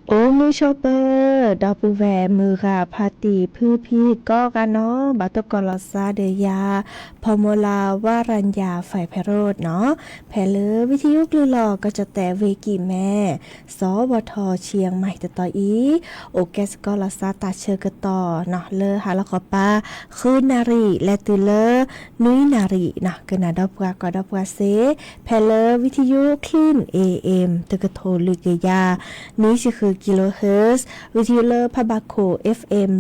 โอ้มือชอเปอร์ดอกปูแวมือค่ะพาตีพื้อพี่ก็กันเนาะบัตตกอลอซาเดียาพอโมลาวารัญญาฝ่ายไพโรดเนาะแพเลอวิทยุกลือหลอก็จะแต่เวกีแม่สวทเชียงใหม่แต่ต่ออีโอแกสกอลอซาตาเชอร์กต่อเนาะเลอฮาละขอปาคืนนารีและตือเลอนุ้ยนารีเนาะกนาดอกวากอดอกวาเซแพเลอวิทยุคลื่น AM ตะกะโทลึกยานี้คือกิโลเฮิรตซ์วิทยุเลอร์พบาโค FM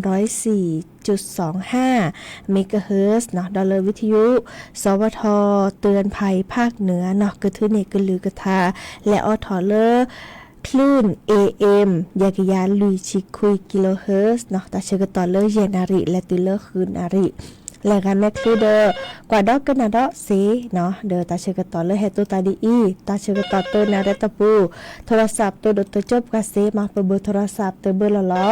104.25 เมกะเฮิรตซ์เนาะดอลลาร์วิทยุสวทเตือนภัยภาคเหนือเนาะกระทือเนกะลือกะทาและอทอเลอร์คลื่น AM ยากยาลุยชิคุยกิโลเฮิรตซ์เนาะตาเชกตอเลอร์เยนาริและตุเลอร์คืนอาริและการแมคคือเดอกว่าดอกกันนาดอเซเนาะเดอตาเชกตอเลเฮตุตาดีอีตาเชกตอเตนาเรตปูโทรศัพท์ตัวดตจบกาเซมาเบอร์โทรศัพท์เตเบอร์ละ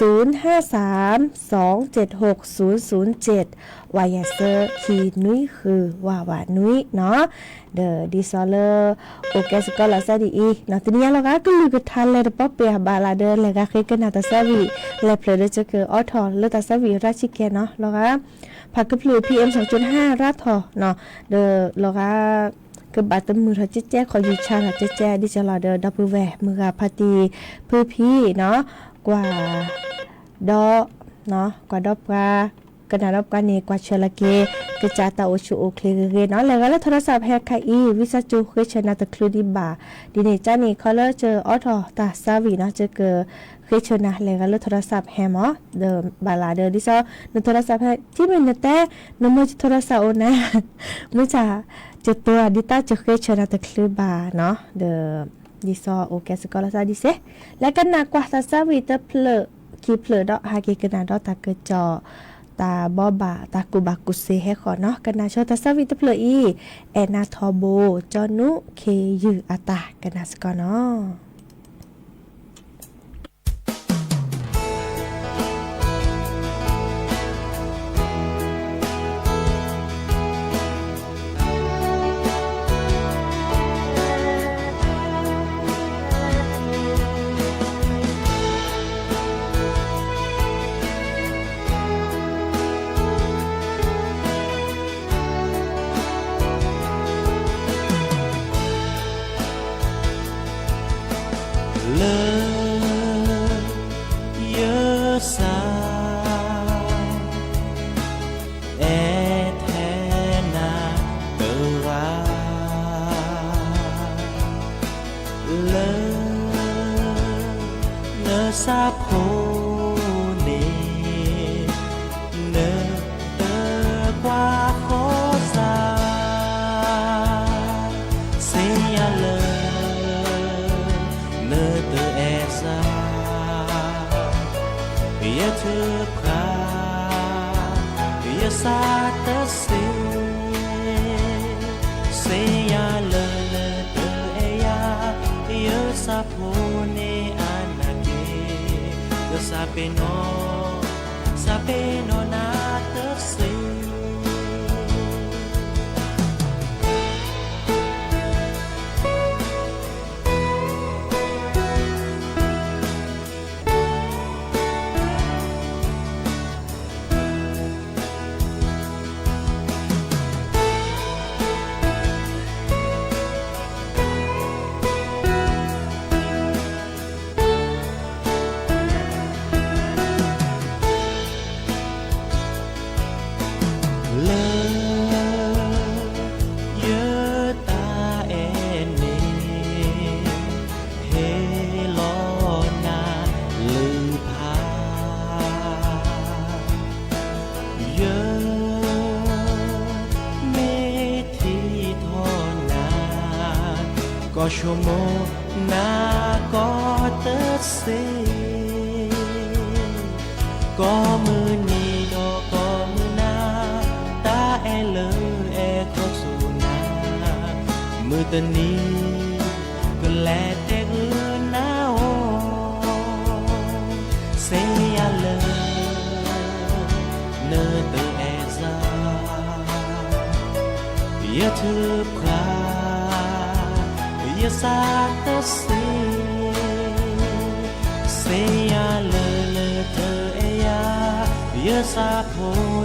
053-276-007วายาเซอร์คีนุ้ยคือว่านุ้ยเนาะเดอดิซอเลอร์โอเคสกอลาซาดีอีเนาะทีนี้เราก็ลือกทันเลยป๊อปเปียบาลาเดอร์เลยก็คือกันนาตาซาวีและเพลเดจะเกิดออทอเลตาซาวีราชิเกเนาะเราก็ผักกระเพลือ PM 2.5 ราดทอเนาะเดอเราก็กระบาดตมือทอแจ๊ขออยู่ชาทอแจ๊ดิจะรอเดอดับเบิลแวมือกาพาตีพื้อพี่เนาะกว่าดอเนาะกว่าดอกกนาดอกกันนี่กว่าเชลเกกจาตาโอชูโอเคเกเนาะแล้วก็โทรศัพท์แฮกไคอีวิซาจูเคชนาตะคลูดิบาดิเนจานี่เขาเลเจอออทอตาซาวีเนาะเจอเกเคชนะแล้วก็โทรศัพท์แฮมอเดบาลาเดดิซอในโทรศัพท์ที่มันแต่นมือโทรศัพท์โอนะมื้อจะจะตัวดิตาจะเคชนาตะคลูบาเนาะเดดิซอโอเคสกอลาซาดิเซแล้วก็นากว่าตาซาวีตะเพลคีเพลดอกฮาเกกนาดอตาเกจอตาบอบาตากุบากุเซให้ขอเนาะกันนาโชตาซาวิตเพลอีแอนาทอโบจอนุเคยูอาตากันนาสกอเนาะซาโพเนเนเตกว่าโคซาเซียเลเนเตเอซายะเธอพราซาเตเซียเลเตเอยายะซาโพเนSape no na terse โมนาก็เตเสก็มือนี้ดอกก็มือนาตาเลยทดสูนามือตะนี้ก็แลแต่อืนนาโอเสียเลยเนอเตอซาอย่าถือพลาอย่าสาตะเสียเลยเธออย่าสาโพ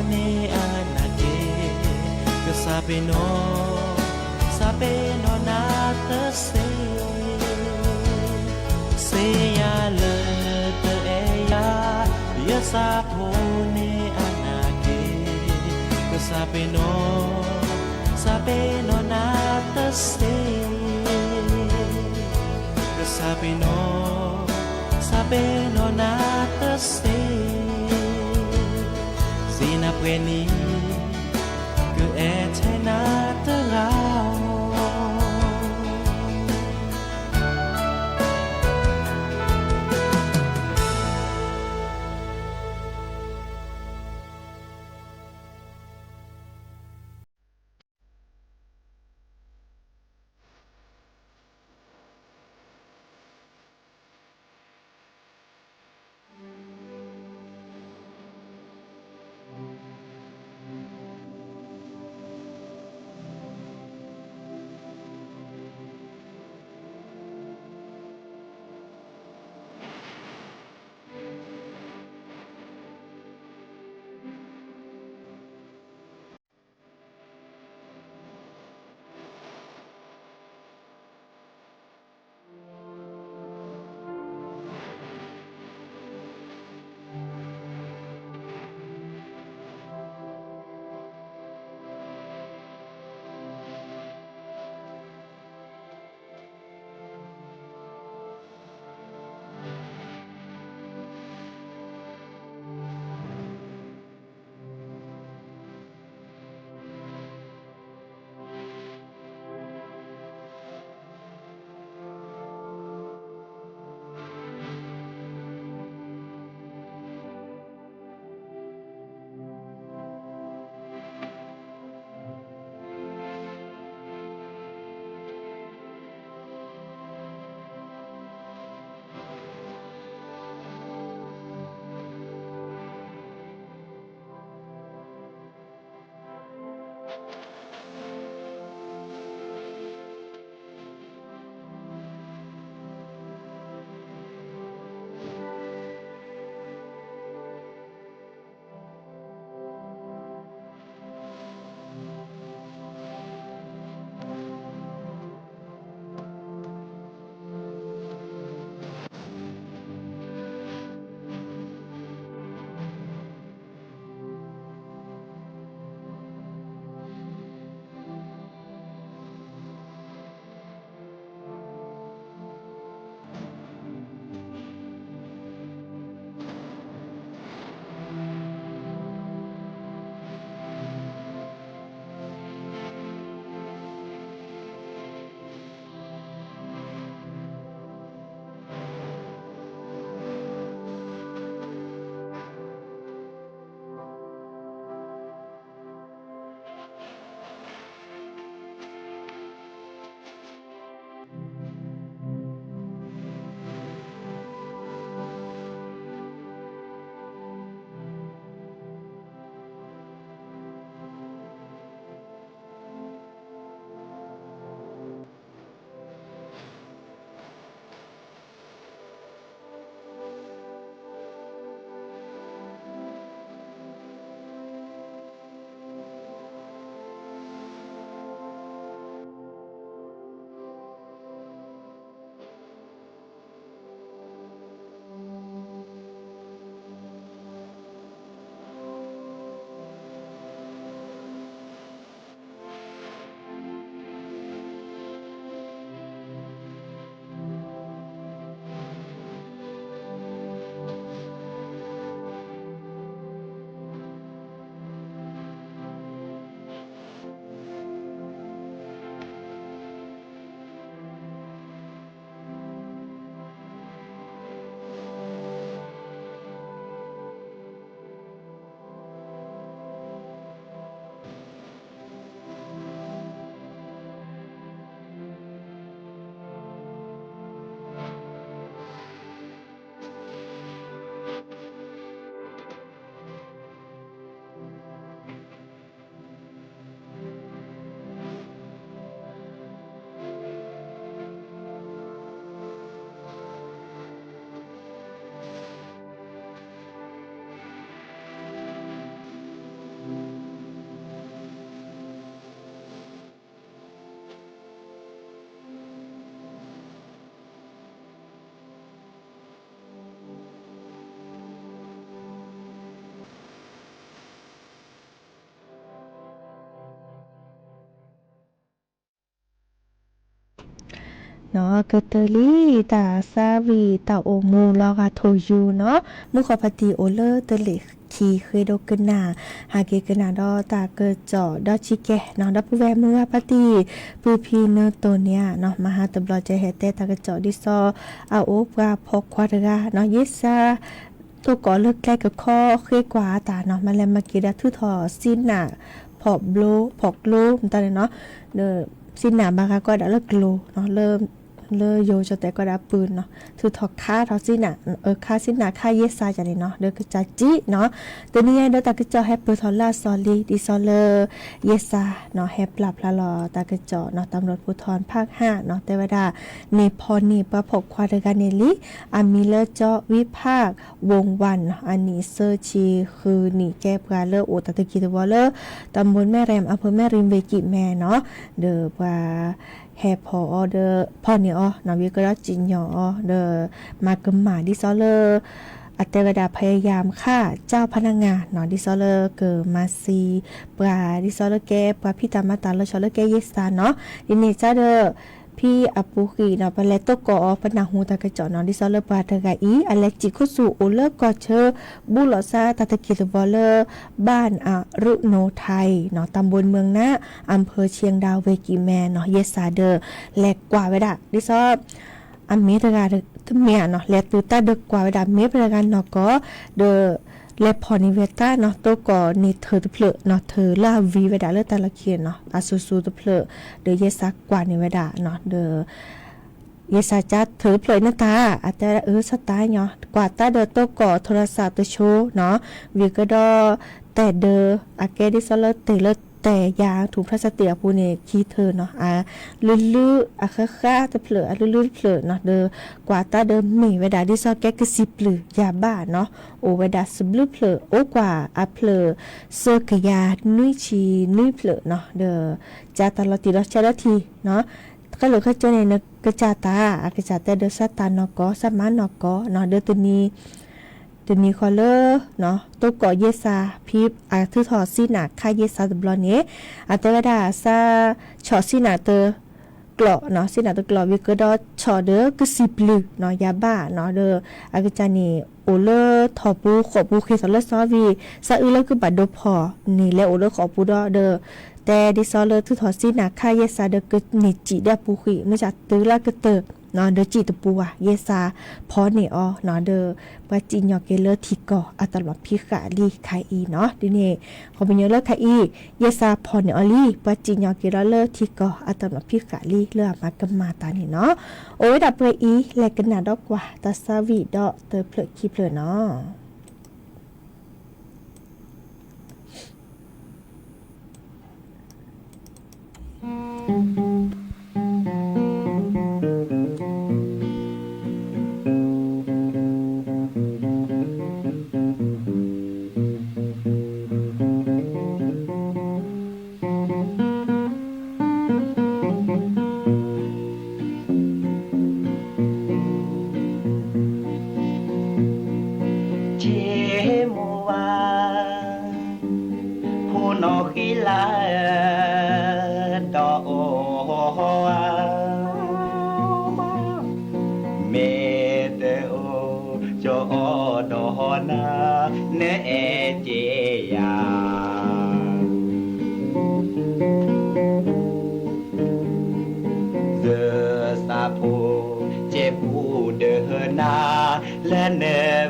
เนอานาเกก็สาเปโนนาเตเสียเลยเธออย่าสาโพเนอานาเกก็สาเปโนนาเตเสีก็สาเปโนนาเตเสีna pweni cứ e thế na tơ gao เนาะกะเตลีตาซาวีตาโอมูลอกาโทยูเนาะมุขอพติโอเลเตลิคีเคยดกนนาหาเกกนาดอตาเกจอดอชิแกเนาะดอผู้แวมือพติปูพีเนตัวเนี้ยเนาะมหาตบลอใจเฮเตตากจอดิซออาโอบกาพกควาดกาเนาะยิซาตัวก่อเลิกแกกับข้อเคยกว่าตาเนาะมาแลมากีดาทุทอซินน่ะพอบโลพอกโลตาเนาะเดอซินน่ะบางก็ได้เลิกโลเนาะเริ่มโยจะแต่ก็ได้ปืนเนาะถือถอกค่าเท่าสิน่ะค่าสิน่ะค่าเยสาจังนี่เนาะเด้อก็จะจิเนาะตัวนี้เด้อตาก็จะให้เปิดทอลาซอลีดิซอเลเยสาเนาะให้ปรับละลอตาก็จะเนาะตำรวจภูธรภาค5เนาะแต่ว่าดาในพอนี่ประพกควาดกันเนลิอามิเลเจาะวิภาควงวันอันนี้เซอร์ชีคือนี่แก้ปลาเลโอตาตะกี้ตัวเลตำบลแม่แรมอำเภอแม่ริมเวกิแม่เนาะเด้อว่าแฮพออเดอร์พอนี่อ๋อนาวิก็จินยอเดอมากึมหมาดิซอเลอร์อัตเวดาพยายามฆ่าเจ้าพนักงานเนาะดิซอเลอร์เกิดมาซีปลาดิซอเลอร์แกปลาพี่ตามาตาเลชอเลอร์แกเยสตาเนาะดิเนจ้าเดอพี่อปุกีเนาะปะเลตกอปนาหูตะกะจอเนาะดิซอเลอร์ปาตะกะอีอเลจิคุสุโอเลกอเชบุลอซาตะตะกิตบอเลอร์บ้านอรุโนไทยเนาะตำบลเมืองนะอำเภอเชียงดาวเวกิแมนเนาะเยสาเดอแลกกว่าไว้ดะดิซออเมริกาทเมียเนาะแลตูตาเดกว่าไว้ดะเมริกาเนาะก็เดอเลพอนิเวตาเนาะตัวก่อนี่เธอตะเพลเนาะเธอลาวีเวดาเลตาละเคียนเนาะอาซูตะเพลเดเยซักกว่านี่เวดาเนาะเดเยซาจัดเธอเพลนตาอาจจะสไตล์เนาะกว่าตาเดตัวก่อโทรศัพท์ตัวโชเนาะวิกดอแต่เดอาเกดิซเลเตเลแต่ยาถุงพลาสติกปูเนี่ยคีเธอเนาะลื่นๆค่าจะเผลอลื่นๆเผลอเนาะเดอกว่าตาเดิมมีเวดาดิซอแกกสิบหรือยาบ้าเนาะโอเวดาสบลือเผลอโอกว่าเผลอเซกยานุยชีนุยเผลอเนาะเดอจาตลอติดชาลทีเนาะก็เหลือแค่เจเนนกระจาตากระจาแต่เดอสัตตานกอสัมมานกอเนาะเดอตัวนี้คอเลอร์เนาะตัวก่อเยซาพิบทือถอดซีหนักค่าเยซาตบลอนี้อัตวดาซาชอซีหนักเตอกลอเนาะซีหนักเตอกลอวิกดอชอเดอกสิบลือเนาะยาบ้าเนาะเดออากจานีโอเลอร์ทอปูขอปูเคสเลอร์ซอวีซาอือเลอร์คือบัดโดพอนี่และโอเลอร์ขอปูดอเดอแต่ดิซอเลอร์ทือถอดซีหนักค่าเยซาเดอกนิจิเดปูขีไม่จัดตื้อละกเตอนอเดจิตปูอะเยซาพอนี่อ๋อนอเดปาจินยอเกเลอร์ทิกออัตลอดพิกะลีไคอีเนาะดิเน่ขอเป็นเยอะเลอร์ไคอีเยซาพอนี่อลีปาจินยอเกเลอร์ทิกออัตลอดพิกะลีเลือมากำมาตานี่เนาะโอ้ยดับเบิลอีแลกกันหนาดอกกว่าตาซาวีดอเตอเพลคีเพลเนาะและเน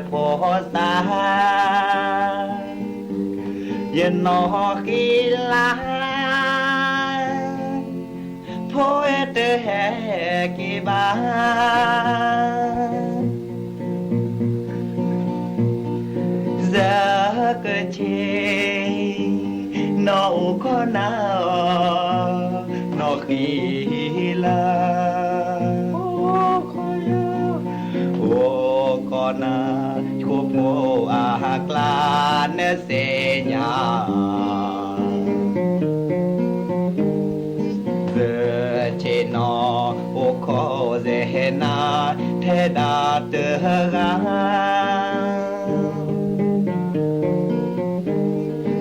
พอสาเย็นนอกีลาโพเอเตแฮกีบาจะเกิดเชนอก็นานอกีลานาชุบโมอาหากลาเนเสญาเบเชนอโอโคเซนาเทดาเตกา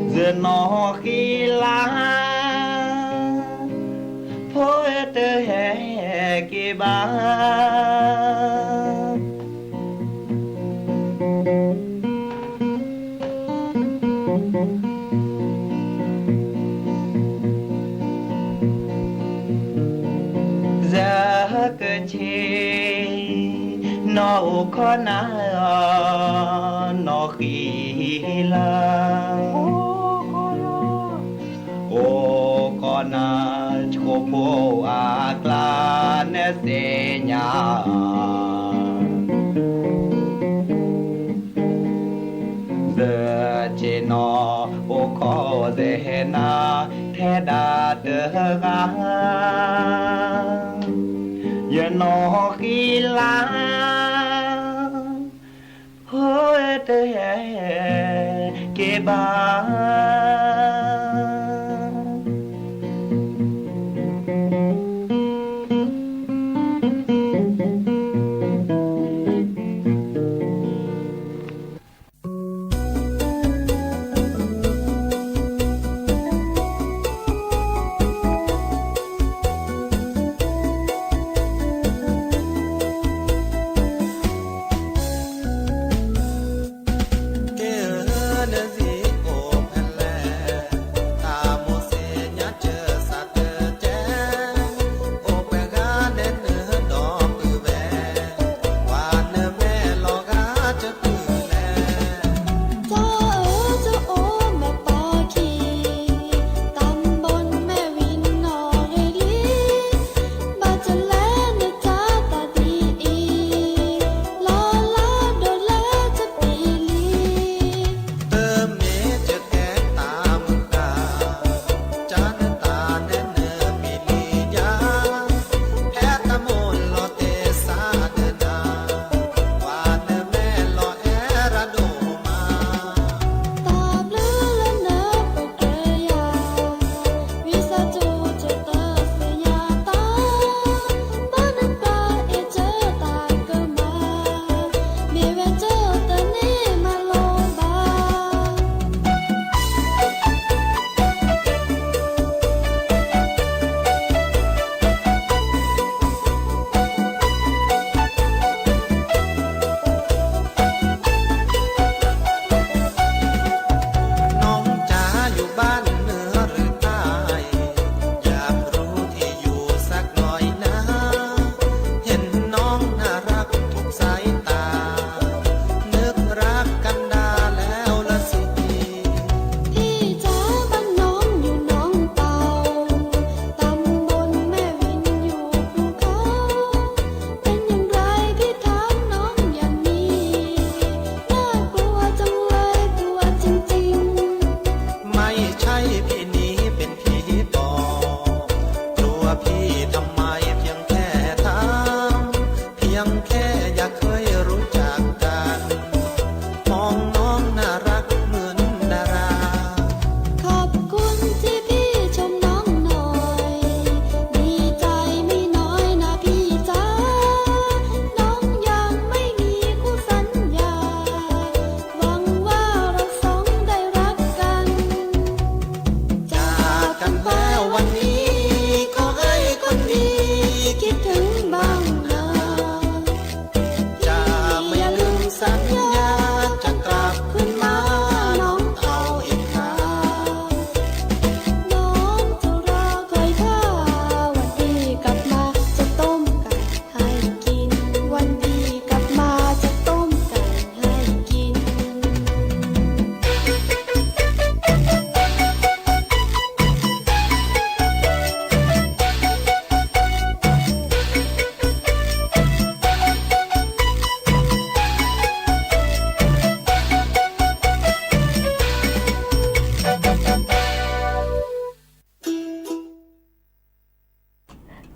เจนอกีลาโพเอเตเฮกีบา นอขอนานอขีลาโอขอนาโชโปอากลาเนเสญาเดเจนอโอขอเดนาเทดาเดกายนอขีลาโฮเตเกบา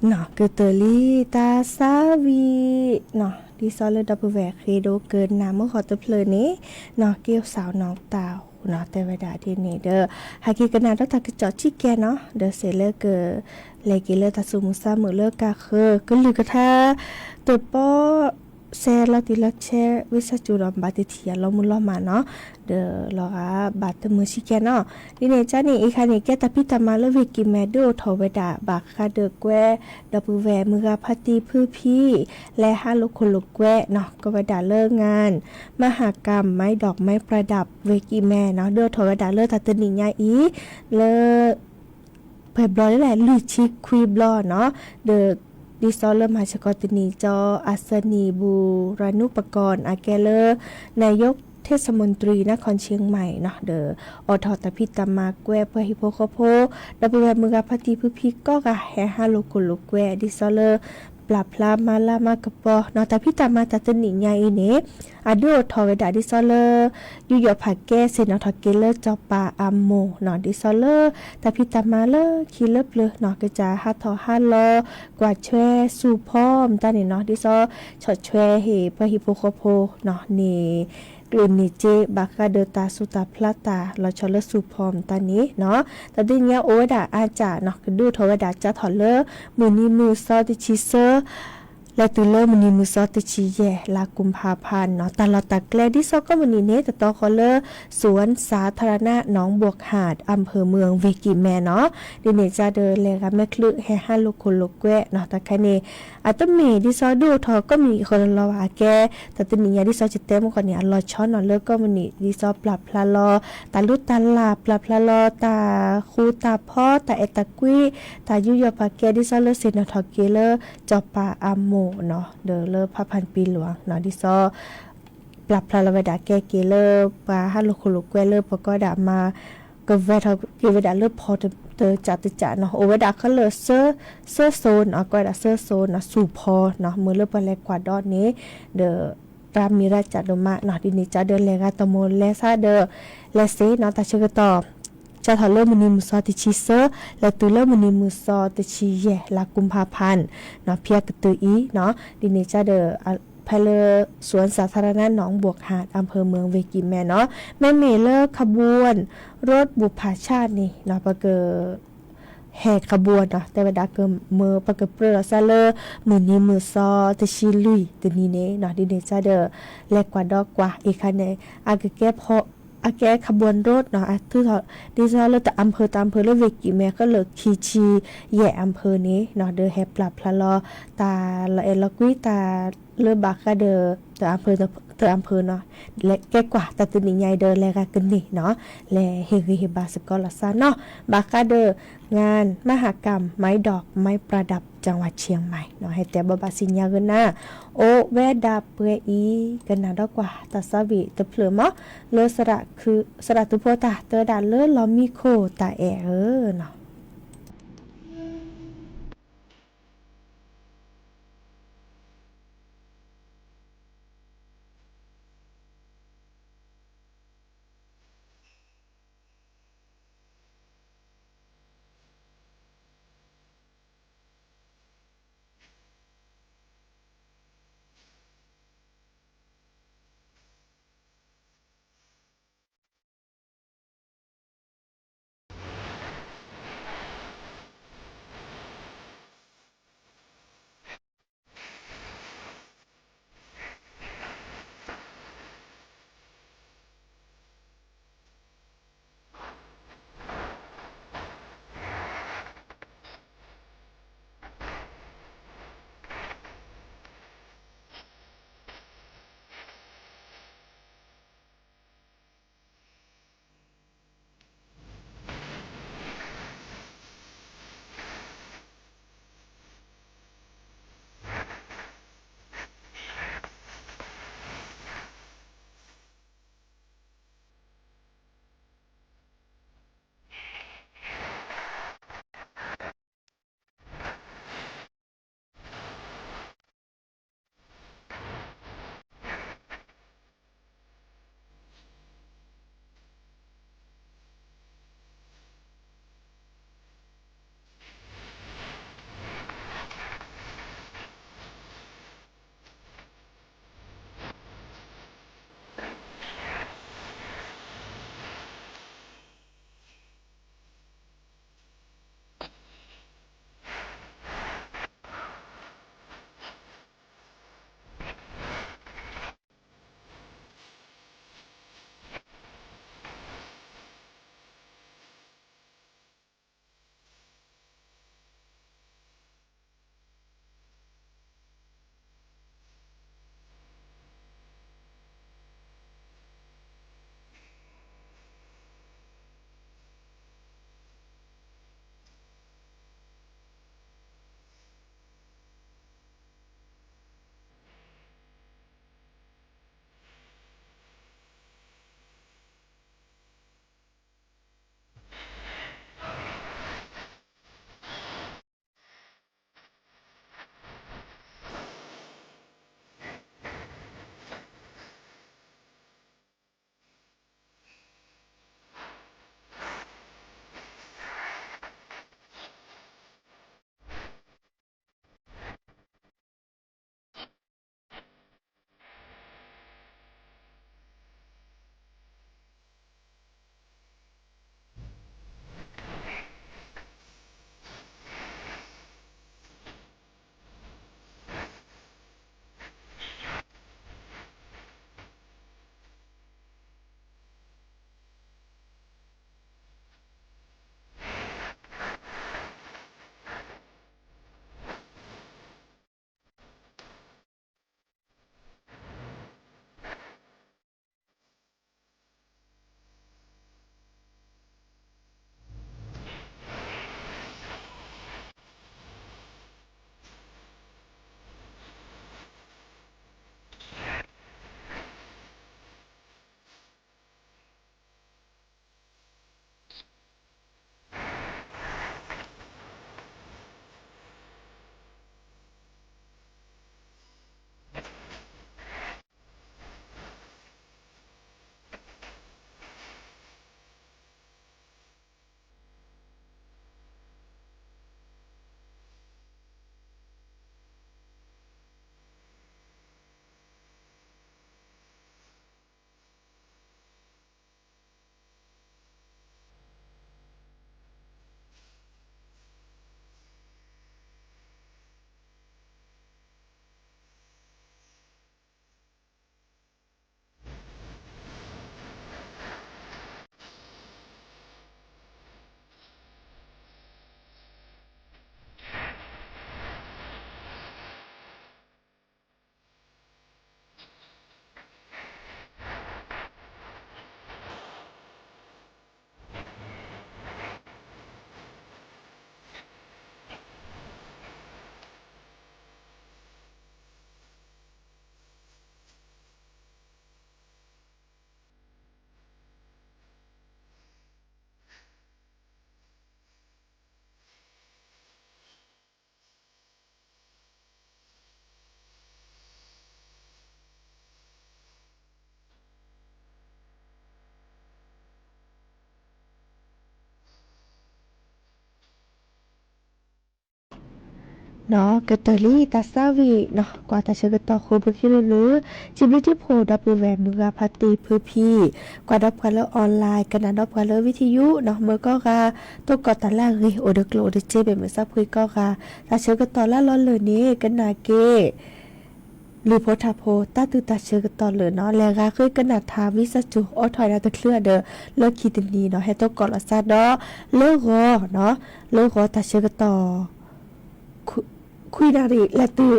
เนาะคือเตอรี่ตาซาวีเนาะดิซอลเลดับแวกเคโดเกินน้ำเมื่อขอตะเพลินนี้เนาะเกี่ยวสาวน้องตาวเนาะแต่เวลาที่นี่เด้อหากิกันนาดตักจอดชิแกเนาะเด้อเสเลเกอเลกิเลตาซูมุซามือเลกาก็ลือกะทาตัวป้อแชร์เราติละแชร์วิชาจุรอมบาติเทียเรามุลอมาเนาะเดอลอกาบาตมือชิแกเนาะดิเนจานี่อีคานี่แกตาพิตามาเลวิกิแมโดทอเวดาบากคาเดอแกวดับแวมือกาพัตีพื้พี่และห้าลูกคนลูกแกวเนาะก็เวดาเลิกงานมหากรรมไม้ดอกไม้ประดับเวกิแมเนาะเดอทอเวดาเลิกตาตนิญาอีเลเผยบลอได้แหละลือชิคคุยบลอเนาะเดอ ดิซอเลอร์มหาชกตนีจออัศนีบูรานุปกรณ์อาแกเลอร์นายกเทศมนตรีนครเชียงใหม่เนาะเดออทอตะพิตามาแกวเพื่อฮิโปโคโพดับเบิลมือกาพัติพื้พิกก็กะแฮฮาโลกุลแกวดิซอเลอร์ปรับพลามาลามากระปอเนาะตะพิตามาตะตนิญาอีเนอะดูทอเวดาดิซอเลอร์ยูยอผักแกเซนอทอเกเลอร์จอปาอัมโมเนาะดิซอเลอร์ตะพิตามาเลอคีเลเปลเนาะกระจาฮัททอฮัลโลกว่าแชสู่พร้อมตานี่เนาะดิซอชอแชเฮเพื่อฮิโปโคโพเนาะนี่กลุ่นนิเจบากาเดตาสุตาพลาตาเราชอเลสู่พร้อมตานี้เนาะแต่ดิเนี้ยโอเวดาอาจาเนาะคือดูทอเวดาจะถอเลอมือนี้มือซอติชิเซอร์และตุเลมันนีมุซอตชีเยลากุมภาพันธ์เนาะตลอดตะแกลดิซอก็มันนีเนตตอคอเลอสวนสาธารณะหนองบวกหาดอำเภอเมืองเวกิแมเนาะดิเนจาเดเลกะแม่คลึแฮฮัลโลโคโลแกเนาะตะคะเนอัตเมดิซอดูทอก็มีคนรออาแกแต่ตนิยาดิซอจิเตมคนเนี่ยรอช้อนเนาะเลิกก็มันนีดิซอปรับพลาลอตาลุตาลาปรับพลาลอตาคูตาพ่อตาเอตะกุยตายุยอปาแกดิซอเลเซนทอเกเลจอปาอัมโมเนาะเดอเลอพระพันปีหลวงเนาะดิซอปรับพลาลวดาแกเกเลอปาฮัลโลโคโลแกเลอปก็ดามาก็เวทเกเวดาเลอพอเตจัตจาเนาะโอเวดาเขาเลอเซอโซนก็ดาเซอโซนเนาะสู่พอเนาะมือเลอปะแลกว่าดอนี้เดอตามมีราชดมาเนาะดินิจาเดเลกาตโมเลซาเดเลเซเนาะตาเชกตอจะทอเลอร์มุนิมุซอติชิเซอร์และตุเลอร์มุนิมุซอติชิเยลากุมภาพันธ์เนาะเพียกตืออีเนาะดิเนจาเดพเลอสวนสาธารณะหนองบวกหาดอำเภอเมืองเวกิแมเนาะแม่เมเลอร์ขบวนรถบุพชาตินี่เนาะปะเกอแห่ขบวนเนาะแต่เวลาเกิมเมื่อปะเกอเปรอซาเลอร์มือนี้มือซอตชิลุยตัวนี้เนาะเนาะดิเนจาเดแลกว่าดอกกว่าอีกคันเนอากแก้พออาแกขบวนรถเนาะคือดิซาเลแต่อำเภอตามอำเภอเลเวกิแม่ก็เลยคีชีแย่อำเภอนี้เนาะเดอแฮปรับพละลอตาละเอละกุยตาเลบากะเดอแต่อำเภอแต่อำเภอเนาะและแก่กว่าตัดตัวนี้ใหญ่เดอแลกะกันนี่เนาะและเฮบาสกอลาซาเนาะบากะเดองานมหกรรมไม้ดอกไม้ประดับจังหวัดเชียงใหม่เนาะให้แต่บาสิญญากันนะโอแวดาเปอีกันนาดอกว่าตาสวิตะเพลมะเลสระคือสระตุโพตาเตอดาเลลอมิโคตาเนาะ เนาะก็ตอลี่ตาซาวีเนาะกว่าตาเชก็ต่อโคบคิเลยหรือจิบลิที่โพดับแวมือกาพัตตีเพื่อพี่กว่าดับกันแล้วออนไลน์กันนะดับกันแล้ววิทยุเนาะเมื่อก็กาตัวกอตาล่าเฮโอเดกโลเดเจเป็นเหมือนซับคุยก็กาตาเชก็ต่อล่าร้อนเลยนี่กันนาเกหรือโพธาโพตาตุตาเชก็ต่อเลยเนาะแล้วก็คือกันนาทาวิสจุออถอยนาตะเคลือเด้อเลิกคิดนี้เนาะให้ตัวกอละซาดอเลิกรอเนาะเลิกรอตาเชก็ต่อคุยนารีและตือ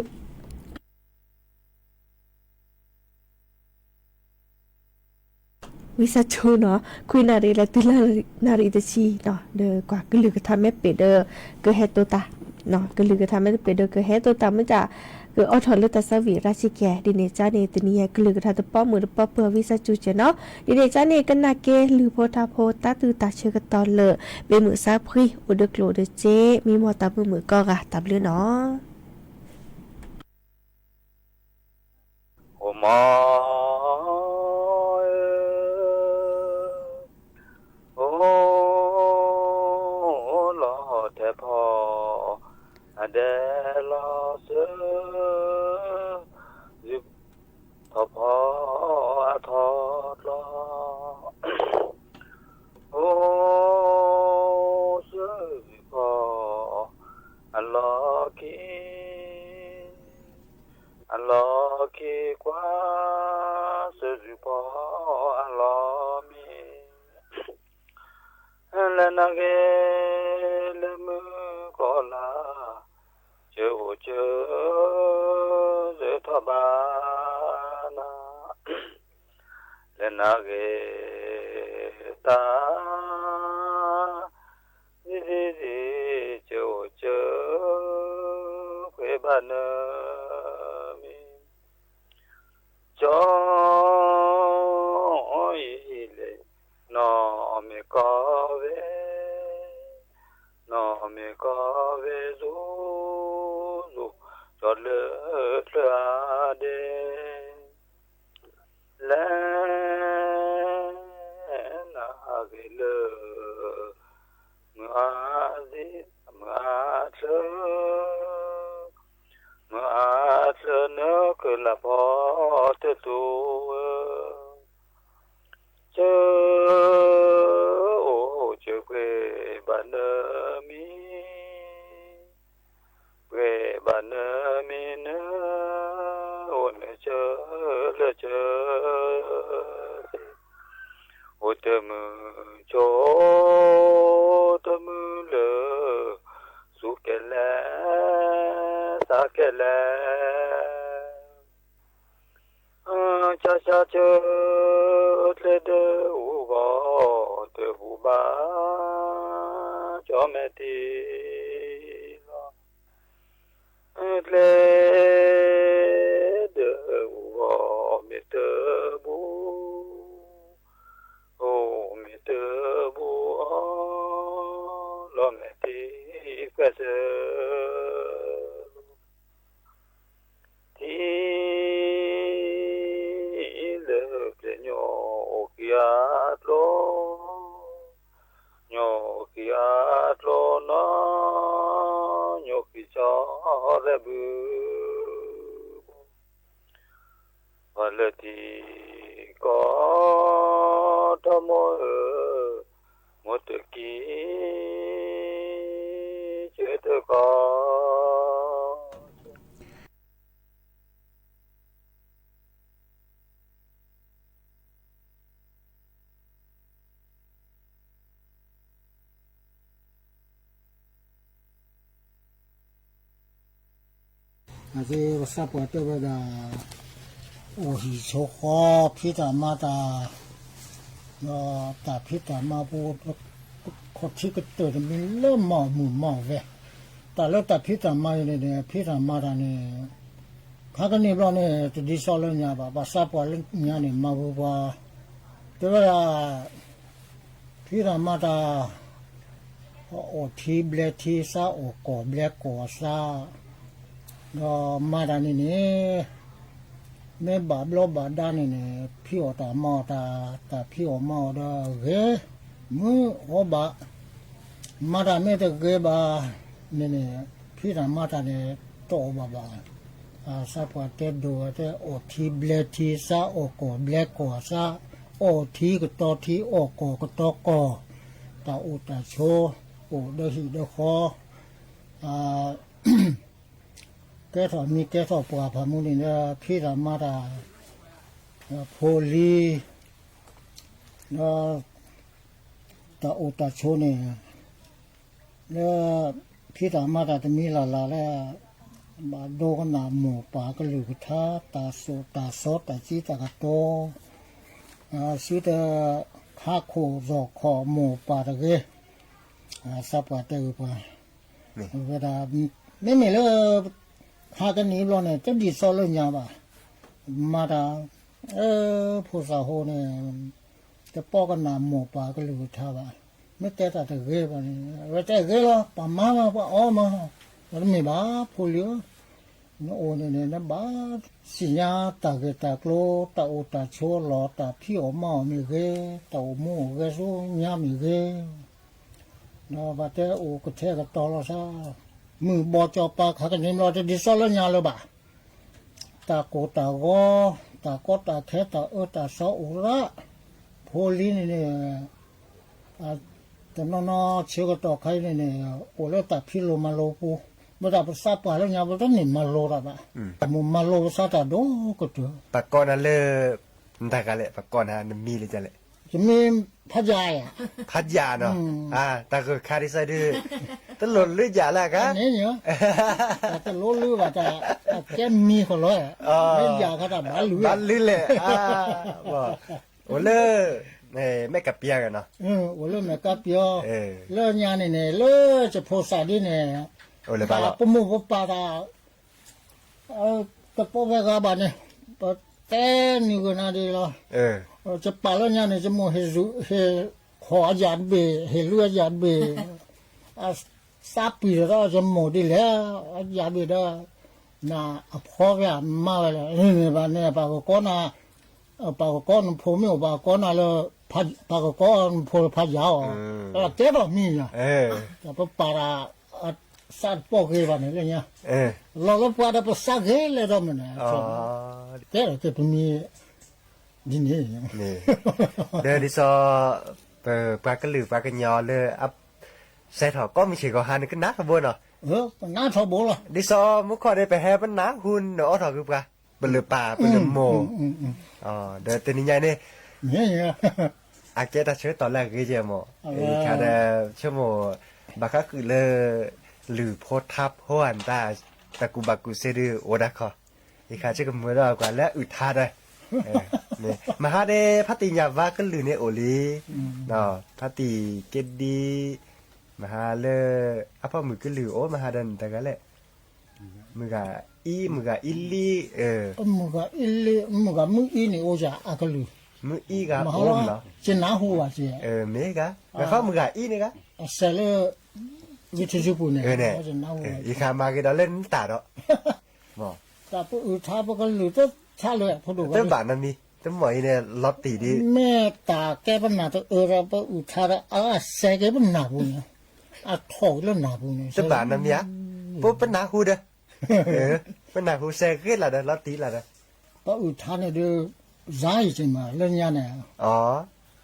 วิสัชูเนาะคุยนารีและตือนารีตะชีเนาะเด้อกว่าก็ลือก็ทำแม่เป็ดเด้อก็เฮ็ดตัวตาเนาะก็ลือก็ทำแม่เป็ดเด้อก็เฮ็ดตัวตามันจะก็ออทอลตาสวีราชิแกดิเนจาเนตเนียก็ลือก็ทำตะป้อมือตะป้อเพื่อวิสัชูเจเนาะดิเนจาเนกันนาเกหรือโพธาโพตาตือตาเชกตอนเลเป็นมือซาพรีโอเดกโลเดเจมีมอตามือก็กะตับเลือเนาะโอมอโอลอเทพออเดลอเซยิบทพออทอลอโอเซพออัลลอกีอัลลอกีกว่าเสริปออัลลอมีและนักเอลมือกอลาเจอเจอเจทบานาและนักเอตาดีเจอเจอเพื่อบานจอยเลนอเมกาเวนอเมกาเวซูซูจอดเลือเดเลนาเกลมาซิมาเธอมาเธอเนกละพอเตตัวเจอโอเจอเกบันมีเกบันมีเนโอเนเจอเลเจอโอเตมือโจเตมือเลสุเกลสักเลชาชาเจอเลเดอูบอเตหูบาจอมตีเลเดอูบอเมเตบูโอเมเตบูลอมตีเกษValati ko thamo mutki chetko Ase wasa poto bada ohi chokho pita mata no ta pita ma bu ko chi ko to min lo ma mu ma ve ta lo ta pita ma ne pita ma da ne kha ka ne lo ne di so lo nya ba sa po lo nya ne ma bu ba to ba pita ma da o thi ble thi sa o ko ble ko sa no ma da neแม่บาบลบาด้านนี่พี่อตามอตาพี่อมอดาเกมืออบามาดาเมตเกบานี่พี่รามาตาเนี่ย โตบาบาซาปะเตดูเตโอทีเบลทีซาโอโกเบลโกซาโอทีก็ตอทีโอโกก็ตอกอตาอุตาโชโอเดหิเดคอแกถอมีแกถอปัวพามุนี่นะพี่รามาดาโพลีตาอุตาโชเนี่ยแล้วพี่รามาดาจะมีลาแล้วบาโดก็นาหมูป่าก็ลือท้าตาโซตาจีตากโตชื่อข้าโครอคอหมูป่าตะเกสับปะเตอปะเวลาไม่มีเลยข้ากันนี้รอเนี่ยจะดีซอลเลยยาบ่ามาดาผู้สาวเนี่ยจะป้อกันนาหมูป่าก็ลือท้าบ่าไม่แต่ตะเกบ่เนี่ยว่าแต่เกล้อปามาว่าอ๋อมาแล้วมีบ้าผู้เลี้ยงโอ้เนี่ยนะบ้าสิญาตาเกตาโกลตาโอตาโชลอตาพี่อมามีเกตาโอมูเกซูญามีเกนะบาเตโอกเทกตอลซามือบอจอปาขากันนี่รอจะดิซอลญาเลยบ่าตาโกตาโกตาโกตาเทตาตาซออุระโพลีนี่แต่น้องๆเชื่อก็ต่อใครเนี่ยโอ้แล้วแต่พี่โลมาโลกูเมื่อแต่ภาษาป่าแล้วเนี่ยมันต้องหนีมาโลละบ่แต่มุมมาโลภาษาแต่โดก็ตัวปากก่อนนั่นเลยแต่กันเลยปากก่อนฮะมีเลยจ้ะเลยจะมีพระยายพัทยาเนาะแต่คือคาริซาดื้อตลอดลือจ่าละกันนี่เนี่ยแต่โลลือว่าจะแกมีคนร้อยไม่อยากเขาแต่บ้านลือเลยว่าโอ้เลยแม่กับเปียกันเนาะโอ้เลยแม่กับเปียเลิกงานเนี่ยเลิกจะโพสต์ดิเนี่ยโอ้เลยบ้าปุ๊บปุ๊บปาตาตะโพเวกาบานเนี่ยแต่นี่ก็น่าดีละจะปาแล้วเนี่ยจะโมเฮขออาจารย์เบเฮลูอาจารย์เบซาปีแล้วจะโมดีแล้วอาจารย์เบได้น่าพ่อแม่มาเลยนี่บ้านเนี่ยปากก้อนน่ะปากก้อนผมไม่ปากก้อนน่ะแล้วปากก้อนผมพัดยาวแล้วเจ๊ก็มีอ่ะแต่พอปาราสัตว์ปอกเกบ้านเนี่ยเราปาราพอสักเฮเลยเรามันเนี่ยแต่ก็เป็นมีดินนี่เดี๋ยวดิซอปากกระลือปากกระยอเลยอัพใส่ถอก็มีเฉยก็หันก็นักขบวนเนาะนักขบวนล่ะดิซอมุขขอได้ไปแห่ปันนักหุ่นเนาะถอคือปะเป็นเรือป่าเป็นเรือโมเดี๋ยวตัวนี้ใหญ่เนี่ยอาเกตาเชื่อตอนแรกคือเจโมแค่แต่ชั่วโมบางครั้งคือเลยหรือโพทับหัวอันตาตะกุบักกุเซดือโอดะคออีกครั้งชื่อก็มือเรากว่าและอึดท่าได้เนี่ยมหาเดพัติญาว่าก็ลือเนี่ยโอลีเนาะพัติเกดดีมหาเลอะพอมือก็ลือโอมหาดันแต่ก็แหละมือกะมือกะอิลลี่มือกะอิลลี่มือกะมืออีนี่โอจาอะก็ลือมืออีกะโอมเนาะจะนาหัวสิเมกะแล้วเขามือกะอีนี่กะเสเลวิทยุปุ่นเนี่ยอีกามาก็ได้เล่นตาดอกบ่แต่พวกท้าพวกก็ลือจะชาเลยพอดูว่าแต่บ้านนั้นมีแต่หมอยเนี่ยลอตตีดิแม่ตาแกปัญหาตัวเราพวกท้าแสแกปัญหาปุ่นถอยแล้วหนาปุ่นแต่บ้านนั้นมีอ่ะพวกปัญหาฮู้เด้ปัญหาฮู้แสกละเด้อลอตตีละเด้อพวกท้าเนี่ยเด้อย้ายจังมาเรื่องยาเนี่ย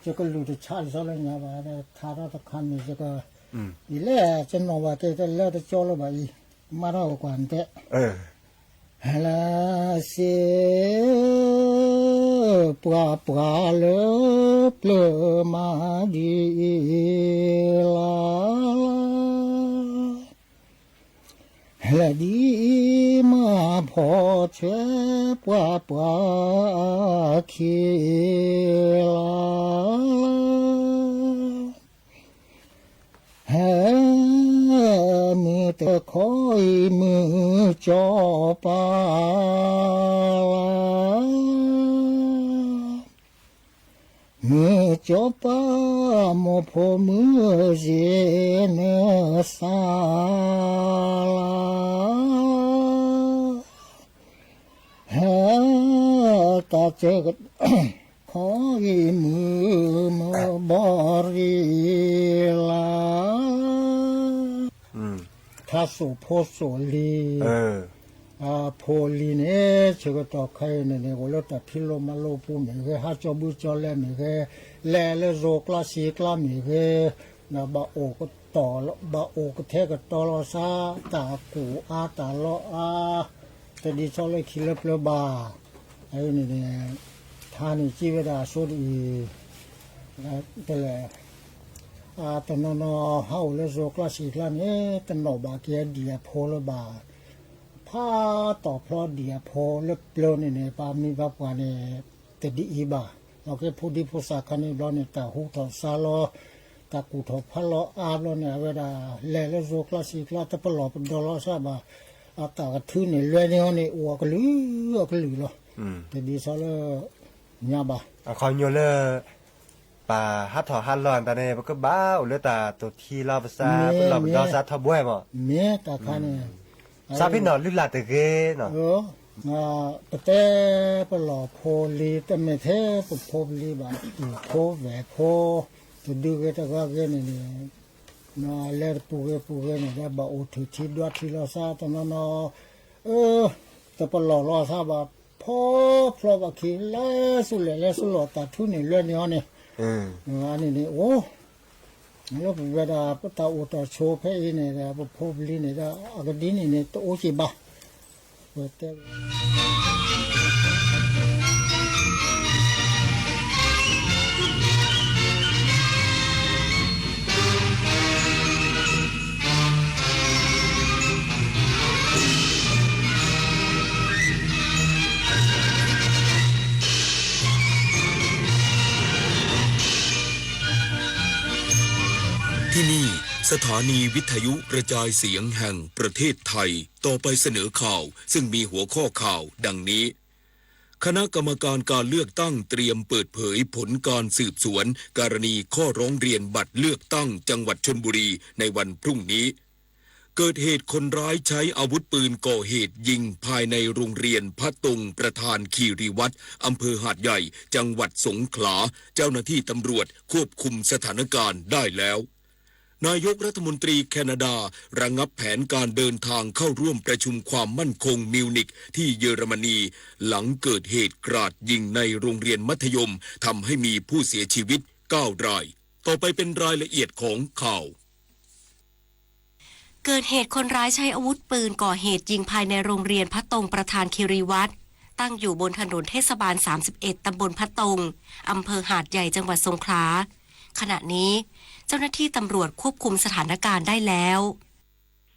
จะก็ลือจะชาซะแล้วยาว่าท้าเราตะคันนี่จะก็นี่แหละจะนอนว่าแต่แล้วจะจอแล้วบ่อีมาเรากวนแต่ฮลาเสปลาเลเปลมาดีลาฮลาดีมาพอเชปลาคีลามือตะคอยมือจอปามือจอปาโมพมือเจเนสาลาตาเจกคอยมือมบริลาถ้าสุโพสุลี โพลีเนเชก็ต่อใครเนี่ยก็แล้วแต่พิโลมาโลปูเหมือนกันฮาจอบุจอแลเหมือนกันแลโรกลาสีกลาเหมือนกันนะบาโอก็ต่อบาโอก็เทก็ต่อรอซาตากูอาตาลออาแต่ดีชอบเลยคิดเล็บเลบาไอ้นี่เนี่ยท่านี่ชีวิตาสุดอีแต่แหละตอนนอเฮาเลโรกลาสีกลาเนี่ยตอนนอบาเกียดีโพลบาพาต่อพลอเดียพอเล็บเปลเนี่ยปามีบับวานี่แต่ดีอีบาเราแค่พูดดีพูดสักคันนี้เราเนี่ยตาหูถอดซาลอตากูถอดพะลออาบเราเนี่ยเวลาแลโรกลาสีกลาตะปลอเป็นดอลซาบาตากระทืนเนี่ยเรื่อยเนี่ยนี่อวกลือเนาะแต่ดีซะเลยเนี่ยบาคอยโยเลป่าฮัทถอฮัทลอนตาเนี่ยก็บ้าอุลตาตัวที่เราภาษาเราดอซาทบวยบ่เมียตาคันเนี่ยซาพี่นอนลุลาตะเกเนาะปะเต้ปะหล่อโพลีแต่ไม่เท่ปะโพลีบาโพแหวโพจะดูกันตะก็กันนี่นาเลร์ปูเกเนี่ยบาโอถือที่ดวดที่เราซาตอนนั้นแต่ปะหล่อรอซาบาพอบาขี้เลสุเลสุหล่อตัดทุนนี่เลื่อนเนี่ยอันนี้โอ้แล้วเวลาปะตาอุตโชเพเนี่ยนะปะโพลีเนี่ยนะอากดินเนี่ยโตโอชิบะเปิดเต้ที่นี่สถานีวิทยุกระจายเสียงแห่งประเทศไทยต่อไปเสนอข่าวซึ่งมีหัวข้อข่าวดังนี้คณะกรรมการการเลือกตั้งเตรียมเปิดเผยผลการสืบสวนกรณีข้อร้องเรียนบัตรเลือกตั้งจังหวัดชลบุรีในวันพรุ่งนี้เกิดเหตุคนร้ายใช้อาวุธปืนก่อเหตุยิงภายในโรงเรียนพระตงประธานคีรีวัดอำเภอหาดใหญ่จังหวัดสงขลาเจ้าหน้าที่ตำรวจควบคุมสถานการณ์ได้แล้วนายกรัฐมนตรีแคนาดาระงับแผนการเดินทางเข้าร่วมประชุมความมั่นคงมิวนิกที่เยอรมนีหลังเกิดเหตุกราดยิงในโรงเรียนมัธยมทำให้มีผู้เสียชีวิต9 รายต่อไปเป็นรายละเอียดของข่าวเกิดเหตุคนร้ายใช้อาวุธปืนก่อเหตุยิงภายในโรงเรียนพระตงประธานคีรีวัดตั้งอยู่บนถนนเทศบาล31ตำบลพระตงอำเภอหาดใหญ่จังหวัดสงขลาขณะนี้เจ้าหน้าที่ตำรวจควบคุมสถานการณ์ได้แล้ว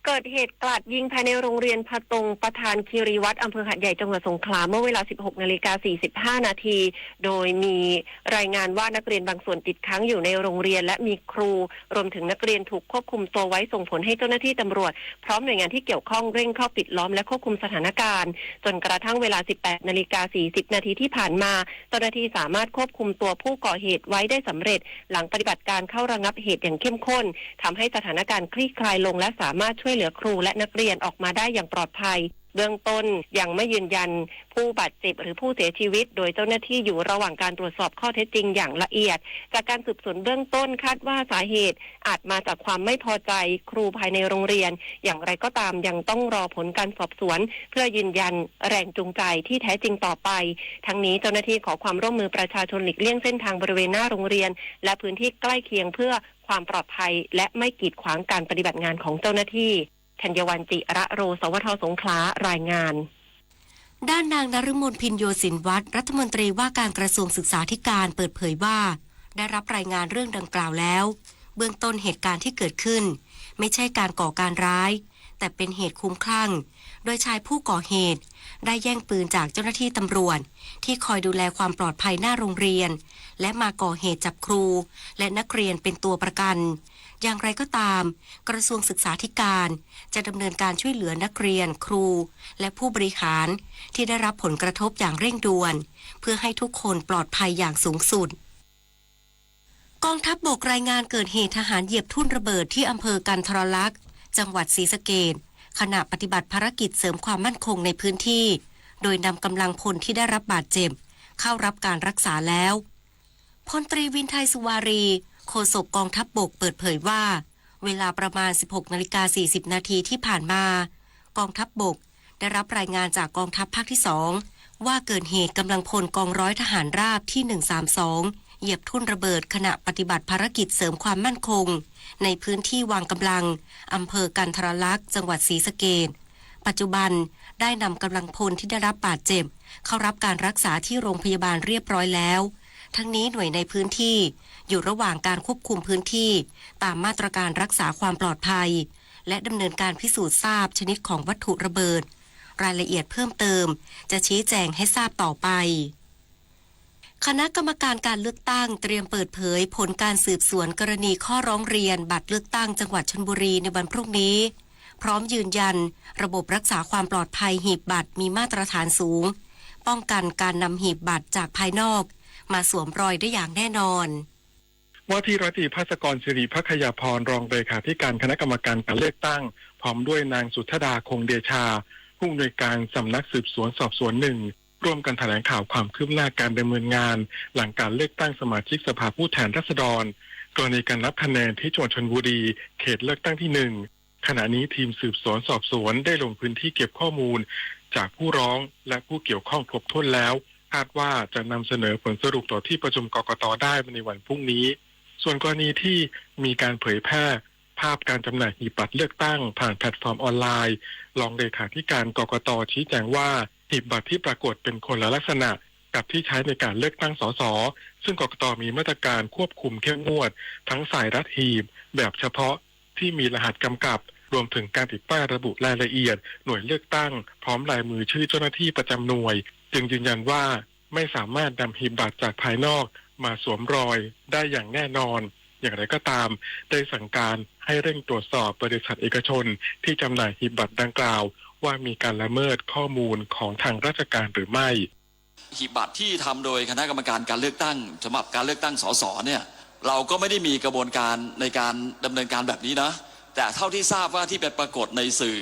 เกิดเหตุกราดยิงภายในโรงเรียนพระตงประธานคีรีวัดอำเภอหาดใหญ่จังหวัดสงขลาเมื่อเวลา 16:45 นาทีโดยมีรายงานว่านักเรียนบางส่วนติดค้างอยู่ในโรงเรียนและมีครูรวมถึงนักเรียนถูกควบคุมตัวไว้ส่งผลให้เจ้าหน้าที่ตำรวจพร้อมหน่วยงานที่เกี่ยวข้องเร่งเข้าปิดล้อมและควบคุมสถานการณ์จนกระทั่งเวลา 18:40 นาทีที่ผ่านมาเจ้าหน้าที่สามารถควบคุมตัวผู้ก่อเหตุไว้ได้สำเร็จหลังปฏิบัติการเข้าระงับเหตุอย่างเข้มข้นทำให้สถานการณ์คลี่คลายลงและสามารถช่วยเหลือครูและนักเรียนออกมาได้อย่างปลอดภัยเบื้องต้นยังไม่ยืนยันผู้บาดเจ็บหรือผู้เสียชีวิตโดยเจ้าหน้าที่อยู่ระหว่างการตรวจสอบข้อเท็จจริงอย่างละเอียดจากการสืบสวนเบื้องต้นคาดว่าสาเหตุอาจมาจากความไม่พอใจครูภายในโรงเรียนอย่างไรก็ตามยังต้องรอผลการสอบสวนเพื่อยืนยันแรงจูงใจที่แท้จริงต่อไปทั้งนี้เจ้าหน้าที่ขอความร่วมมือประชาชนหลีกเลี่ยงเส้นทางบริเวณหน้าโรงเรียนและพื้นที่ใกล้เคียงเพื่อความปลอดภัยและไม่กีดขวางการปฏิบัติงานของเจ้าหน้าที่ธัญวรรณ จิระโร สวท สงขลารายงานด้านนางนฤมล พินโยสินวัฒน์รัฐมนตรีว่าการกระทรวงศึกษาธิการเปิดเผยว่าได้รับรายงานเรื่องดังกล่าวแล้วเบื้องต้นเหตุการณ์ที่เกิดขึ้นไม่ใช่การก่อการร้ายแต่เป็นเหตุคลุ้มคลั่งโดยชายผู้ก่อเหตุได้แย่งปืนจากเจ้าหน้าที่ตำรวจที่คอยดูแลความปลอดภัยหน้าโรงเรียนและมาก่อเหตุจับครูและนักเรียนเป็นตัวประกันอย่างไรก็ตามกระทรวงศึกษาธิการจะดำเนินการช่วยเหลือนักเรียนครูและผู้บริหารที่ได้รับผลกระทบอย่างเร่งด่วนเพื่อให้ทุกคนปลอดภัยอย่างสูงสุดกองทัพบกรายงานเกิดเหตุทหารเหยียบทุ่นระเบิดที่อำเภอกันทรลักษณ์จังหวัดศรีสะเกษขณะปฏิบัติภารกิจเสริมความมั่นคงในพื้นที่โดยนำกำลังพลที่ได้รับบาดเจ็บเข้ารับการรักษาแล้วพลตรีวินไทยสุวารีโฆษกกองทัพบกเปิดเผยว่าเวลาประมาณ 16:40 นาทีที่ผ่านมากองทัพบก ได้รับรายงานจากกองทัพภาคที่2ว่าเกิดเหตุกำลังพลกองร้อยทหารราบที่132เหยียบทุ่นระเบิดขณะปฏิบัติภารกิจเสริมความมั่นคงในพื้นที่วางกำลังอำเภอกันทรลักษณ์จังหวัดศรีสะเกษปัจจุบันได้นำกำลังพลที่ได้รับบาดเจ็บเข้ารับการรักษาที่โรงพยาบาลเรียบร้อยแล้วทั้งนี้หน่วยในพื้นที่อยู่ระหว่างการควบคุมพื้นที่ตามมาตรการรักษาความปลอดภัยและดำเนินการพิสูจน์ทราบชนิดของวัตถุระเบิดรายละเอียดเพิ่มเติมจะชี้แจงให้ทราบต่อไปคณะกรรมการการเลือกตั้งเตรียมเปิดเผยผลการสืบสวนกรณีข้อร้องเรียนบัตรเลือกตั้งจังหวัดชลบุรีในวันพรุ่งนี้พร้อมยืนยันระบบรักษาความปลอดภัยหีบบัตรมีมาตรฐานสูงป้องกันการนำหีบบัตรจากภายนอกมาสวมรอยได้อย่างแน่นอนว่าที่ร้อยตรีภาสกรศิริภัคยาพรรองเลขาธิการคณะกรรมการการเลือกตั้งพร้อมด้วยนางสุทธดาคงเดชาผู้อำนวยการสำนักสืบสวนสอบสวน1ร่วมกันแถลงข่าวความคืบหน้าการดำเนินงานหลังการเลือกตั้งสมาชิกสภาผู้แทนราษฎรกรณีการนับคะแนนที่จังหวัดชลบุรีเขตเลือกตั้งที่1ขณะนี้ทีมสืบสวนสอบสวนได้ลงพื้นที่เก็บข้อมูลจากผู้ร้องและผู้เกี่ยวข้องครบถ้วนแล้วคาดว่าจะนำเสนอผลสรุปต่อที่ประชุมกกต.ได้ในวันพรุ่งนี้ส่วนกรณีที่มีการเผยแพร่ภาพการจำหน่ายหีบบัตรเลือกตั้งผ่านแพลตฟอร์มออนไลน์รองเลขาธิการกกต.ชี้แจงว่าหีบบัตรที่ปรากฏเป็นคนละลักษณะกับที่ใช้ในการเลือกตั้งสสซึ่งกกต.มีมาตรการควบคุมเข้มงวดทั้งสายรัดหีบแบบเฉพาะที่มีรหัสกำกับรวมถึงการติดป้ายระบุรายละเอียดหน่วยเลือกตั้งพร้อมลายมือชื่อเจ้าหน้าที่ประจำหน่วยจึงยืนยันว่าไม่สามารถนำหีบบัตรจากภายนอกมาสวมรอยได้อย่างแน่นอนอย่างไรก็ตามได้สั่งการให้เร่งตรวจสอบบริษัทเอกชนที่จำหน่ายหีบบัตรดังกล่าวว่ามีการละเมิดข้อมูลของทางราชการหรือไม่หีบบัตรที่ทำโดยคณะกรรมการการเลือกตั้งสำหรับการเลือกตั้งสสเนี่ยเราก็ไม่ได้มีกระบวนการในการดำเนินการแบบนี้นะแต่เท่าที่ทราบว่าที่เป็นปรากฏในสื่อ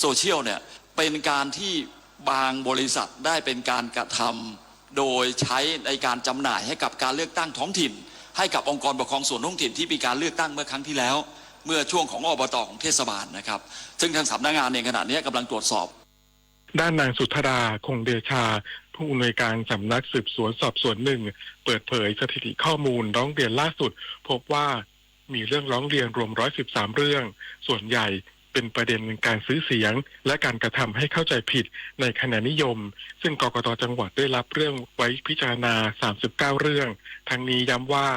โซเชียลเนี่ยเป็นการที่บางบริษัทได้เป็นการกระทำโดยใช้ในการจำหน่ายให้กับการเลือกตั้งท้องถิ่นให้กับองค์กรปกครองส่วนท้องถิ่นที่มีการเลือกตั้งเมื่อครั้งที่แล้วเมื่อช่วงของอบต.ของเทศบาลนะครับซึ่งทางสำนักงานในขณะนี้กำลังตรวจสอบด้านนางสุทธดาคงเดชาผู้อำนวยการสำนักสืบสวนสอบสวน1เปิดเผยสถิติข้อมูลร้องเรียนล่าสุดพบว่ามีเรื่องร้องเรียนรวม113เรื่องส่วนใหญ่เป็นประเด็นการซื้อเสียงและการกระทำให้เข้าใจผิดในคะแนนนิยมซึ่งกกต.จังหวัดได้รับเรื่องไว้พิจารณา39เรื่องทั้งนี้ย้ำว่า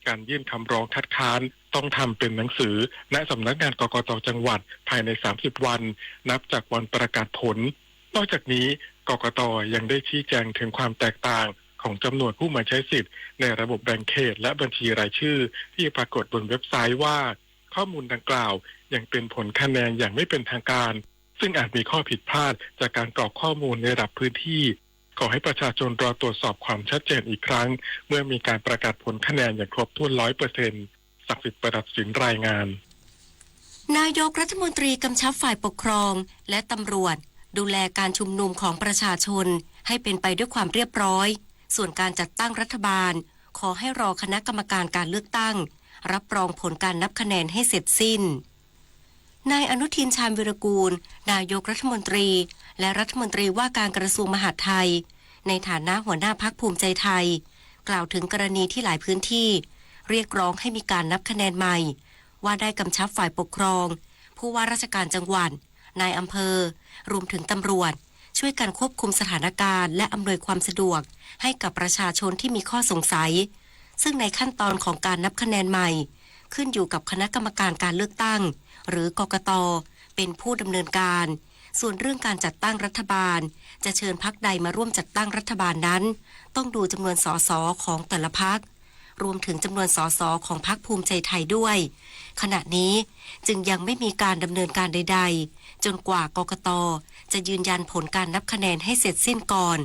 การยื่นคำร้องคัดค้านต้องทำเป็นหนังสือณสำนักงานกกต.จังหวัดภายใน30วันนับจากวันประกาศผลนอกจากนี้กกต.ยังได้ชี้แจงถึงความแตกต่างของจำนวนผู้มาใช้สิทธิ์ในระบบแบ่งเขตและบัญชีรายชื่อที่ปรากฏบนเว็บไซต์ว่าข้อมูลดังกล่าวยังเป็นผลคะแนนอย่างไม่เป็นทางการซึ่งอาจมีข้อผิดพลาดจากการกรอกข้อมูลในระดับพื้นที่ขอให้ประชาชนรอตรวจสอบความชัดเจนอีกครั้งเมื่อมีการประกาศผลคะแนนอย่างครบถ้วน 100% ศักดิ์สิทธิ์ประดับสินรายงานนายกรัฐมนตรีกำชับฝ่ายปกครองและตำรวจดูแลการชุมนุมของประชาชนให้เป็นไปด้วยความเรียบร้อยส่วนการจัดตั้งรัฐบาลขอให้รอคณะกรรมการการเลือกตั้งรับรองผลการนับคะแนนให้เสร็จสิ้นนายอนุทินชาญวิรากูลนายกรัฐมนตรีและรัฐมนตรีว่าการกระทรวงมหาดไทยในฐานะหัวหน้าพรรคภูมิใจไทยกล่าวถึงกรณีที่หลายพื้นที่เรียกร้องให้มีการนับคะแนนใหม่ว่าได้กำชับฝ่ายปกครองผู้ว่าราชการจังหวัดนายอำเภอรวมถึงตำรวจช่วยกันควบคุมสถานการณ์และอำนวยความสะดวกให้กับประชาชนที่มีข้อสงสัยซึ่งในขั้นตอนของการนับคะแนนใหม่ขึ้นอยู่กับคณะกรรมการการเลือกตั้งหรือกกต.เป็นผู้ดำเนินการส่วนเรื่องการจัดตั้งรัฐบาลจะเชิญพรรคใดมาร่วมจัดตั้งรัฐบาลนั้นต้องดูจำนวนสสของแต่ละพรรครวมถึงจำนวนสสของพรรคภูมิใจไทยด้วยขณะนี้จึงยังไม่มีการดำเนินการใดๆจนกว่ากกต.จะยืนยันผลการนับคะแนนให้เสร็จสิ้นก่อน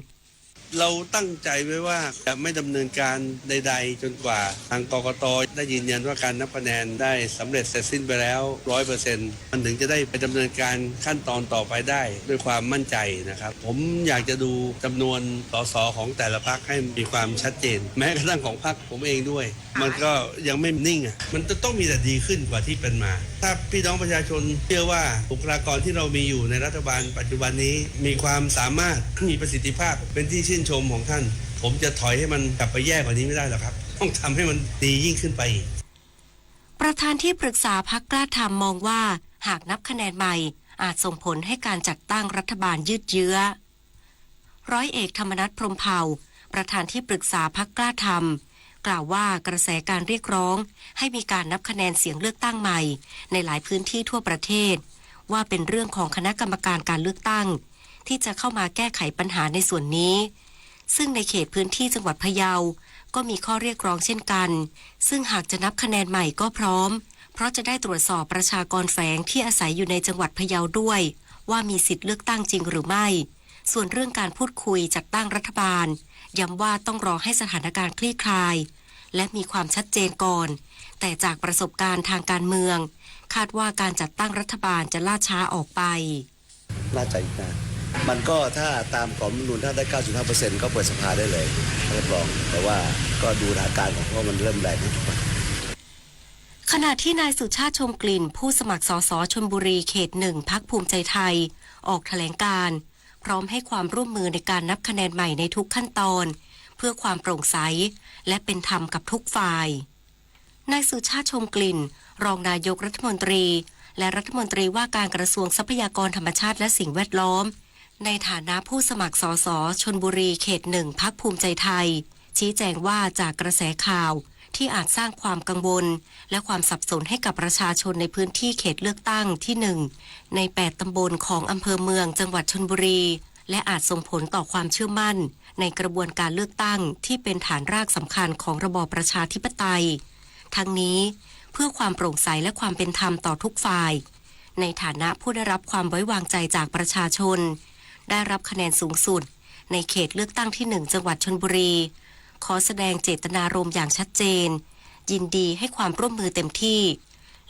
เราตั้งใจไว้ว่าจะไม่ดำเนินการใดๆจนกว่าทางกกต.ได้ยืนยันว่าการนับคะแนนได้สำเร็จเสร็จสิ้นไปแล้ว 100% มันถึงจะได้ไปดำเนินการขั้นตอนต่อไปได้ด้วยความมั่นใจนะครับผมอยากจะดูจำนวนส.ส.ของแต่ละพรรคให้มีความชัดเจนแม้กระทั่งของพรรคผมเองด้วยมันก็ยังไม่นิ่งมันจะต้องมีแต่ดีขึ้นกว่าที่เป็นมาถ้าพี่น้องประชาชนเชื่อว่าบุคลากรที่เรามีอยู่ในรัฐบาลปัจจุบันนี้มีความสามารถมีประสิทธิภาพเป็นที่ชื่นชมของท่านผมจะถอยให้มันกลับไปแย่กว่านี้ไม่ได้หรอกครับต้องทำให้มันดียิ่งขึ้นไปอีกประธานที่ปรึกษาพรรคกล้าทำมองว่าหากนับคะแนนใหม่อาจส่งผลให้การจัดตั้งรัฐบาลยืดเยื้อร้อยเอกธรรมนัส พรหมเผ่าประธานที่ปรึกษาพรรคกล้าทำกล่าวว่ากระแสการเรียกร้องให้มีการนับคะแนนเสียงเลือกตั้งใหม่ในหลายพื้นที่ทั่วประเทศว่าเป็นเรื่องของคณะกรรมการการเลือกตั้งที่จะเข้ามาแก้ไขปัญหาในส่วนนี้ซึ่งในเขตพื้นที่จังหวัดพะเยาก็มีข้อเรียกร้องเช่นกันซึ่งหากจะนับคะแนนใหม่ก็พร้อมเพราะจะได้ตรวจสอบประชากรแฝงที่อาศัยอยู่ในจังหวัดพะเยาด้วยว่ามีสิทธิ์เลือกตั้งจริงหรือไม่ส่วนเรื่องการพูดคุยจัดตั้งรัฐบาลย้ำว่าต้องรอให้สถานการณ์คลี่คลายและมีความชัดเจนก่อนแต่จากประสบการณ์ทางการเมืองคาดว่าการจัดตั้งรัฐบาลจะล่าช้าออกไปล่าช้าอีกนานมันก็ถ้าตามกฎรัฐธรรมนูญถ้าได้ 95% ก็เปิดสภาได้เลยรับรองแต่ว่าก็ดูอาการของเพราะมันเริ่มแรงขึ้นไปขณะที่นายสุชาติชมกลิ่นผู้สมัครสสชลบุรีเขต1พรรคภูมิใจไทยออกแถลงการณ์พร้อมให้ความร่วมมือในการนับคะแนนใหม่ในทุกขั้นตอนเพื่อความโปร่งใสและเป็นธรรมกับทุกฝ่ายนายสุชาติชมกลิ่นรองนายกรัฐมนตรีและรัฐมนตรีว่าการกระทรวงทรัพยากรธรรมชาติและสิ่งแวดล้อมในฐานะผู้สมัครสสชลบุรีเขต1พรรคภูมิใจไทยชี้แจงว่าจากกระแสข่าวที่อาจสร้างความกังวลและความสับสนให้กับประชาชนในพื้นที่เขตเลือกตั้งที่1ใน8ตำบลของอำเภอเมืองจังหวัดชลบุรีและอาจส่งผลต่อความเชื่อมั่นในกระบวนการเลือกตั้งที่เป็นฐานรากสำคัญของระบอบประชาธิปไตยทั้งนี้เพื่อความโปร่งใสและความเป็นธรรมต่อทุกฝ่ายในฐานะผู้ได้รับความไว้วางใจจากประชาชนได้รับคะแนนสูงสุดในเขตเลือกตั้งที่1จังหวัดชลบุรีขอแสดงเจตนารมณ์อย่างชัดเจนยินดีให้ความร่วมมือเต็มที่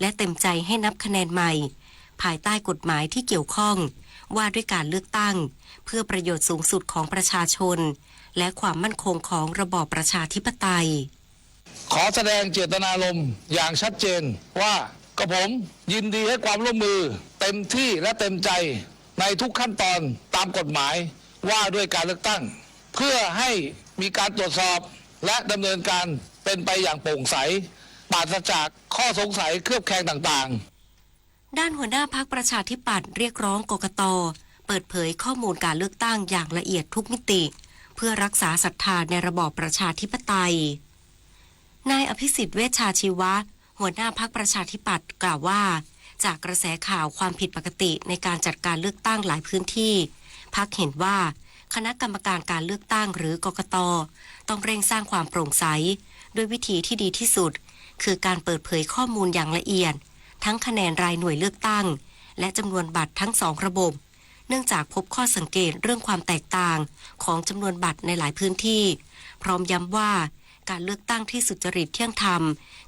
และเต็มใจให้นับคะแนนใหม่ภายใต้กฎหมายที่เกี่ยวข้องว่าด้วยการเลือกตั้งเพื่อประโยชน์สูงสุดของประชาชนและความมั่นคงของระบอบประชาธิปไตยขอแสดงเจตนารมณ์อย่างชัดเจนว่ากระผมยินดีให้ความร่วมมือเต็มที่และเต็มใจในทุกขั้นตอนตามกฎหมายว่าด้วยการเลือกตั้งเพื่อให้มีการตรวจสอบและดำเนินการเป็นไปอย่างโปร่งใสปราศจากข้อสงสัยเคลือบแคลงต่างๆด้านหัวหน้าพรรคประชาธิปัตย์เรียกร้องกกต.เปิดเผยข้อมูลการเลือกตั้งอย่างละเอียดทุกมิติเพื่อรักษาศรัทธาในระบอบประชาธิปไตยนายอภิสิทธิ์เวชชาชีวะหัวหน้าพรรคประชาธิปัตย์กล่าวว่าจากกระแสข่าวความผิดปกติในการจัดการเลือกตั้งหลายพื้นที่พรรคเห็นว่าคณะกรรมการการเลือกตั้งหรือกกต.ต้องเร่งสร้างความโปร่งใสด้วยวิธีที่ดีที่สุดคือการเปิดเผยข้อมูลอย่างละเอียดทั้งคะแนนรายหน่วยเลือกตั้งและจำนวนบัตรทั้ง2ระบบเนื่องจากพบข้อสังเกตเรื่องความแตกต่างของจำนวนบัตรในหลายพื้นที่พร้อมย้ำว่าการเลือกตั้งที่สุจริตเที่ยงธรรม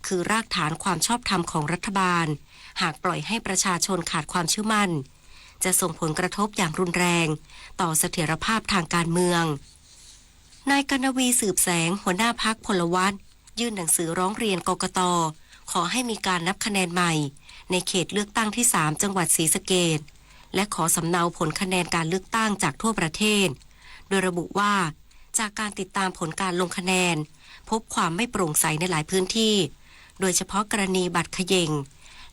คือรากฐานความชอบธรรมของรัฐบาลหากปล่อยให้ประชาชนขาดความเชื่อมั่นจะส่งผลกระทบอย่างรุนแรงต่อเสถียรภาพทางการเมืองนายกนวีสืบแสงหัวหน้าพรรคพลวัตยื่นหนังสือร้องเรียนกกต.ขอให้มีการนับคะแนนใหม่ในเขตเลือกตั้งที่3จังหวัดศรีสะเกษและขอสำเนาผลคะแนนการเลือกตั้งจากทั่วประเทศโดยระบุว่าจากการติดตามผลการลงคะแนนพบความไม่โปร่งใสในหลายพื้นที่โดยเฉพาะกรณีบัตรเขย่ง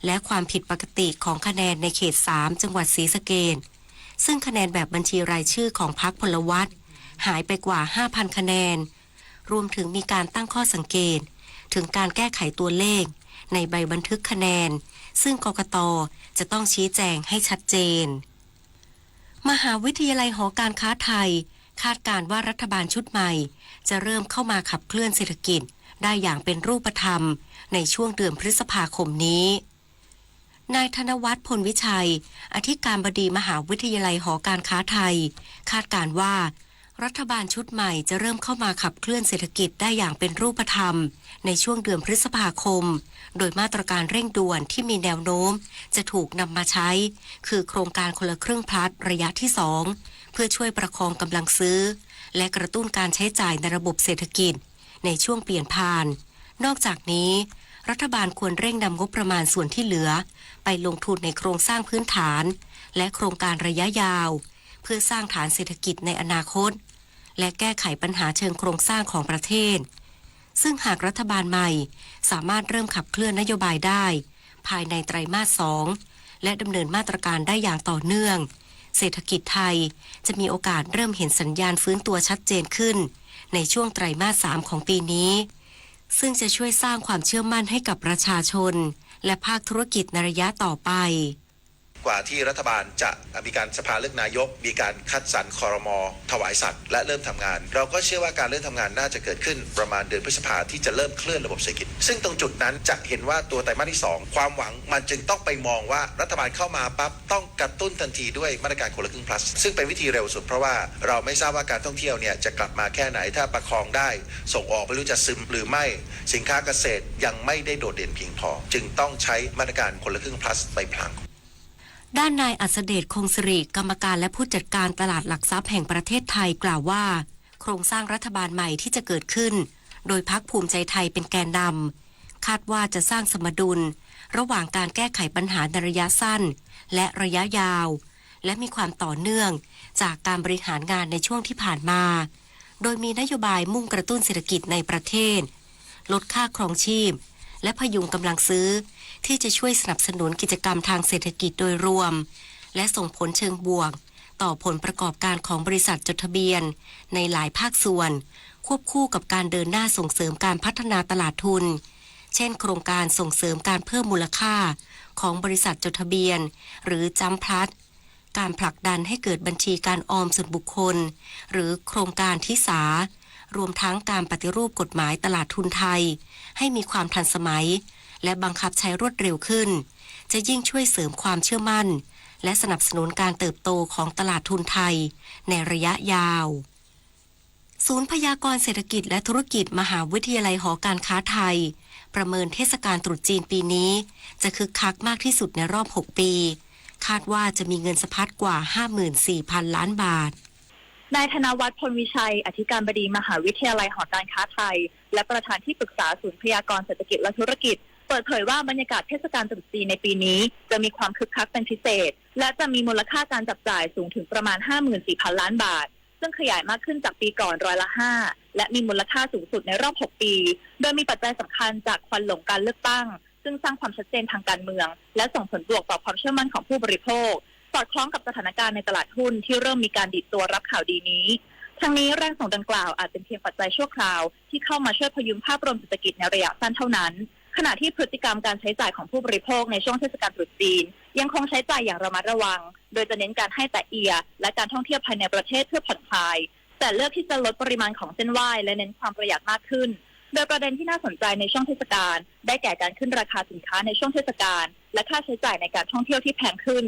และความผิดปกติของคะแนนในเขต3จังหวัดศรีสะเกษซึ่งคะแนนแบบบัญชีรายชื่อของพรรคพลวัตหายไปกว่า 5,000 คะแนนรวมถึงมีการตั้งข้อสังเกตถึงการแก้ไขตัวเลขในใบบันทึกคะแนนซึ่งกกต.จะต้องชี้แจงให้ชัดเจนมหาวิทยาลัยหอการค้าไทยคาดการณ์ว่ารัฐบาลชุดใหม่จะเริ่มเข้ามาขับเคลื่อนเศรษฐกิจได้อย่างเป็นรูปธรรมในช่วงเดือนพฤษภาคมนี้นายธนวัฒน์พลวิชัยอธิการบดีมหาวิทยาลัยหอการค้าไทยคาดการณ์ว่า รัฐบาลชุดใหม่จะเริ่มเข้ามาขับเคลื่อนเศรษฐกิจได้อย่างเป็นรูปธรรมในช่วงเดือนพฤษภาคมโดยมาตรการเร่งด่วนที่มีแนวโน้มจะถูกนำมาใช้คือโครงการคนละครึ่งพลัสระยะที่2เพื่อช่วยประคองกำลังซื้อและกระตุ้นการใช้จ่ายในระบบเศรษฐกิจในช่วงเปลี่ยนผ่านนอกจากนี้รัฐบาลควรเร่งนำงบประมาณส่วนที่เหลือไปลงทุนในโครงสร้างพื้นฐานและโครงการระยะยาวเพื่อสร้างฐานเศรษฐกิจในอนาคตและแก้ไขปัญหาเชิงโครงสร้างของประเทศซึ่งหากรัฐบาลใหม่สามารถเริ่มขับเคลื่อนนโยบายได้ภายในไตรมาส2และดำเนินมาตรการได้อย่างต่อเนื่องเศรษฐกิจไทยจะมีโอกาสเริ่มเห็นสัญญาณฟื้นตัวชัดเจนขึ้นในช่วงไตรมาส3ของปีนี้ซึ่งจะช่วยสร้างความเชื่อมั่นให้กับประชาชนและภาคธุรกิจในระยะต่อไปกว่าที่รัฐบาลจะมีการสภาเลือกนายกมีการคัดสรรครม.ถวายสัตว์และเริ่มทำงานเราก็เชื่อว่าการเริ่มทำงานน่าจะเกิดขึ้นประมาณเดือนพฤษภาที่จะเริ่มเคลื่อนระบบเศรษฐกิจซึ่งตรงจุดนั้นจะเห็นว่าตัวไตรมาสที่2ความหวังมันจึงต้องไปมองว่ารัฐบาลเข้ามาปั๊บต้องกระตุ้นทันทีด้วยมาตรการคนละครึ่ง plus ซึ่งเป็นวิธีเร็วสุดเพราะว่าเราไม่ทราบว่าการท่องเที่ยวเนี่ยจะกลับมาแค่ไหนถ้าประคองได้ส่งออกไม่รู้จะซึมหรือไม่สินค้าเกษตรยังไม่ได้โดดเด่นเพียงพอจึงต้องใช้มาตรการคนละครึ่ง plus ไปพลางด้านนายอัศเดชคงสิริกรรมการและผู้จัดการตลาดหลักทรัพย์แห่งประเทศไทยกล่าวว่าโครงสร้างรัฐบาลใหม่ที่จะเกิดขึ้นโดยพรรคภูมิใจไทยเป็นแกนนำคาดว่าจะสร้างสมดุลระหว่างการแก้ไขปัญหาในระยะสั้นและระยะยาวและมีความต่อเนื่องจากการบริหารงานในช่วงที่ผ่านมาโดยมีนโยบายมุ่งกระตุ้นเศรษฐกิจในประเทศลดค่าครองชีพและพยุงกำลังซื้อที่จะช่วยสนับสนุนกิจกรรมทางเศรษฐกิจโดยรวมและส่งผลเชิงบวกต่อผลประกอบการของบริษัทจดทะเบียนในหลายภาคส่วนควบคู่กับการเดินหน้าส่งเสริมการพัฒนาตลาดทุนเช่นโครงการส่งเสริมการเพิ่มมูลค่าของบริษัทจดทะเบียนหรือจัมพลัสการผลักดันให้เกิดบัญชีการออมส่วนบุคคลหรือโครงการทิสารวมทั้งการปฏิรูปกฎหมายตลาดทุนไทยให้มีความทันสมัยและบังคับใช้รวดเร็วขึ้นจะยิ่งช่วยเสริมความเชื่อมั่นและสนับสนุนการเติบโตของตลาดทุนไทยในระยะยาวศูนย์พยากรณ์เศรษฐกิจและธุรกิจมหาวิทยาลัยหอการค้าไทยประเมินเทศกาลตรุษจีนปีนี้จะคึกคักมากที่สุดในรอบ6ปีคาดว่าจะมีเงินสะพัดกว่า 54,000 ล้านบาทนายธนวัฒน์พลวิชัยอธิการบดีมหาวิทยาลัยหอการค้าไทยและประธานที่ปรึกษาศูนย์พยากรณ์เศรษฐกิจและธุรกิจเปิดเผยว่าบรรยากาศเทศกาลตรุษจีนในปีนี้จะมีความคึกคักเป็นพิเศษและจะมีมูลค่าการจับจ่ายสูงถึงประมาณ 54,000 ล้านบาทซึ่งขยายมากขึ้นจากปีก่อน5%และมีมูลค่าสูงสุดในรอบ6ปีโดยมีปัจจัยสำคัญจากควันหลงการเลือกตั้งซึ่งสร้างความชัดเจนทางการเมืองและส่งผลบวกต่อความเชื่อมั่นของผู้บริโภคสอดคล้องกับสถานการณ์ในตลาดหุ้นที่เริ่มมีการดิดตัวรับข่าวดีนี้ทั้งนี้แรงส่งดังกล่าวอาจเป็นเพียงปัจจัยชั่วคราวที่เข้ามาช่วยพยุงภาพรวมเศรษฐกิจในระยะสั้นเท่านั้นขณะที่พฤติกรรมการใช้จ่ายของผู้บริโภคในช่วงเทศกาลตรุษจีนยังคงใช้จ่ายอย่างระมัดระวังโดยจะเน้นการให้แตะเอียและการท่องเที่ยวภายในประเทศเพื่อผ่อนคลายแต่เลือกที่จะลดปริมาณของเส้นไหว้และเน้นความประหยัดมากขึ้นโดยประเด็นที่น่าสนใจในช่วงเทศกาลได้แก่การขึ้นราคาสินค้าในช่วงเทศกาลและค่าใช้จ่ายในการท่องเที่ยวที่แพงขึ้น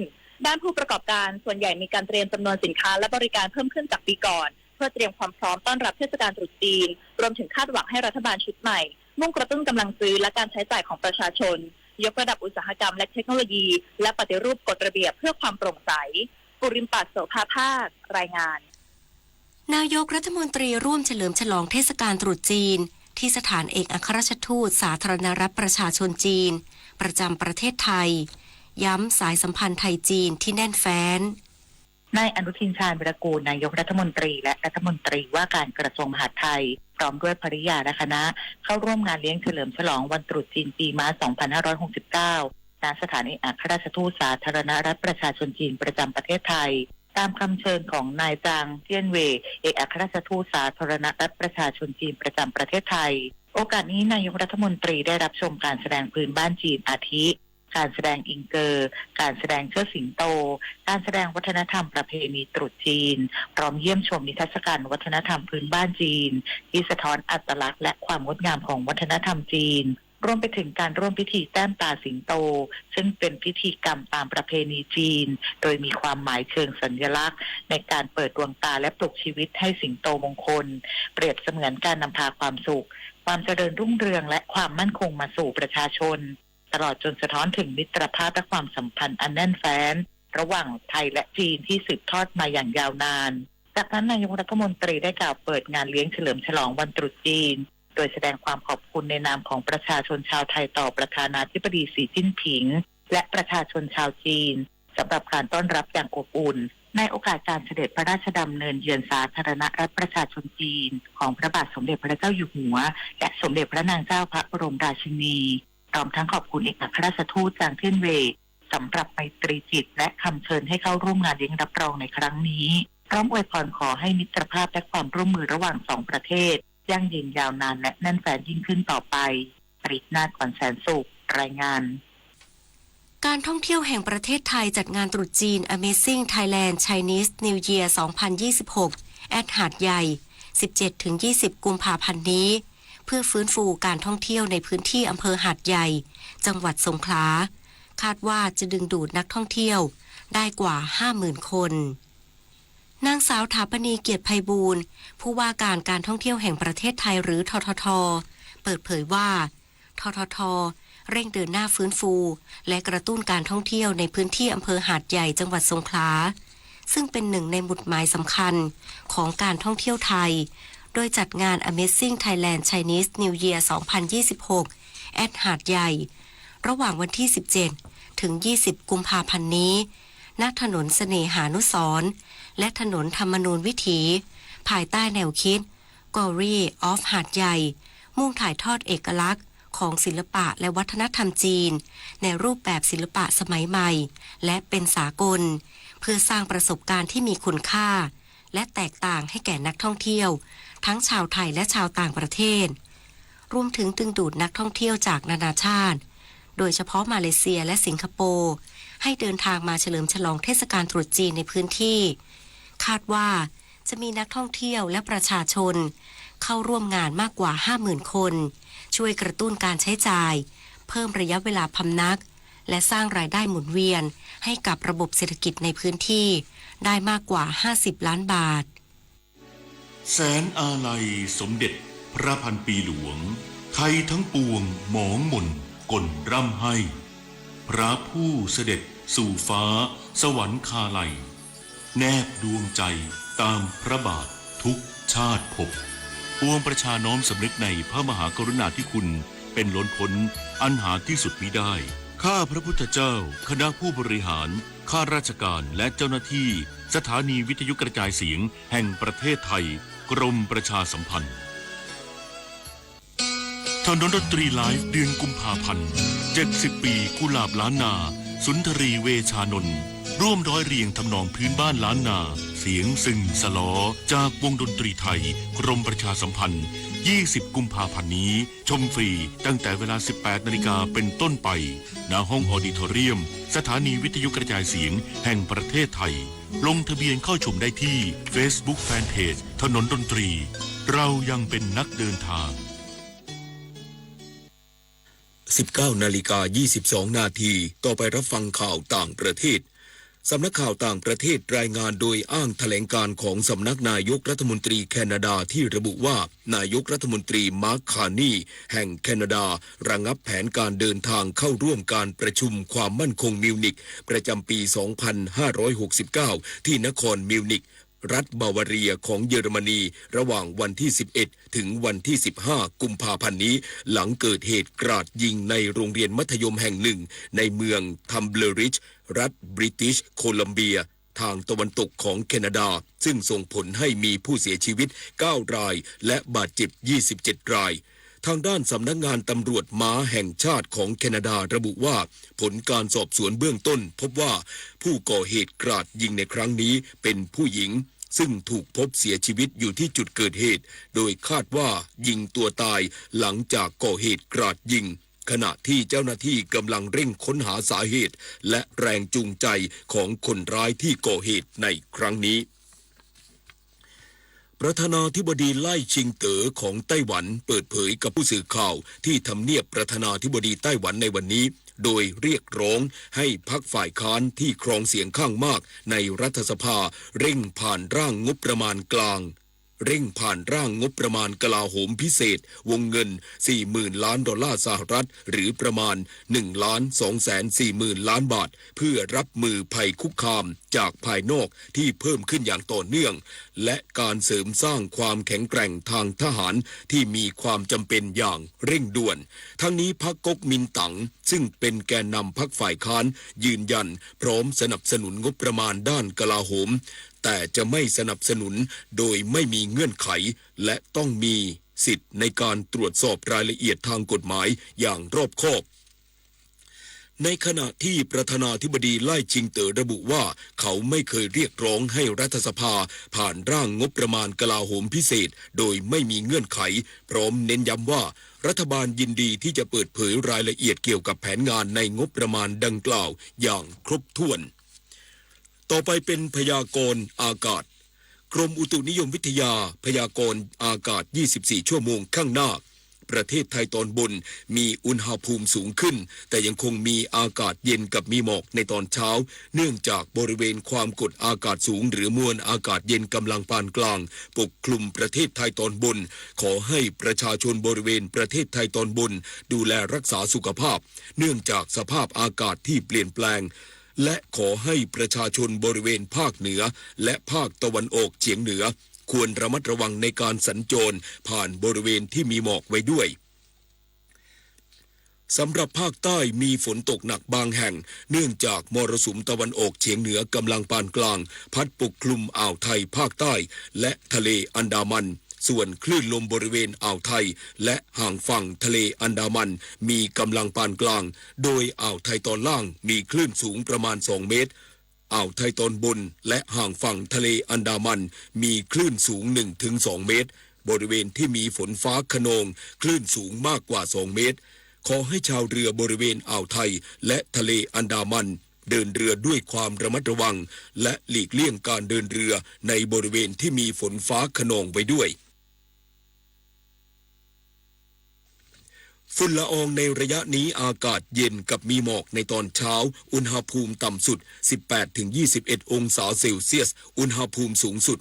ด้านผู้ประกอบการส่วนใหญ่มีการเตรียมจำนวนสินค้าและบริการเพิ่มขึ้นจากปีก่อนเพื่อเตรียมความพร้อมต้อนรับเทศกาลตรุษจีนรวมถึงคาดหวังให้รัฐบาลชุดใหม่มุ่งกระตุ้นกำลังซื้อและการใช้จ่ายของประชาชนยกระดับอุตสาหกรรมและเทคโนโลยีและปฏิรูปกฎระเบียบเพื่อความโปร่งใสปุริมปัสโสภาภาครายงานนายกรัฐมนตรีร่วมเฉลิมฉลองเทศกาลตรุษจีนที่สถานเอกอัครราชทูตสาธารณรัฐประชาชนจีนประจำประเทศไทยย้ำสายสัมพันธ์ไทยจีนที่แน่นแฟ้นนายอนุทินชาญวิรากูลนายกรัฐมนตรีและรัฐมนตรีว่าการกระทรวงมหาดไทยพร้อมด้วยภริยาและคณะเข้าร่วมงานเลี้ยงเฉลิมฉลองวันตรุษจีนปีม้า 2569 ณ สถานเอกอัครราชทูตสาธารณรัฐประชาชนจีนประจำประเทศไทยตามคำเชิญของนายจางเจี้ยนเว่ยเอกอัครราชทูตสาธารณรัฐประชาชนจีนประจำประเทศไทยโอกาสนี้นายกรัฐมนตรีได้รับชมการแสดงพื้นบ้านจีนอาทิการแสดงอิงเกอร์การแสดงเชิดสิงโตการแสดงวัฒนธรรมประเพณีตรุษจีนพร้อมเยี่ยมชมนิทรรศการวัฒนธรรมพื้นบ้านจีนที่สะท้อนอัตลักษณ์และความงดงามของวัฒนธรรมจีน รวมไปถึงการร่วมพิธีแต้มตาสิงโตซึ่งเป็นพิธีกรรมตามประเพณีจีนโดยมีความหมายเชิงสัญลักษณ์ในการเปิดดวงตาและปลุกชีวิตให้สิงโตมงคลเปรียบเสมือนการนำพาความสุขความเจริญรุ่งเรืองและความมั่นคงมาสู่ประชาชนตลอดจนสะท้อนถึงมิตรภาพและความสัมพันธ์อันแน่นแฟ้นระหว่างไทยและจีนที่สืบทอดมาอย่างยาวนานจากนั้นนายกรัฐมนตรีได้กล่าวเปิดงานเลี้ยงเฉลิมฉลองวันตรุษจีนโดยแสดงความขอบคุณในนามของประชาชนชาวไทยต่อประธานาธิบดีสีจิ้นผิงและประชาชนชาวจีนสำหรับการต้อนรับอย่างอบอุ่นในโอกาสการเสด็จพระราชดำเนินเยือนสาธารณรัฐประชาชนจีนของพระบาทสมเด็จพระเจ้าอยู่หัวและสมเด็จพระนางเจ้าพระบรมราชินีพร้อมทั้งขอบคุณเอกอัครราชทูตจางเทียนเว่ยสำหรับไมตรีจิตและคำเชิญให้เข้าร่วมงานเลี้ยงรับรองในครั้งนี้พร้อมอวยพรขอให้มิตรภาพและความร่วมมือระหว่างสองประเทศยั่งยืนยาวนานและแน่นแฟ้นยิ่งขึ้นต่อไปปริศนาถ ขวัญแสนสุขรายงานการท่องเที่ยวแห่งประเทศไทยจัดงานตรุษจีน Amazing Thailand Chinese New Year 2026 แอดหาดใหญ่ 17-20 กุมภาพันธ์นี้เพื่อฟื้นฟูการท่องเที่ยวในพื้นที่อำเภอหาดใหญ่จังหวัดสงขลาคาดว่าจะดึงดูดนักท่องเที่ยวได้กว่า 50,000 คนนางสาวถาปณีเกียรติไพบูลย์ผู้ว่าการท่องเที่ยวแห่งประเทศไทยหรือททท.เปิดเผยว่าททท.เร่งเดินหน้าฟื้นฟูและกระตุ้นการท่องเที่ยวในพื้นที่อำเภอหาดใหญ่จังหวัดสงขลาซึ่งเป็นหนึ่งในหมุดหมายสำคัญของการท่องเที่ยวไทยโดยจัดงาน Amazing Thailand Chinese New Year 2026 แอดหาดใหญ่ระหว่างวันที่ 17 ถึง 20 กุมภาพันธ์นี้ณ ถนนเสน่หานุสรณ์และถนนธรรมนูญวิถีภายใต้แนวคิด Glory of หาดใหญ่มุ่งถ่ายทอดเอกลักษณ์ของศิลปะและวัฒนธรรมจีนในรูปแบบศิลปะสมัยใหม่และเป็นสากลเพื่อสร้างประสบการณ์ที่มีคุณค่าและแตกต่างให้แก่นักท่องเที่ยวทั้งชาวไทยและชาวต่างประเทศรวมถึงดึงดูดนักท่องเที่ยวจากนานาชาติโดยเฉพาะมาเลเซียและสิงคโปร์ให้เดินทางมาเฉลิมฉลองเทศกาลตรุษจีนในพื้นที่คาดว่าจะมีนักท่องเที่ยวและประชาชนเข้าร่วมงานมากกว่า 50,000 คนช่วยกระตุ้นการใช้จ่ายเพิ่มระยะเวลาพำนักและสร้างรายได้หมุนเวียนให้กับระบบเศรษฐกิจในพื้นที่ได้มากกว่า 50 ล้านบาทแสนอาลัยสมเด็จพระพันปีหลวงไทยทั้งปวงหมองหม่นก่นร่ำให้พระผู้เสด็จสู่ฟ้าสวรรคาลัยแนบดวงใจตามพระบาททุกชาติภพปวงประชาน้อมสำนึกในพระมหากรุณาธิคุณเป็นล้นพ้นอันหาที่สุดมิได้ข้าพระพุทธเจ้าคณะผู้บริหารข้าราชการและเจ้าหน้าที่สถานีวิทยุกระจายเสียงแห่งประเทศไทยกรมประชาสัมพันธ์ถนนดนตรีไลฟ์เดือนกุมภาพันธ์70 ปีกุหลาบล้านนาสุนทรีเวชานนท์ร่วมร้อยเรียงทำนองพื้นบ้านล้านนาเสียงซึ่งสลอจากวงดนตรีไทยกรมประชาสัมพันธ์20 กุมภาพันธ์นี้ชมฟรีตั้งแต่เวลา 18 นาฬิกาเป็นต้นไปณห้องออดิทอเรียมสถานีวิทยุกระจายเสียงแห่งประเทศไทยลงทะเบียนเข้าชมได้ที่ Facebook Fanpage ถนนดนตรีเรายังเป็นนักเดินทาง19:22 นาทีต่อไปรับฟังข่าวต่างประเทศสำนักข่าวต่างประเทศรายงานโดยอ้างแถลงการของสำนักนายกรัฐมนตรีแคนาดาที่ระบุว่านายกรัฐมนตรีมาร์ค คาร์นีแห่งแคนาดาระงับแผนการเดินทางเข้าร่วมการประชุมความมั่นคงมิวนิกประจำปี 2569 ที่นครมิวนิกรัฐบาวาเรียของเยอรมนีระหว่างวันที่ 11 ถึงวันที่ 15 กุมภาพันธ์นี้หลังเกิดเหตุกราดยิงในโรงเรียนมัธยมแห่งหนึ่งในเมืองทัมเบลริดจ์รัฐบริติชโคลัมเบียทางตะวันตกของแคนาดาซึ่งส่งผลให้มีผู้เสียชีวิต 9 รายและบาดเจ็บ 27 รายทางด้านสำนักงานตำรวจม้าแห่งชาติของแคนาดาระบุว่าผลการสอบสวนเบื้องต้นพบว่าผู้ก่อเหตุกราดยิงในครั้งนี้เป็นผู้หญิงซึ่งถูกพบเสียชีวิตอยู่ที่จุดเกิดเหตุโดยคาดว่ายิงตัวตายหลังจากก่อเหตุกราดยิงขณะที่เจ้าหน้าที่กำลังเร่งค้นหาสาเหตุและแรงจูงใจของคนร้ายที่ก่อเหตุในครั้งนี้ ประธานาธิบดีไล่ชิงเต๋อของไต้หวันเปิดเผยกับผู้สื่อข่าวที่ทำเนียบประธานาธิบดีไต้หวันในวันนี้โดยเรียกร้องให้พรรคฝ่ายค้านที่ครองเสียงข้างมากในรัฐสภาเร่งผ่านร่างงบประมาณกลางเร่งผ่านร่างงบประมาณกลาโหมพิเศษวงเงิน 40,000 ล้านดอลลาร์สหรัฐหรือประมาณ 1,240,000 ล้านบาทเพื่อรับมือภัยคุกคามจากภายนอกที่เพิ่มขึ้นอย่างต่อเนื่องและการเสริมสร้างความแข็งแกร่งทางทหารที่มีความจำเป็นอย่างเร่งด่วนทั้งนี้พรรคก๊กมินตั๋งซึ่งเป็นแกนนำพรรคฝ่ายค้านยืนยันพร้อมสนับสนุนงบประมาณด้านกลาโหมแต่จะไม่สนับสนุนโดยไม่มีเงื่อนไขและต้องมีสิทธิ์ในการตรวจสอบรายละเอียดทางกฎหมายอย่างรอบคอบในขณะที่ประธานาธิบดีไล่ชิงเต๋อระบุว่าเขาไม่เคยเรียกร้องให้รัฐสภาผ่านร่างงบประมาณกลาโหมพิเศษโดยไม่มีเงื่อนไขพร้อมเน้นย้ำว่ารัฐบาลยินดีที่จะเปิดเผยรายละเอียดเกี่ยวกับแผนงานในงบประมาณดังกล่าวอย่างครบถ้วนต่อไปเป็นพยากรณ์อากาศกรมอุตุนิยมวิทยาพยากรณ์อากาศ24ชั่วโมงข้างหน้าประเทศไทยตอนบนมีอุณหภูมิสูงขึ้นแต่ยังคงมีอากาศเย็นกับมีหมอกในตอนเช้าเนื่องจากบริเวณความกดอากาศสูงหรือมวลอากาศเย็นกำลังปานกลางปกคลุมประเทศไทยตอนบนขอให้ประชาชนบริเวณประเทศไทยตอนบนดูแลรักษาสุขภาพเนื่องจากสภาพอากาศที่เปลี่ยนแปลงและขอให้ประชาชนบริเวณภาคเหนือและภาคตะวันออกเฉียงเหนือควรระมัดระวังในการสัญจรผ่านบริเวณที่มีหมอกไว้ด้วยสำหรับภาคใต้มีฝนตกหนักบางแห่งเนื่องจากมรสุมตะวันออกเฉียงเหนือกำลังปานกลางพัดปกคลุมอ่าวไทยภาคใต้และทะเลอันดามันส่วนคลื่นลมบริเวณอ่าวไทยและห่างฝั่งทะเลอันดามันมีกำลังปานกลางโดยอ่าวไทยตอนล่างมีคลื่นสูงประมาณ2 เมตรอ่าวไทยตอนบนและห่างฝั่งทะเลอันดามันมีคลื่นสูง 1-2 เมตรบริเวณที่มีฝนฟ้าคะนองคลื่นสูงมากกว่า2 เมตรขอให้ชาวเรือบริเวณอ่าวไทยและทะเลอันดามันเดินเรือด้วยความระมัดระวังและหลีกเลี่ยงการเดินเรือในบริเวณที่มีฝนฟ้าคะนองไว้ด้วยฝุ่นละอองในระยะนี้อากาศเย็นกับมีหมอกในตอนเช้าอุณหภูมิต่ำสุด 18-21 องศาเซลเซียสอุณหภูมิสูงสุด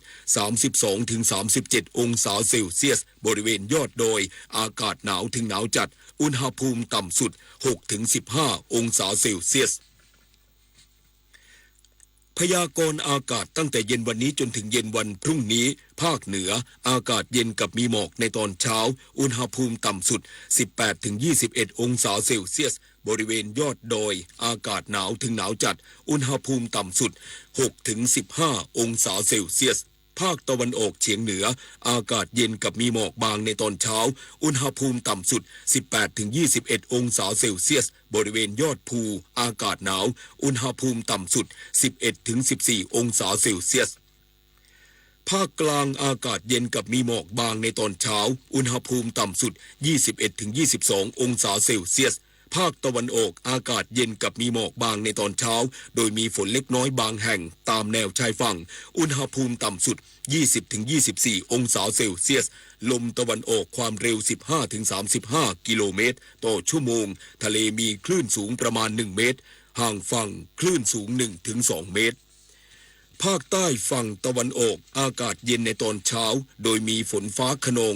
32-37 องศาเซลเซียสบริเวณยอดดอยอากาศหนาวถึงหนาวจัดอุณหภูมิต่ำสุด 6-15 องศาเซลเซียสพยากรณ์อากาศตั้งแต่เย็นวันนี้จนถึงเย็นวันพรุ่งนี้ภาคเหนืออากาศเย็นกับมีหมอกในตอนเช้าอุณหภูมิต่ำสุด 18-21 องศาเซลเซียสบริเวณยอดดอยอากาศหนาวถึงหนาวจัดอุณหภูมิต่ำสุด 6-15 องศาเซลเซียสภาคตะวันออกเฉียงเหนืออากาศเย็นกับมีหมอกบางในตอนเช้าอุณหภูมิต่ำสุด 18-21 องศาเซลเซียสบริเวณยอดภูอากาศหนาวอุณหภูมิต่ำสุด 11-14 องศาเซลเซียสภาคกลางอากาศเย็นกับมีหมอกบางในตอนเช้าอุณหภูมิต่ำสุด 21-22 องศาเซลเซียสภาคตะวันออกอากาศเย็นกับมีหมอกบางในตอนเช้าโดยมีฝนเล็กน้อยบางแห่งตามแนวชายฝั่งอุณหภูมิต่ำสุด 20-24 องศาเซลเซียสลมตะวันออกความเร็ว 15-35 กิโลเมตรต่อชั่วโมงทะเลมีคลื่นสูงประมาณ1 เมตรห่างฝั่งคลื่นสูง 1-2 เมตรภาคใต้ฝั่งตะวันออกอากาศเย็นในตอนเช้าโดยมีฝนฟ้าคะนอง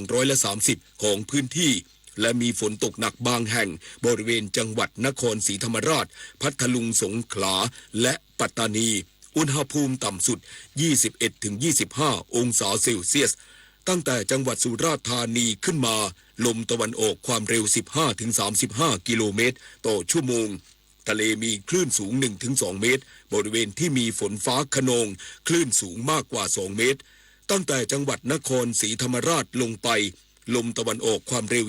30%ของพื้นที่และมีฝนตกหนักบางแห่งบริเวณจังหวัดนครศรีธรรมราชพัทลุงสงขลาและปัตตานีอุณหภูมิต่ำสุด 21-25 องศาเซลเซียสตั้งแต่จังหวัดสุราษฎร์ธานีขึ้นมาลมตะวันออกความเร็ว 15-35 กิโลเมตรต่อชั่วโมงทะเลมีคลื่นสูง 1-2 เมตรบริเวณที่มีฝนฟ้าคะนองคลื่นสูงมากกว่า2 เมตรตั้งแต่จังหวัดนครศรีธรรมราชลงไปลมตะวันออกความเร็ว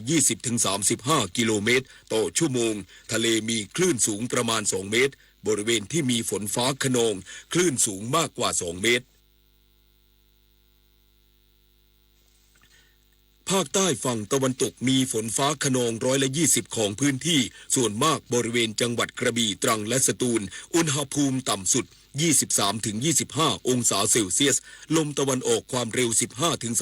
20-35 กิโลเมตรต่อชั่วโมงทะเลมีคลื่นสูงประมาณ2 เมตรบริเวณที่มีฝนฟ้าคะนองคลื่นสูงมากกว่า2 เมตรภาคใต้ฝั่งตะวันตกมีฝนฟ้าคะนอง20%ของพื้นที่ส่วนมากบริเวณจังหวัดกระบี่ตรังและสตูลอุณหภูมิต่ำสุด 23-25 องศาเซลเซียสลมตะวันออกความเร็ว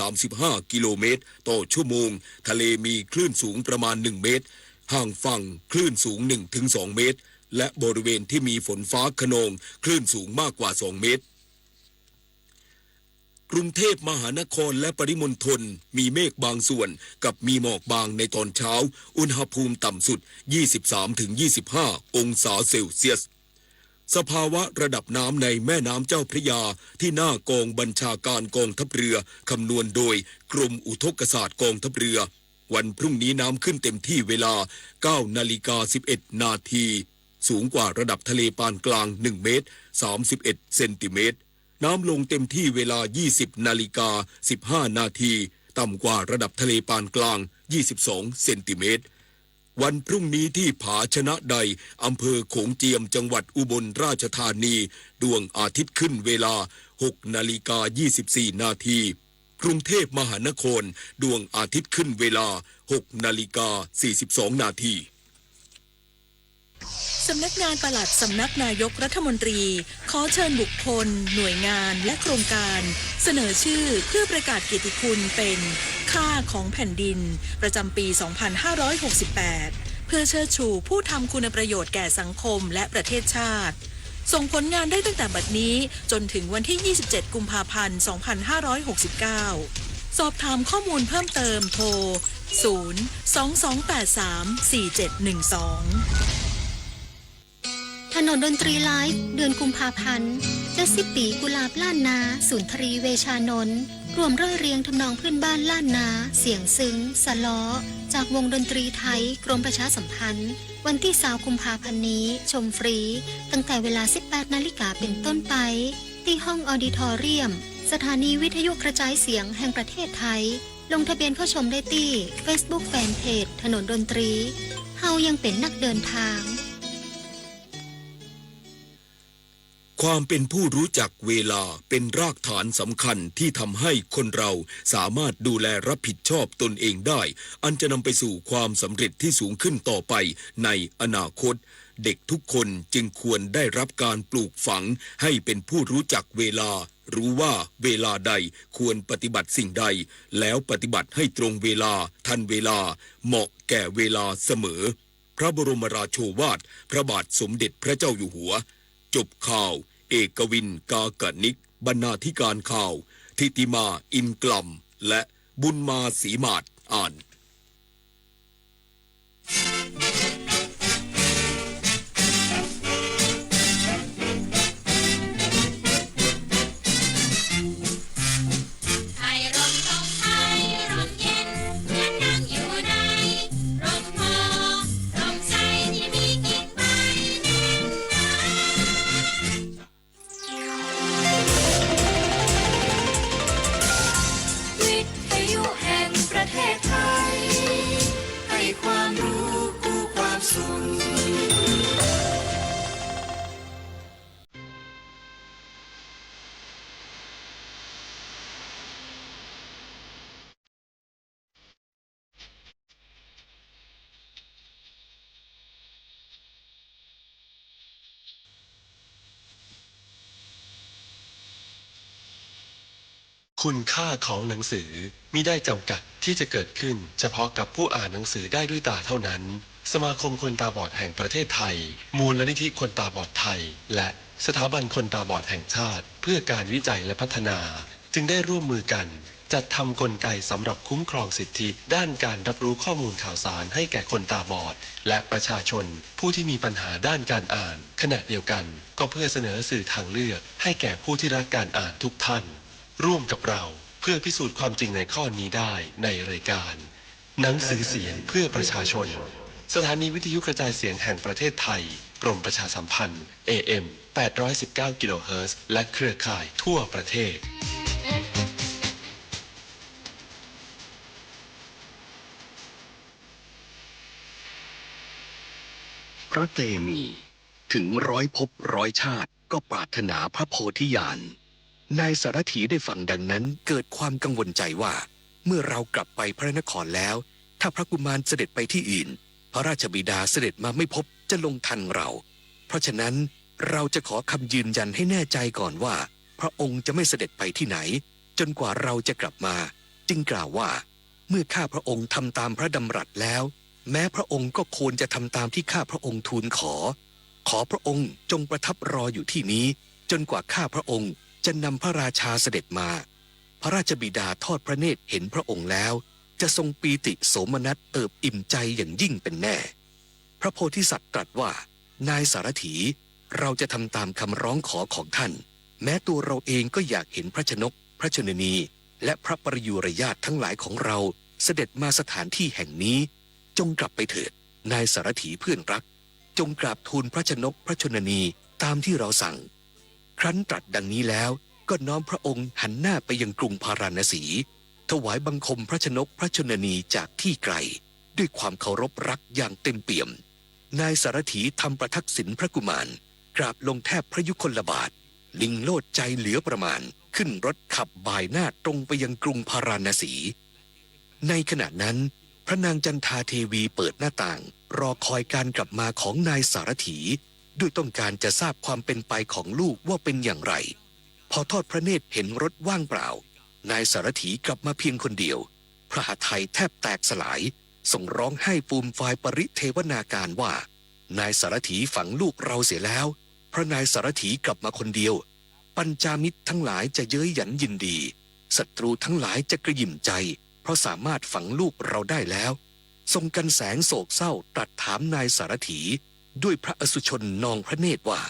15-35 กิโลเมตรต่อชั่วโมงทะเลมีคลื่นสูงประมาณ1เมตรห่างฝั่งคลื่นสูง 1-2 เมตรและบริเวณที่มีฝนฟ้าคะนองคลื่นสูงมากกว่า2เมตรกรุงเทพมหานครและปริมณฑลมีเมฆบางส่วนกับมีหมอกบางในตอนเช้าอุณหภูมิต่ำสุด 23-25 องศาเซลเซียสสภาวะระดับน้ำในแม่น้ำเจ้าพระยาที่หน้ากองบัญชาการกองทัพเรือคำนวณโดยกรมอุทกศาสตร์กองทัพเรือวันพรุ่งนี้น้ำขึ้นเต็มที่เวลา 9:11 นาทีสูงกว่าระดับทะเลปานกลาง1เมตร31เซนติเมตรน้ำลงเต็มที่เวลา 20:15 นาทีต่ำกว่าระดับทะเลปานกลาง22เซนติเมตรวันพรุ่งนี้ที่ผาชนะใดอำเภอโขงเจียมจังหวัดอุบลราชธานีดวงอาทิตย์ขึ้นเวลา 6:24 นาทีกรุงเทพมหานครดวงอาทิตย์ขึ้นเวลา 6:42 นาทีสำนักงานปลัดสำนักนายกรัฐมนตรีขอเชิญบุคคลหน่วยงานและโครงการเสนอชื่อเพื่อประกาศเกียรติคุณเป็นค่าของแผ่นดินประจำปี 2568 เพื่อเชิดชูผู้ทำคุณประโยชน์แก่สังคมและประเทศชาติส่งผลงานได้ตั้งแต่บัดนี้จนถึงวันที่ 27 กุมภาพันธ์ 2569 สอบถามข้อมูลเพิ่มเติมโทร 022834712ถนนดนตรีไลฟ์เดือนกุมภาพันธ์70 ปีกุหลาบล้านนาสุนทรีเวชานนท์รวมร่อยเรียงทำนองพื้นบ้านล้านนาเสียงซึ้งสะล้อจากวงดนตรีไทยกรมประชาสัมพันธ์วันที่20 กุมภาพันธ์นี้ชมฟรีตั้งแต่เวลา 18 นาฬิกาเป็นต้นไปที่ห้องออดิทอเรียมสถานีวิทยุกระจายเสียงแห่งประเทศไทยลงทะเบียนเข้าชมได้ที่ Facebook Fanpage ถนนดนตรีเฮายังเป็นนักเดินทางความเป็นผู้รู้จักเวลาเป็นรากฐานสำคัญที่ทำให้คนเราสามารถดูแลรับผิดชอบตนเองได้อันจะนำไปสู่ความสำเร็จที่สูงขึ้นต่อไปในอนาคตเด็กทุกคนจึงควรได้รับการปลูกฝังให้เป็นผู้รู้จักเวลารู้ว่าเวลาใดควรปฏิบัติสิ่งใดแล้วปฏิบัติให้ตรงเวลาทันเวลาเหมาะแก่เวลาเสมอพระบรมราโชวาทพระบาทสมเด็จพระเจ้าอยู่หัวจบข่าวเอกวินกากนิกบรรณาธิการข่าวทิติมาอินกลัมและบุญมาศรีมาศอ่านคุณค่าของหนังสือมิได้จำกัดที่จะเกิดขึ้นเฉพาะกับผู้อ่านหนังสือได้ด้วยตาเท่านั้นสมาคมคนตาบอดแห่งประเทศไทยมูลนิธิคนตาบอดไทยและสถาบันคนตาบอดแห่งชาติเพื่อการวิจัยและพัฒนาจึงได้ร่วมมือกันจัดทำกลไกสำหรับคุ้มครองสิทธิด้านการรับรู้ข้อมูลข่าวสารให้แก่คนตาบอดและประชาชนผู้ที่มีปัญหาด้านการอ่านขณะเดียวกันก็เพื่อเสนอสื่อทางเลือกให้แก่ผู้ที่รักการอ่านทุกท่านร่วมกับเราเพื่อพิสูจน์ความจริงในข้อนี้ได้ในรายการหนังสือเสียงเพื่อประชาชนสถานีวิทยุกระจายเสียงแห่งประเทศไทยกรมประชาสัมพันธ์ AM 819 กิโลเฮิรตซ์และเครือข่ายทั่วประเทศพระเตมีถึงร้อยภพร้อยชาติก็ปรารถนาพระโพธิญาณนายสารถีได้ฟังดังนั้นเกิดความกังวลใจว่าเมื่อเรากลับไปพระนครแล้วถ้าพระกุมารเสด็จไปที่อื่นพระราชบิดาเสด็จมาไม่พบจะลงทันเราเพราะฉะนั้น เราจะขอคำยืนยันให้แน่ใจก่อนว่า พระองค์จะไม่เสด็จไปที่ไหนจนกว่าเราจะกลับมาจึงกล่าวว่าเมื่อข้าพระองค์ทำตามพระดำรัสแล้วแม้พระองค์ก็ควรจะทำตามที่ข้าพระองค์ทูลขอพระองค์จงประทับรออยู่ที่นี้จนกว่าข้าพระองค์จะนำพระราชาเสด็จมาพระราชบิดาทอดพระเนตรเห็นพระองค์แล้วจะทรงปีติโสมนัสเอิบอิ่มใจอย่างยิ่งเป็นแน่พระโพธิสัตว์ตรัสว่านายสารถีเราจะทำตามคำร้องขอของท่านแม้ตัวเราเองก็อยากเห็นพระชนกพระชนนีและพระปริยูรญาติทั้งหลายของเราเสด็จมาสถานที่แห่งนี้จงกลับไปเถิดนายสารถีเพื่อนรักจงกราบทูลพระชนกพระชนนีตามที่เราสั่งครั้นตรัสดังนี้แล้วก็น้อมพระองค์หันหน้าไปยังกรุงพาราณสีถวายบังคมพระชนกพระชนนีจากที่ไกลด้วยความเคารพรักอย่างเต็มเปี่ยมนายสารถีทำประทักษิณพระกุมารกราบลงแทบพระยุคลบาทลิงโลดใจเหลือประมาณขึ้นรถขับบ่ายหน้าตรงไปยังกรุงพาราณสีในขณะนั้นพระนางจันทาเทวีเปิดหน้าต่างรอคอยการกลับมาของนายสารถีด้วยต้องการจะทราบความเป็นไปของลูกว่าเป็นอย่างไรพอทอดพระเนตรเห็นรถว่างเปล่านายสารถีกลับมาเพียงคนเดียวพระหฤทัยแทบแตกสลายส่งร้องไห้ฟูมฟายปริเทวนาการว่านายสารถีฝังลูกเราเสียแล้วเพราะนายสารถีกลับมาคนเดียวปัญจามิตรทั้งหลายจะเย้ยหยันยินดีศัตรูทั้งหลายจะกระยิ่มใจเพราะสามารถฝังลูกเราได้แล้วทรงกันแสงโศกเศร้าตรัสถามนายสารถีด้วยพระอสุชนนองพระเนตรว่า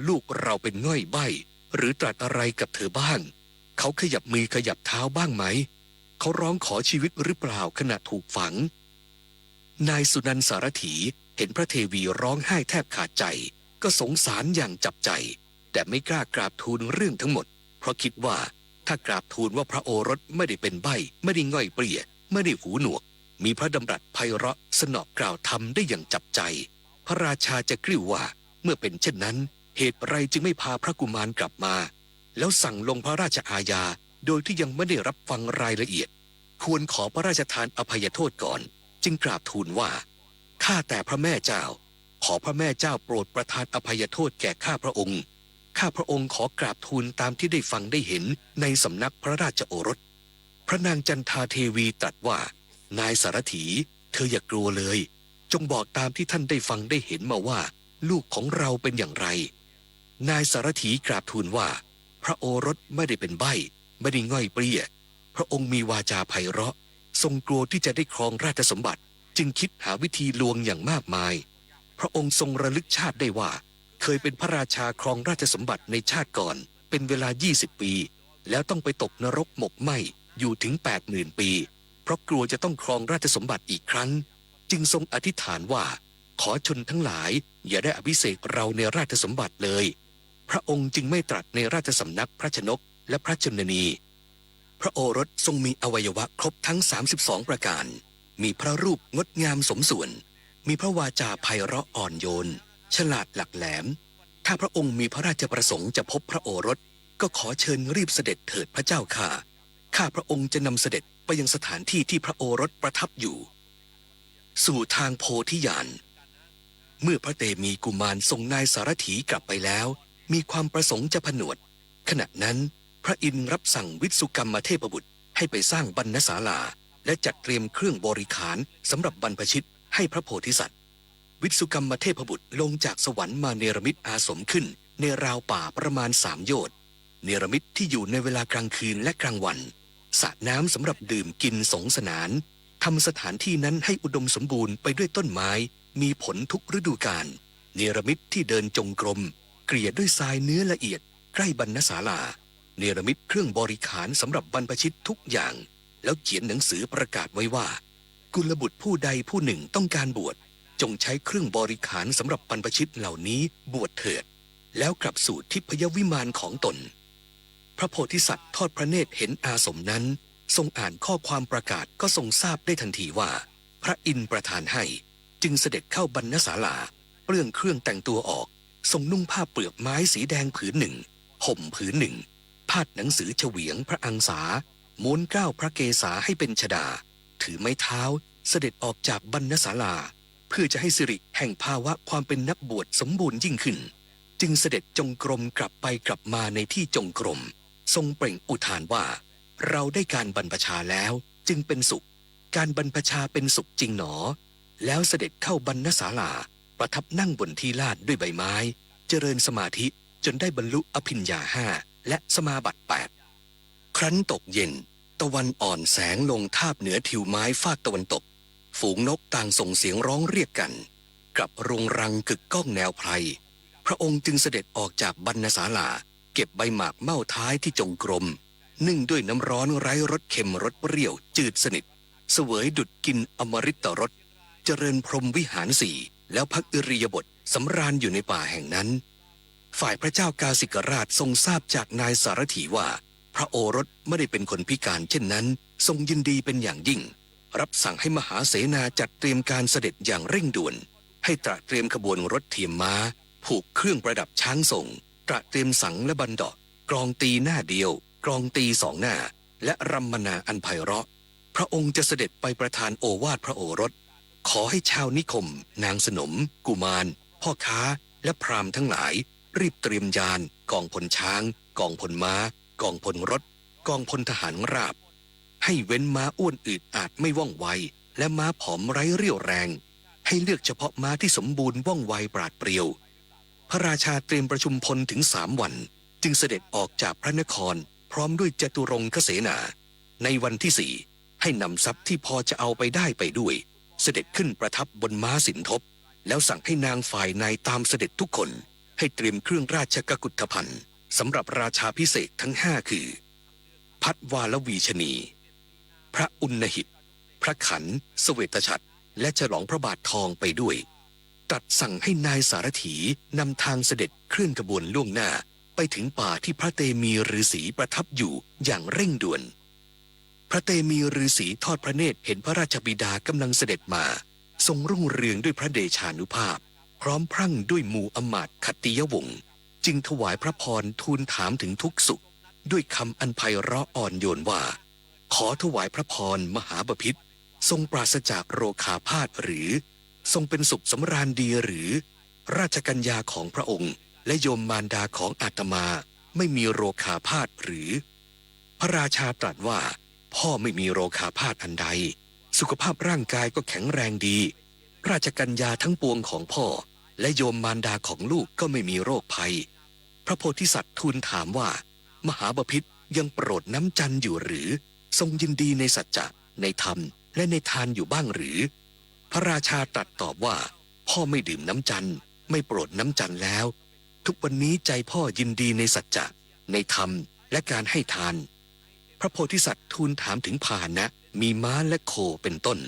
ลูกเราเป็นง่อยใบ้หรือตรัสอะไรกับเธอบ้างเขาขยับมือขยับเท้าบ้างไหมเขาร้องขอชีวิตหรือเปล่าขณะถูกฝังนายสุนันท์สารถีเห็นพระเทวีร้องไห้แทบขาดใจก็สงสารอย่างจับใจแต่ไม่กล้ากราบทูลเรื่องทั้งหมดเพราะคิดว่าถ้ากราบทูลว่าพระโอรสไม่ได้เป็นใบ้ไม่ได้ง่อยเปรี้ยไม่ได้หูหนวกมีพระดำรัสไพเราะสนอกกล่าวธรรมได้อย่างจับใจพระราชาจะกริ้วว่าเมื่อเป็นเช่นนั้นเหตุไรจึงไม่พาพระกุมารกลับมาแล้วสั่งลงพระราชอาญาโดยที่ยังไม่ได้รับฟังรายละเอียดควรขอพระราชทานอภัยโทษก่อนจึงกราบทูลว่าข้าแต่พระแม่เจ้าขอพระแม่เจ้าโปรดประทานอภัยโทษแก่ข้าพระองค์ข้าพระองค์ขอกราบทูลตามที่ได้ฟังได้เห็นในสำนักพระราชโอรสพระนางจันทาเทวีตรัสว่านายสารถีเธออย่ากลัวเลยจงบอกตามที่ท่านได้ฟังได้เห็นมาว่าลูกของเราเป็นอย่างไรนายสารถีกราบทูลว่าพระโอรสไม่ได้เป็นใบ้ไม่ได้ง่อยเปรี้ยพระองค์มีวาจาไพเราะทรงกลัวที่จะได้ครองราชสมบัติจึงคิดหาวิธีลวงอย่างมากมายพระองค์ทรงระลึกชาติได้ว่าเคยเป็นพระราชาครองราชสมบัติในชาติก่อนเป็นเวลา20 ปีแล้วต้องไปตกนรกหมกไหม้อยู่ถึง 80,000 ปีเพราะกลัวจะต้องครองราชสมบัติอีกครั้งจึงทรงอธิษฐานว่าขอชนทั้งหลายอย่าได้อภิเษกเราในราชสมบัติเลยพระองค์จึงไม่ตรัสในราชสำนักพระชนกและพระชนนีพระโอรสทรงมีอวัยวะครบทั้ง32ประการมีพระรูปงดงามสมส่วนมีพระวาจาไพเราะอ่อนโยนฉลาดหลักแหลมถ้าพระองค์มีพระราชประสงค์จะพบพระโอรสก็ขอเชิญรีบเสด็จเถิดพระเจ้าค่ะข้าพระองค์จะนำเสด็จไปยังสถานที่ที่พระโอรสประทับอยู่สู่ทางโพธิญาณเมื่อพระเตมีกุมารส่งนายสารถีกลับไปแล้วมีความประสงค์จะผนวดขณะนั้นพระอินทร์รับสั่งวิสุกรรมเทพบุตรให้ไปสร้างบรรณศาลาและจัดเตรียมเครื่องบริขารสำหรับบรรพชิตให้พระโพธิสัตว์วิสุกรรมเทพบุตรลงจากสวรรค์มาเนรมิตอาสมขึ้นในราวป่าประมาณ3 โยชน์เนรมิตที่อยู่ในเวลากลางคืนและกลางวันสระน้ำสำหรับดื่มกินสงสนานทำสถานที่นั้นให้อุดมสมบูรณ์ไปด้วยต้นไม้มีผลทุกฤดูกาลเนรมิตที่เดินจงกรมเกลี่ยด้วยทรายเนื้อละเอียดใกล้บรรณศาลาเนรมิตเครื่องบริขารสำหรับบรรพชิตทุกอย่างแล้วเขียนหนังสือประกาศไว้ว่ากุลบุตรผู้ใดผู้หนึ่งต้องการบวชจงใช้เครื่องบริขารสำหรับบรรพชิตเหล่านี้บวชเถิดแล้วกลับสู่ทิพยวิมานของตนพระโพธิสัตว์ทอดพระเนตรเห็นอาสมนั้นทรงอ่านข้อความประกาศก็ทรงทราบได้ทันทีว่าพระอินทร์ประทานให้จึงเสด็จเข้าบรรณศาลาเปลื้องเครื่องแต่งตัวออกทรงนุ่งผ้าเปลือกไม้สีแดงผืนหนึ่งห่มผืนหนึ่งพาดหนังสือเฉวียงพระอังสาม้วนเกล้าพระเกศาให้เป็นชฎาถือไม้เท้าเสด็จออกจากบรรณศาลาเพื่อจะให้สิริแห่งภาวะความเป็นนักบวชสมบูรณ์ยิ่งขึ้น จึงเสด็จจงกรมกลับไปกลับมาในที่จงกรมทรงเปล่งอุทานว่าเราได้การบรรพชาแล้วจึงเป็นสุขการบรรพชาเป็นสุขจริงหนอแล้วเสด็จเข้าบรรณศาลาประทับนั่งบนที่ลาดด้วยใบไม้เจริญสมาธิจนได้บรรลุอภิญญา5และสมาบัติ8ครั้นตกเย็นตะวันอ่อนแสงลงทาบเหนือทิวไม้ฟากตะวันตกฝูงนกต่างส่งเสียงร้องเรียกกันกลับรุงรังกึกก้องแนวไพรพระองค์จึงเสด็จออกจากบรรณศาลาเก็บใบหมากเม่าท้ายที่จงกรมนึ่งด้วยน้ำร้อนไร้รสเค็มรสเปรี้ยวจืดสนิทเสวยดุจกินอมฤตรสเจริญพรหมวิหาร4แล้วพักอิริยาบถสำราญอยู่ในป่าแห่งนั้นฝ่ายพระเจ้ากาสิกราชทรงทราบจากนายสารถีว่าพระโอรสไม่ได้เป็นคนพิการเช่นนั้นทรงยินดีเป็นอย่างยิ่งรับสั่งให้มหาเสนาจัดเตรียมการเสด็จอย่างเร่งด่วนให้ตระเตรียมขบวนรถเทียมม้าผูกเครื่องประดับช้างส่งตระเตรียมสังและบันดาะกลองตีหน้าเดียวกลองตี2หน้าและรำมนาอันไพเราะพระองค์จะเสด็จไปประทานโอวาทพระโอรสขอให้ชาวนิคมนางสนมกุมารพ่อค้าและพราหมณ์ทั้งหลายรีบเตรียมยานกองพลช้างกองพลม้ากองพลรถกองพลทหารราบให้เว้นม้าอ้วนอืดอาจไม่ว่องไวและม้าผอมไร้เรี่ยวแรงให้เลือกเฉพาะม้าที่สมบูรณ์ว่องไวปราดเปรียวพระราชาเตรียมประชุมพลถึง3 วันจึงเสด็จออกจากพระนครพร้อมด้วยจตุรงคเสนาในวันที่4ให้นำทรัพย์ที่พอจะเอาไปได้ไปด้วยเสด็จขึ้นประทับบนม้าสินทบแล้วสั่งให้นางฝ่ายในตามเสด็จทุกคนให้เตรียมเครื่องราชกุฏฑภัณฑ์สำหรับราชาพิเศษทั้ง5คือพัดวาลวีชนีพระอุณหิตพระขันเสวตฉัตรและฉลองพระบาททองไปด้วยตรัสสั่งให้นายสารถีนำทางเสด็จเคลื่อนขบวนล่วงหน้าไปถึงป่าที่พระเตมีฤาษีประทับอยู่อย่างเร่งด่วนพระเตมีฤาษีทอดพระเนตรเห็นพระราชบิดากำลังเสด็จมาทรงรุ่งเรืองด้วยพระเดชานุภาพพร้อมพรั่งด้วยหมู่อมาตย์ขัตติยวงศ์จึงถวายพระพรทูลถามถึงทุกสุขด้วยคำอันไพเราะอ่อนโยนว่าขอถวายพระพรมหาบพิตรทรงปราศจากโรคาพาธหรือทรงเป็นสุขสำราญดีหรือราชกัญญาของพระองค์และโยมมารดาของอาตมาไม่มีโรคาพาธหรือพระราชาตรัสว่าพ่อไม่มีโรคาพาธอันใดสุขภาพร่างกายก็แข็งแรงดีราชกัญญาทั้งปวงของพ่อและโยมมารดาของลูกก็ไม่มีโรคภัยพระโพธิสัตว์ทูลถามว่ามหาบพิตรยังโปรดน้ำจันทร์อยู่หรือทรงยินดีในสัจจะในธรรมและในทานอยู่บ้างหรือพระราชาตรัสตอบว่าพ่อไม่ดื่มน้ำจันทร์ไม่โปรดน้ำจันทร์แล้วทุกวันนี้ใจพ่อยินดีในสัจจะในธรรมและการให้ทานพระโพธิสัตว์ทูลถามถึงพาหนะมีม้าและโคเป็นต้น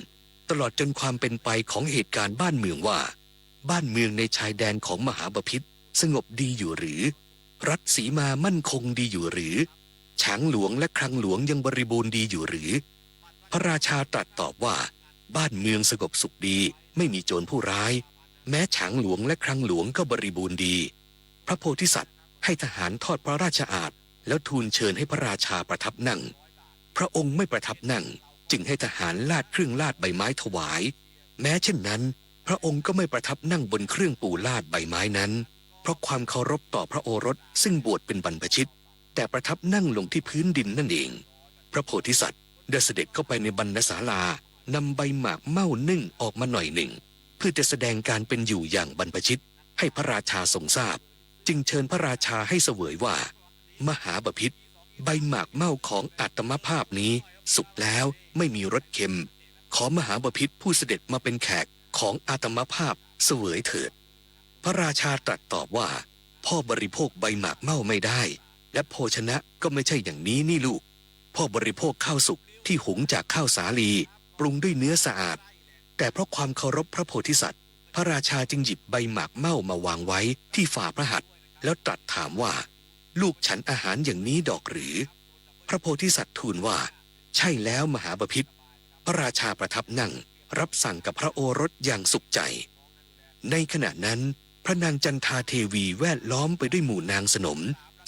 ตลอดจนความเป็นไปของเหตุการณ์บ้านเมืองว่าบ้านเมืองในชายแดนของมหาบพิตรสงบดีอยู่หรือรัฐสีมามั่นคงดีอยู่หรือช้างหลวงและคลังหลวงยังบริบูรณ์ดีอยู่หรือพระราชาตรัสตอบว่าบ้านเมืองสงบสุขดีไม่มีโจรผู้ร้ายแม้ช้างหลวงและคลังหลวงก็บริบูรณ์ดีพระโพธิสัตว์ให้ทหารทอดพระราชอาสน์แล้วทูลเชิญให้พระราชาประทับนั่งพระองค์ไม่ประทับนั่งจึงให้ทหารลาดเครื่องลาดใบไม้ถวายแม้เช่นนั้นพระองค์ก็ไม่ประทับนั่งบนเครื่องปูลาดใบไม้นั้นเพราะความเคารพต่อพระโอรสซึ่งบวชเป็นบรรพชิตแต่ประทับนั่งลงที่พื้นดินนั่นเองพระโพธิสัตว์ได้เสด็จเข้าไปในบรรณศาลานำใบหมากเม่านึ่งออกมาหน่อยหนึ่งเพื่อจะแสดงการเป็นอยู่อย่างบรรพชิตให้พระราชาทรงทราบจึงเชิญพระราชาให้เสวยว่ามหาบพิตรใบหมากเม่าของอาตมภาพนี้สุกแล้วไม่มีรสเค็มขอมหาบพิตรผู้เสด็จมาเป็นแขกของอาตมภาพเสวยเถิดพระราชาตรัสตอบว่าพ่อบริโภคใบหมากเม่าไม่ได้และโภชนะก็ไม่ใช่อย่างนี้นี่ลูกพ่อบริโภคข้าวสุกที่หุงจากข้าวสาลีปรุงด้วยเนื้อสะอาดแต่เพราะความเคารพพระโพธิสัตว์พระราชาจึงหยิบใบหมากเม่ามาวางไว้ที่ฝ่าพระหัตถ์แล้วตรัสถามว่าลูกฉันอาหารอย่างนี้ดอกหรือพระโพธิสัตว์ทูลว่าใช่แล้วมหาบพิตรพระราชาประทับนั่งรับสั่งกับพระโอรสอย่างสุขใจในขณะนั้นพระนางจันทาเทวีแวดล้อมไปด้วยหมู่นางสนม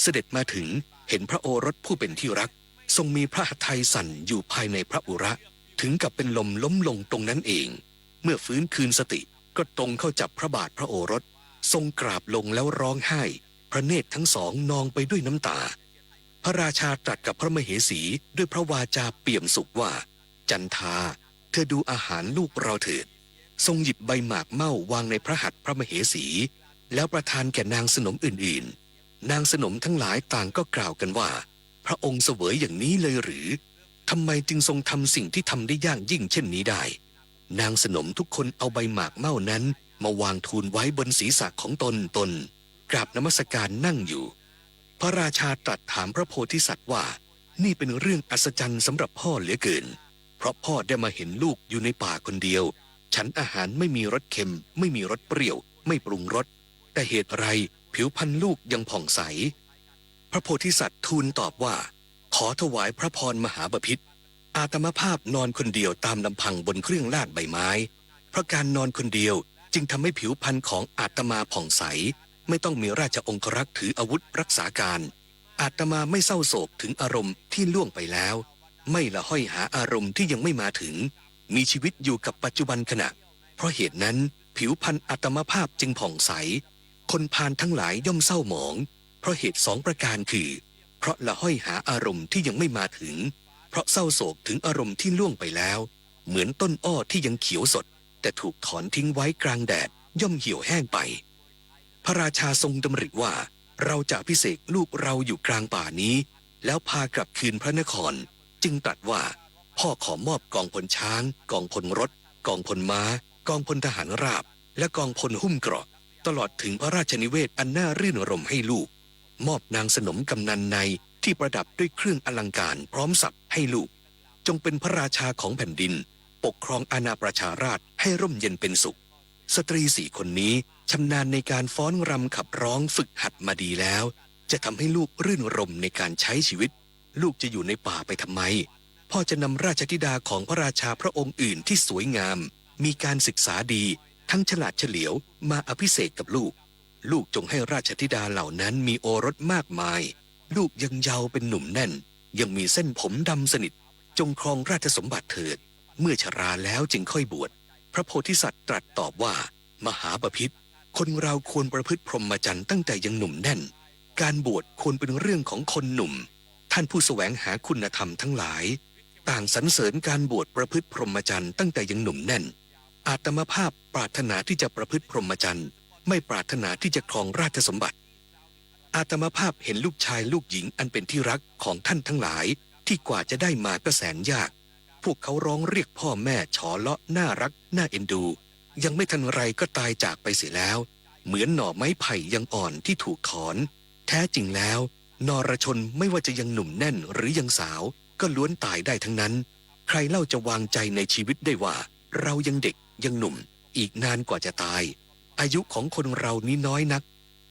เสด็จมาถึงเห็นพระโอรสผู้เป็นที่รักทรงมีพระหัตถ์ไทยสั่นอยู่ภายในพระอุระถึงกับเป็นลมล้มลงตรงนั้นเองเมื่อฟื้นคืนสติก็ตรงเข้าจับพระบาทพระโอรส ทรงกราบลงแล้วร้องไห้พระเนตรทั้งสองนองไปด้วยน้ำตาพระราชาตรัสกับพระมเหสีด้วยพระวาจาเปี่ยมสุขว่าจันทาเธอดูอาหารลูกเราเถิดทรงหยิบใบหมากเม่าวางในพระหัตถ์พระมเหสีแล้วประทานแก่นางสนมอื่นๆนางสนมทั้งหลายต่างก็กล่าวกันว่าพระองค์เสวยอย่างนี้เลยหรือทำไมจึงทรงทำสิ่งที่ทำได้ยากยิ่งเช่นนี้ได้นางสนมทุกคนเอาใบหมากเม่านั้นมาวางทูลไว้บนศีรษะของตนกราบนมัสการนั่งอยู่พระราชาตรัสถามพระโพธิสัตว์ว่านี่เป็นเรื่องอัศจรรย์สำหรับพ่อเหลือเกินเพราะพ่อได้มาเห็นลูกอยู่ในป่าคนเดียวฉันอาหารไม่มีรสเค็มไม่มีรสเปรี้ยวไม่ปรุงรสแต่เหตุไรผิวพรรณลูกยังผ่องใสพระโพธิสัตว์ทูลตอบว่าขอถวายพระพรมหาบพิตรอาตมาภาพนอนคนเดียวตามลำพังบนเครื่องลาดใบไม้เพราะการนอนคนเดียวจึงทำให้ผิวพรรณของอาตมาผ่องใสไม่ต้องมีราชองครักษ์ถืออาวุธรักษาการอาตมาไม่เศร้าโศกถึงอารมณ์ที่ล่วงไปแล้วไม่ละห้อยหาอารมณ์ที่ยังไม่มาถึงมีชีวิตอยู่กับปัจจุบันขณะเพราะเหตุนั้นผิวพรรณอาตมาภาพจึงผ่องใสคนพาลทั้งหลายย่อมเศร้าหมองเพราะเหตุ2ประการคือเพราะละห้อยหาอารมณ์ที่ยังไม่มาถึงเพราะเศร้าโศกถึงอารมณ์ที่ล่วงไปแล้วเหมือนต้นอ้อที่ยังเขียวสดแต่ถูกถอนทิ้งไว้กลางแดดย่อมเหี่ยวแห้งไปพระราชาทรงดำริว่าเราจะพิเศษลูกเราอยู่กลางป่านี้แล้วพากลับคืนพระนครจึงตรัสว่าพ่อขอมอบกองพลช้างกองพลรถกองพลม้ากองพลทหารราบและกองพลหุ้มเกราะตลอดถึงพระราชนิเวศอันน่ารื่นรมให้ลูกมอบนางสนมกำนันในที่ประดับด้วยเครื่องอลังการพร้อมสับให้ลูกจงเป็นพระราชาของแผ่นดินปกครองอาณาประชาราษฎร์ให้ร่มเย็นเป็นสุขสตรี4 คนนี้ชำนาญในการฟ้อนรำขับร้องฝึกหัดมาดีแล้วจะทำให้ลูกรื่นรมในการใช้ชีวิตลูกจะอยู่ในป่าไปทำไมพ่อจะนำราชธิดาของพระราชาพระองค์อื่นที่สวยงามมีการศึกษาดีทั้งฉลาดเฉลียวมาอภิเษกกับลูกจงให้ราชธิดาเหล่านั้นมีโอรสมากมายลูกยังเยาว์เป็นหนุ่มแน่นยังมีเส้นผมดำสนิทจงครองราชสมบัติเถิดเมื่อชราแล้วจึงค่อยบวชพระโพธิสัตว์ตรัสตอบว่ามหาบพิตรคนเราควรประพฤติพรหมจรรย์ตั้งแต่ยังหนุ่มแน่นการบวชควรเป็นเรื่องของคนหนุ่มท่านผู้แสวงหาคุณธรรมทั้งหลายต่างสรรเสริญการบวชประพฤติพรหมจรรย์ตั้งแต่ยังหนุ่มแน่นอาตมาภาพปรารถนาที่จะประพฤติพรหมจรรย์ไม่ปรารถนาที่จะครองราชสมบัติอาตมาภาพเห็นลูกชายลูกหญิงอันเป็นที่รักของท่านทั้งหลายที่กว่าจะได้มาก็แสนยากพวกเขาร้องเรียกพ่อแม่ฉอเลาะน่ารักน่าเอ็นดูยังไม่ทันไรก็ตายจากไปเสียแล้วเหมือนหน่อไม้ไผ่ยังอ่อนที่ถูกถอนแท้จริงแล้วนรชนไม่ว่าจะยังหนุ่มแน่นหรือยังสาวก็ล้วนตายได้ทั้งนั้นใครเล่าจะวางใจในชีวิตได้ว่าเรายังเด็กยังหนุ่มอีกนานกว่าจะตายอายุของคนเรานี้น้อยนัก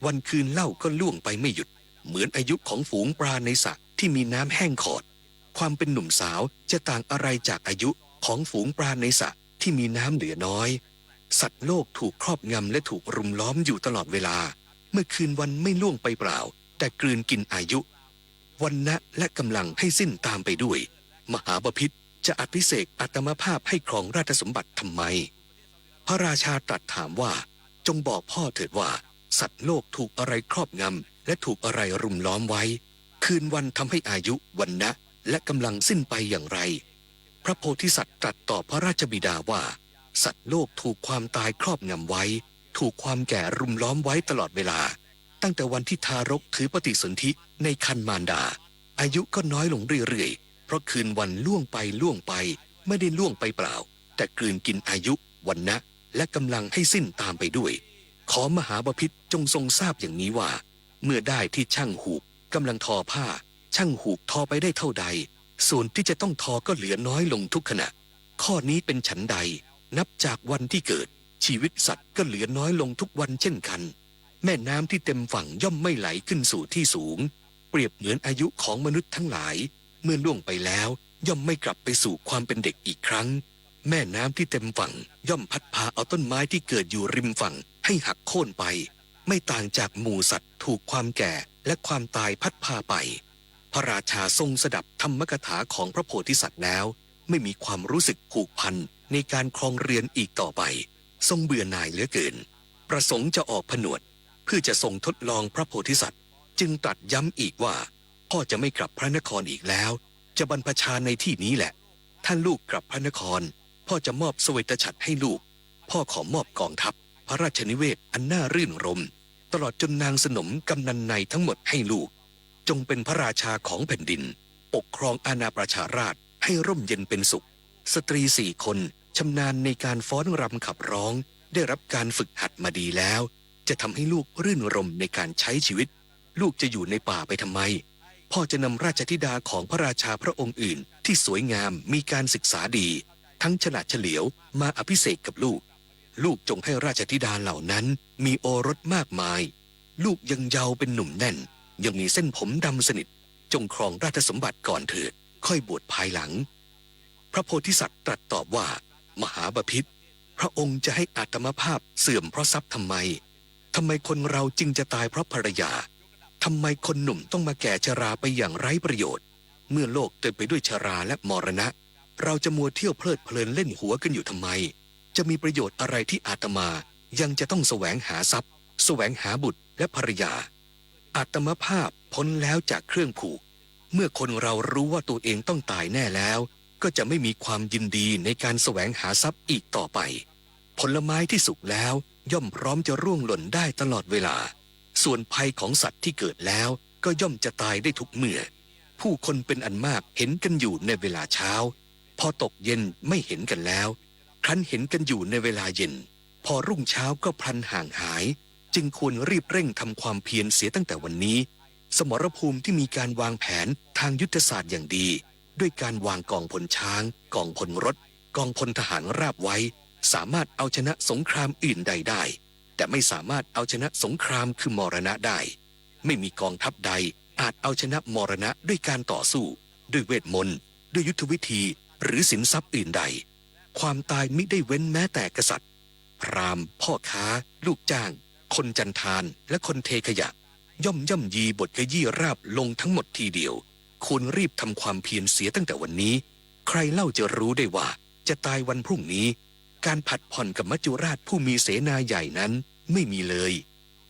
วันคืนเล่าก็ล่วงไปไม่หยุดเหมือนอายุของฝูงปลาในสระที่มีน้ำแห้งขอดความเป็นหนุ่มสาวจะต่างอะไรจากอายุของฝูงปลาในสระที่มีน้ำเหลือน้อยสัตว์โลกถูกครอบงำและถูกรุมล้อมอยู่ตลอดเวลาเมื่อคืนวันไม่ล่วงไปเปล่าแต่กลืนกินอายุวรรณะและกำลังให้สิ้นตามไปด้วยมหาบพิตรจะอภิเษกอาตมาภาพให้ครองราชสมบัติทำไมพระราชาตรัสถามว่าจงบอกพ่อเถิดว่าสัตว์โลกถูกอะไรครอบงำและถูกอะไรรุมล้อมไว้คืนวันทำให้อายุวรรณะและกำลังสิ้นไปอย่างไรพระโพธิสัตว์ตรัสตอบพระราชบิดาว่าสัตว์โลกถูกความตายครอบงำไว้ถูกความแก่รุมล้อมไว้ตลอดเวลาตั้งแต่วันที่ทารกถือปฏิสนธิในครรภ์มารดาอายุก็น้อยลงเรื่อยๆเพราะคืนวันล่วงไปไม่ได้ล่วงไปเปล่าแต่กลืนกินอายุวรรณะและกำลังให้สิ้นตามไปด้วยขอมหาบพิตรจงทรงทราบอย่างนี้ว่าเมื่อได้ที่ช่างหูกกำลังทอผ้าช่างหูกทอไปได้เท่าใดส่วนที่จะต้องทอก็เหลือน้อยลงทุกขณะข้อนี้เป็นฉันใดนับจากวันที่เกิดชีวิตสัตว์ก็เหลือน้อยลงทุกวันเช่นกันแม่น้ำที่เต็มฝั่งย่อมไม่ไหลขึ้นสู่ที่สูงเปรียบเหมือนอายุของมนุษย์ทั้งหลายเมื่อล่วงไปแล้วย่อมไม่กลับไปสู่ความเป็นเด็กอีกครั้งแม่น้ำที่เต็มฝั่งย่อมพัดพาเอาต้นไม้ที่เกิดอยู่ริมฝั่งให้หักโค่นไปไม่ต่างจากหมู่สัตว์ถูกความแก่และความตายพัดพาไปพระราชาทรงสดับธรรมกถาของพระโพธิสัตว์แล้วไม่มีความรู้สึกผูกพันในการครองเรือนอีกต่อไปทรงเบื่อหน่ายเหลือเกิน ประสงค์จะออกผนวดเพื่อจะทรงทดลองพระโพธิสัตว์จึงตรัสย้ำอีกว่าพ่อจะไม่กลับพระนครอีกแล้วจะบรรพชาในที่นี้แหละท่านลูกกลับพระนครพ่อจะมอบเสวตฉัตรให้ลูกพ่อขอมอบกองทัพพระราชนิเวศอันน่ารื่นรมตลอดจนนางสนมกำนันในทั้งหมดให้ลูกจงเป็นพระราชาของแผ่นดินปกครองอาณาประชาราษฎร์ให้ร่มเย็นเป็นสุขสตรี4 คนชำนาญในการฟ้อนรำขับร้องได้รับการฝึกหัดมาดีแล้วจะทำให้ลูกรื่นรมในการใช้ชีวิตลูกจะอยู่ในป่าไปทำไมพ่อจะนำราชธิดาของพระราชาพระองค์อื่นที่สวยงามมีการศึกษาดีทั้งฉลาดเฉลียวมาอภิเษกกับลูกลูกจงให้ราชธิดาเหล่านั้นมีโอรสมากมายลูกยังเยาว์เป็นหนุ่มแน่นยังมีเส้นผมดำสนิทจงครองราชสมบัติก่อนเถิดค่อยบวชภายหลังพระโพธิสัตว์ตรัสตอบว่ามหาบพิตรพระองค์จะให้อาตมภาพเสื่อมเพราะทรัพย์ทำไมคนเราจึงจะตายเพราะภรรยาทำไมคนหนุ่มต้องมาแก่ชราไปอย่างไร้ประโยชน์เมื่อโลกเต็มไปด้วยชราและมรณะเราจะมัวเที่ยวเพลิดเพลินเล่นหัวกันอยู่ทำไมจะมีประโยชน์อะไรที่อาตมายังจะต้องแสวงหาทรัพย์แสวงหาบุตรและภรรยาอาตมภาพพ้นแล้วจากเครื่องผูกเมื่อคนเรารู้ว่าตัวเองต้องตายแน่แล้วก็จะไม่มีความยินดีในการแสวงหาทรัพย์อีกต่อไปผลไม้ที่สุกแล้วย่อมพร้อมจะร่วงหล่นได้ตลอดเวลาส่วนภัยของสัตว์ที่เกิดแล้วก็ย่อมจะตายได้ทุกเมื่อผู้คนเป็นอันมากเห็นกันอยู่ในเวลาเช้าพอตกเย็นไม่เห็นกันแล้วครั้นเห็นกันอยู่ในเวลาเย็นพอรุ่งเช้าก็พลันห่างหายจึงควรรีบเร่งทำความเพียรเสียตั้งแต่วันนี้สมรภูมิที่มีการวางแผนทางยุทธศาสตร์อย่างดีด้วยการวางกองพลช้างกองพลรถกองพลทหารราบไว้สามารถเอาชนะสงครามอื่นใดได้แต่ไม่สามารถเอาชนะสงครามคือมรณะได้ไม่มีกองทัพใดอาจเอาชนะมรณะด้วยการต่อสู้ด้วยเวทมนต์ด้วยยุทธวิธีหรือสินทรัพย์อื่นใดความตายมิได้เว้นแม้แต่กษัตริย์พราหมณ์พ่อค้าลูกจ้างคนจันทานและคนเทขยะย่อมยีบทขยี้ราบลงทั้งหมดทีเดียวควรรีบทำความเพียรเสียตั้งแต่วันนี้ใครเล่าจะรู้ได้ว่าจะตายวันพรุ่งนี้การผัดผ่อนกับมัจจุราชผู้มีเสนาใหญ่นั้นไม่มีเลย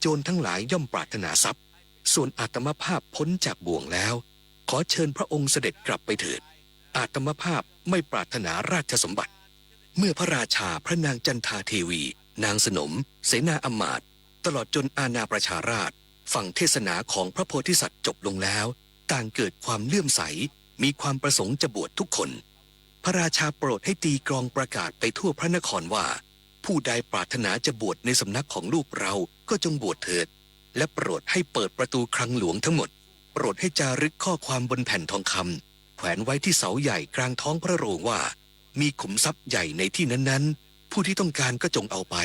โจรทั้งหลายย่อมปรารถนาทรัพย์ส่วนอาตมภาพพ้นจากบ่วงแล้วขอเชิญพระองค์เสด็จกลับไปเถิดอาตมภาพไม่ปรารถนาราชสมบัติเมื่อพระราชาพระนางจันทาเทวีนางสนมเสนาอำมาตย์ตลอดจนอาณาประชาราษฎร์ฟังเทศนาของพระโพธิสัตว์จบลงแล้วต่างเกิดความเลื่อมใสมีความประสงค์จะบวชทุกคนพระราชาโปรดให้ตีกลองประกาศไปทั่วพระนครว่าผู้ใดปรารถนาจะบวชในสำนักของลูกเราก็จงบวชเถิดและโปรดให้เปิดประตูคลังหลวงทั้งหมดโปรดให้จารึกข้อความบนแผ่นทองคำแขวนไว้ที่เสาใหญ่กลางท้องพระโรงว่ามีขุมทรัพย์ใหญ่ในที่นั้นๆผู้ที่ต้องการก็จงเอาไป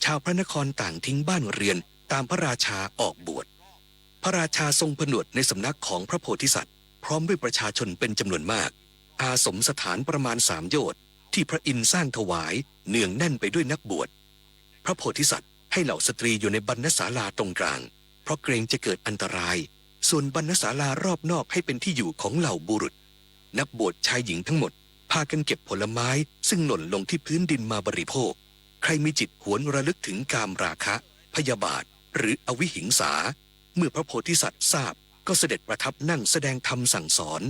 ชาวพระนครต่างทิ้งบ้านเรือนตามพระราชาออกบวชพระราชาทรงผนวดในสำนักของพระโพธิสัตว์พร้อมด้วยประชาชนเป็นจำนวนมากอาสมสถานประมาณ3 โยชน์ที่พระอินทร์สร้างถวายเนืองแน่นไปด้วยนักบวชพระโพธิสัตว์ให้เหล่าสตรีอยู่ในบรรณศาลาตรงกลางเพราะเกรงจะเกิดอันตรายส่วนบรรณศาลารอบนอกให้เป็นที่อยู่ของเหล่าบุรุษนักบวชชายหญิงทั้งหมดพากันเก็บผลไม้ซึ่งหล่นลงที่พื้นดินมาบริโภคใครมีจิตหวนระลึกถึงกามราคะพยาบาทหรืออวิหิงสาเมื่อพระโพธิสัตว์ทราบก็เสด็จประทับนั่งแสดงธรรมสั่งสอน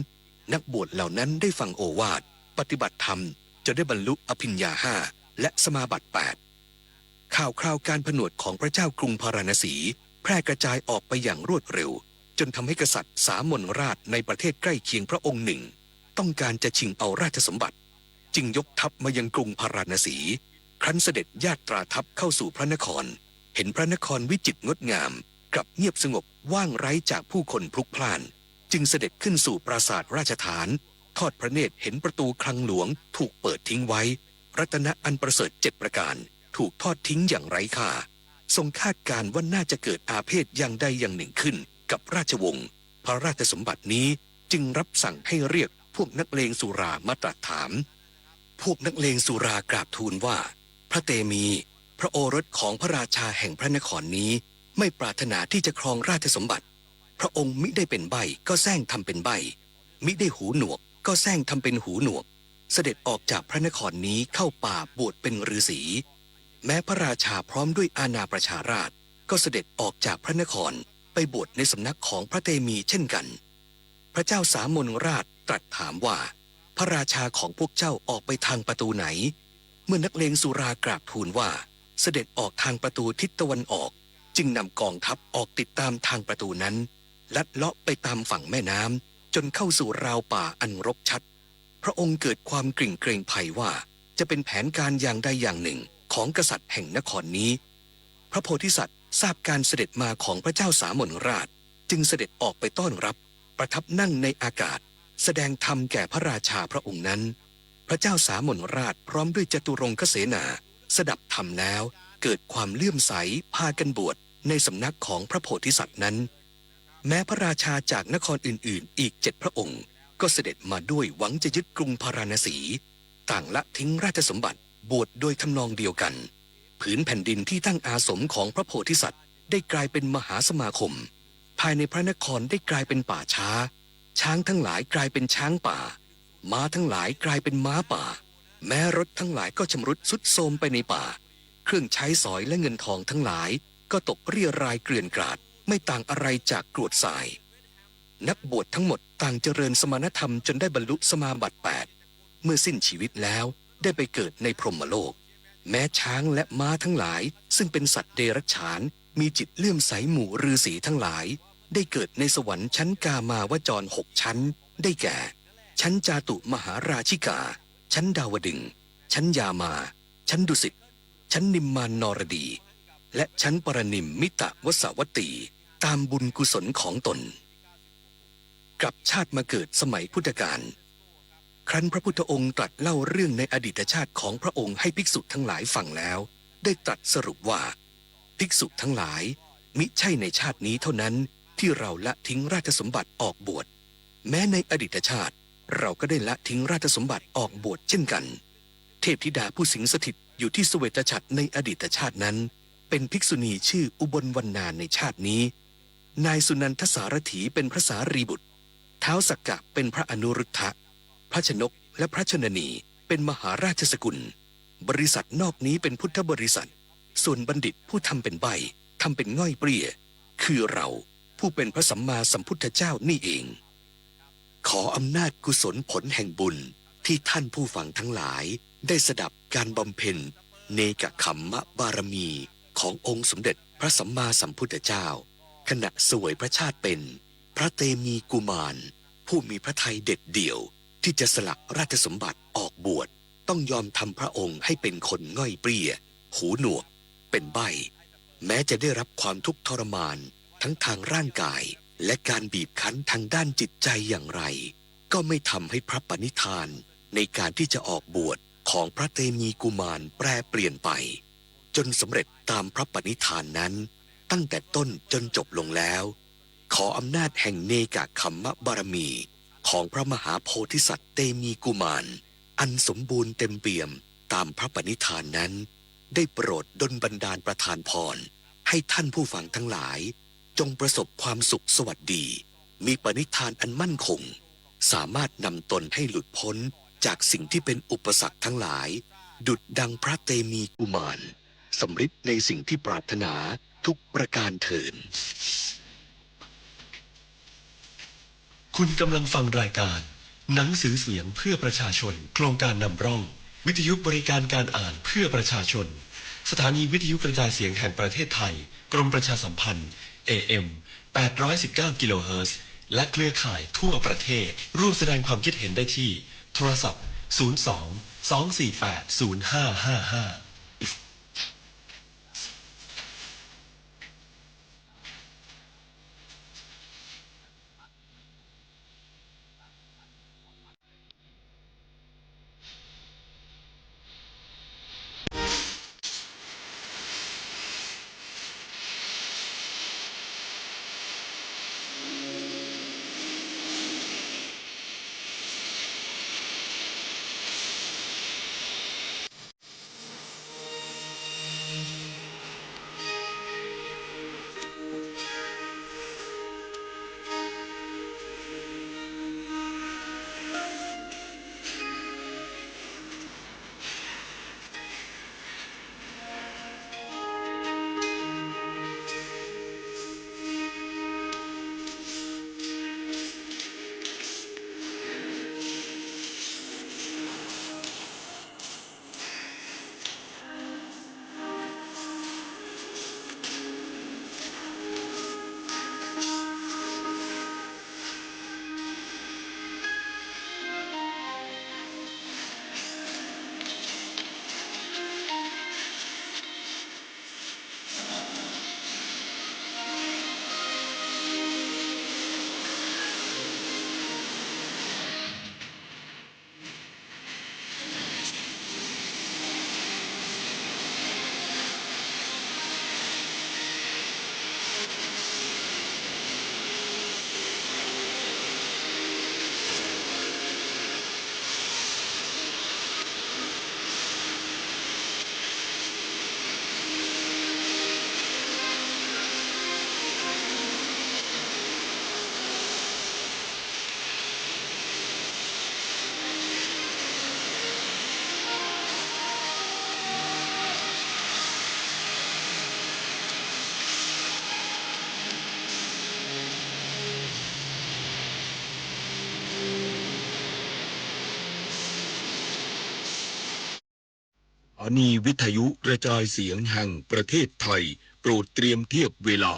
นักบวชเหล่านั้นได้ฟังโอวาทปฏิบัติธรรมจะได้บรรลุอภิญญา5และสมาบัติ8ข่าวคราวการผนวดของพระเจ้ากรุงพาราณสีแพร่กระจายออกไปอย่างรวดเร็วจนทำให้กษัตริย์สามนราชในประเทศใกล้เคียงพระองค์หนึ่งต้องการจะชิงเอาราชสมบัติจึงยกทัพมายังกรุงพาราณสีครั้นเสด็จญาตราทัพเข้าสู่พระนครเห็นพระนครวิจิตรงดงามกลับเงียบสงบว่างไร้จากผู้คนพลุกพล่านจึงเสด็จขึ้นสู่ปราสาทราชฐานทอดพระเนตรเห็นประตูคลังหลวงถูกเปิดทิ้งไว้รัตนะอันประเสริฐ7 ประการถูกทอดทิ้งอย่างไร้ค่าทรงคาดการณ์ว่าน่าจะเกิดอาเพศอย่างใดอย่างหนึ่งขึ้นกับราชวงศ์พระราชสมบัตินี้จึงรับสั่งให้เรียกพวกนักเลงสุรามาตรัสถามพวกนักเลงสุรากราบทูลว่าพระเตมีพระโอรสของพระราชาแห่งพระนครนี้ไม่ปรารถนาที่จะครองราชสมบัติพระองค์มิได้เป็นใบ้ก็แซงทำเป็นใบ้มิได้หูหนวกก็แซงทำเป็นหูหนวกเสด็จออกจากพระนครนี้เข้าป่าบวชเป็นฤาษี แม้พระราชาพร้อมด้วยอาณาประชาราษฎร์ก็เสด็จออกจากพระนครไปบวชในสำนักของพระเตมีเช่นกัน พระเจ้าสามนราชตรัสถามว่าพระราชาของพวกเจ้าออกไปทางประตูไหนเมื่อนักเลงสุรากราบทูลว่าเสด็จออกทางประตูทิศตะวันออกจึงนำกองทัพออกติดตามทางประตูนั้นลัดเลาะไปตามฝั่งแม่น้ำจนเข้าสู่ราวป่าอันรกชัดพระองค์เกิดความกริ่งเกรงภัยว่าจะเป็นแผนการอย่างใดอย่างหนึ่งของกษัตริย์แห่งนครนี้พระโพธิสัตว์ทราบการเสด็จมาของพระเจ้าสามนราชจึงเสด็จออกไปต้อนรับประทับนั่งในอากาศแสดงธรรมแก่พระราชาพระองค์นั้นพระเจ้าสามนราชพร้อมด้วยจตุรงคเสนาสดับธรรมแล้วเกิดความเลื่อมใสพากันบวชในสำนักของพระโพธิสัตว์นั้นแม้พระราชาจากนครอื่นๆอีก7พระองค์ก็เสด็จมาด้วยหวังจะยึดกรุงพาราณสีต่างละทิ้งราชสมบัติบวชโดยทำนองเดียวกันผืนแผ่นดินที่ตั้งอาสมของพระโพธิสัตว์ได้กลายเป็นมหาสมาคมภายในพระนครได้กลายเป็นป่าช้าช้างทั้งหลายกลายเป็นช้างป่าม้าทั้งหลายกลายเป็นม้าป่าแม้รถทั้งหลายก็ชำรุดทรุดโทรมไปในป่าเครื่องใช้สอยและเงินทองทั้งหลายก็ตกเรี่ยรายเกลื่อนกราดไม่ต่างอะไรจากกรวดทรายนักบวชทั้งหมดต่างเจริญสมณธรรมจนได้บรรลุสมาบัติ8เมื่อสิ้นชีวิตแล้วได้ไปเกิดในพรหมโลกแม้ช้างและม้าทั้งหลายซึ่งเป็นสัตว์เดรัจฉานมีจิตเลื่อมใสหมู่ฤาษีทั้งหลายได้เกิดในสวรรค์ชั้นกามาวจร6ชั้นได้แก่ชั้นจาตุมหาราชิกาชั้นดาวดึงส์ชั้นยามาชั้นดุสิตชั้นนิมมานนรดีและชั้นปรนิมมิตะวสวัตตีตามบุญกุศลของตนกลับชาติมาเกิดสมัยพุทธกาลครั้นพระพุทธองค์ตรัสเล่าเรื่องในอดีตชาติของพระองค์ให้ภิกษุทั้งหลายฟังแล้วได้ตรัสสรุปว่าภิกษุทั้งหลายมิใช่ในชาตินี้เท่านั้นที่เราละทิ้งราชสมบัติออกบวชแม้ในอดีตชาติเราก็ได้ละทิ้งราชสมบัติออกบวชเช่นกันเทพธิดาผู้สิงสถิตอยู่ที่เสวตฉัตรในอดีตชาตินั้นเป็นภิกษุณีชื่ออุบลวรรณาในชาตินี้นายสุนันทสารถีเป็นพระสารีบุตรท้าวสักกะเป็นพระอนุรุทธะพระชนกและพระชนนีเป็นมหาราชสกุลบริษัทนอกนี้เป็นพุทธบริษัทส่วนบัณฑิตผู้ทำเป็นใบทำเป็นง่อยเปรี้ยคือเราผู้เป็นพระสัมมาสัมพุทธเจ้านี่เองขออำนาจกุศลผลแห่งบุญที่ท่านผู้ฟังทั้งหลายได้สดับการบำเพ็ญเนกขัมมะบารมีขององค์สมเด็จพระสัมมาสัมพุทธเจ้าขณะสวยพระชาติเป็นพระเตมีกุมารผู้มีพระทัยเด็ดเดี่ยวที่จะสละราชสมบัติออกบวชต้องยอมทำพระองค์ให้เป็นคนง่อยเปรี้ยหูหนวกเป็นใบ้แม้จะได้รับความทุกข์ทรมานทั้งทางร่างกายและการบีบคั้นทางด้านจิตใจอย่างไรก็ไม่ทำให้พระปณิธานในการที่จะออกบวชของพระเตมีกุมารแปรเปลี่ยนไปจนสำเร็จตามพระปณิธานนั้นตั้งแต่ต้นจนจบลงแล้วขออำนาจแห่งเนกขัมมะบารมีของพระมหาโพธิสัตว์เตมีกุมารอันสมบูรณ์เต็มเปี่ยมตามพระปณิธานนั้นได้โปรดดลบันดาลประทานพรให้ท่านผู้ฟังทั้งหลายจงประสบความสุขสวัสดีมีปณิธานอันมั่นคงสามารถนำตนให้หลุดพ้นจากสิ่งที่เป็นอุปสรรคทั้งหลายดุจดังพระเตมีกุมารสำฤทธิ์ในสิ่งที่ปรารถนาทุกประการเถิดคุณกำลังฟังรายการหนังสือเสียงเพื่อประชาชนโครงการนำร่องวิทยุบริการการอ่านเพื่อประชาชนสถานีวิทยุกระจายเสียงแห่งประเทศไทยกรมประชาสัมพันธ์ AM 819 กิโลเฮิรตซ์และเครือข่ายทั่วประเทศร่วมแสดงความคิดเห็นได้ที่โทรศัพท์ 02-248-0555 นีวิทยุกระจายเสียงแห่งประเทศไทยโปรดเตรียมเทียบเวลา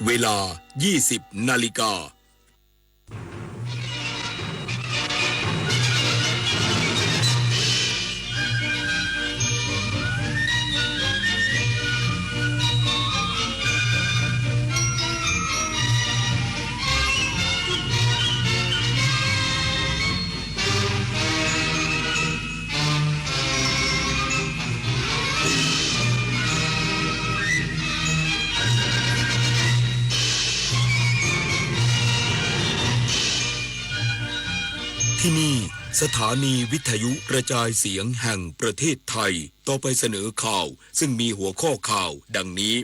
เวลา 20 นาฬิกาที่นี่สถานีวิทยุกระจายเสียงแห่งประเทศไทยต่อไปเสนอข่าวซึ่งมีหัวข้อข่าวดังนี้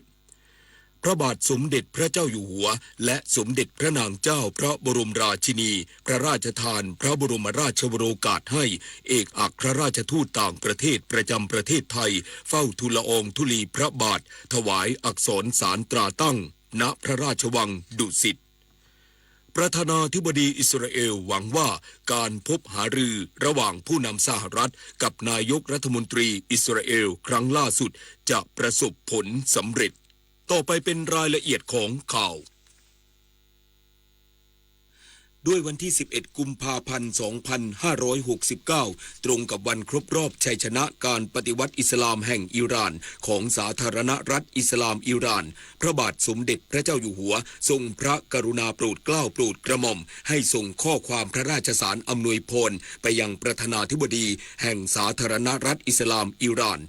พระบาทสมเด็จพระเจ้าอยู่หัวและสมเด็จพระนางเจ้าพระบรมราชินีพระราชทานพระบรมราชวโรกาสให้เอกอัครราชทูตต่างประเทศประจำประเทศไทยเฝ้าทูลละอองธุลีพระบาทถวายอักษรสารตราตั้งณพระราชวังดุสิตประธานาธิบดีอิสราเอลหวังว่าการพบหารือระหว่างผู้นำสหรัฐกับนายกรัฐมนตรีอิสราเอลครั้งล่าสุดจะประสบผลสำเร็จต่อไปเป็นรายละเอียดของข่าวด้วยวันที่ 11 กุมภาพันธ์ 2569 ตรงกับวันครบรอบชัยชนะการปฏิวัติอิสลามแห่งอิหร่านของสาธารณรัฐอิสลามอิหร่านพระบาทสมเด็จพระเจ้าอยู่หัวทรงพระกรุณาโปรดเกล้าโปรดกระหม่อมให้ส่งข้อความพระราชสารอำนวยพรไปยังประธานาธิบดีแห่งสาธารณรัฐอิสลามอิหร่าน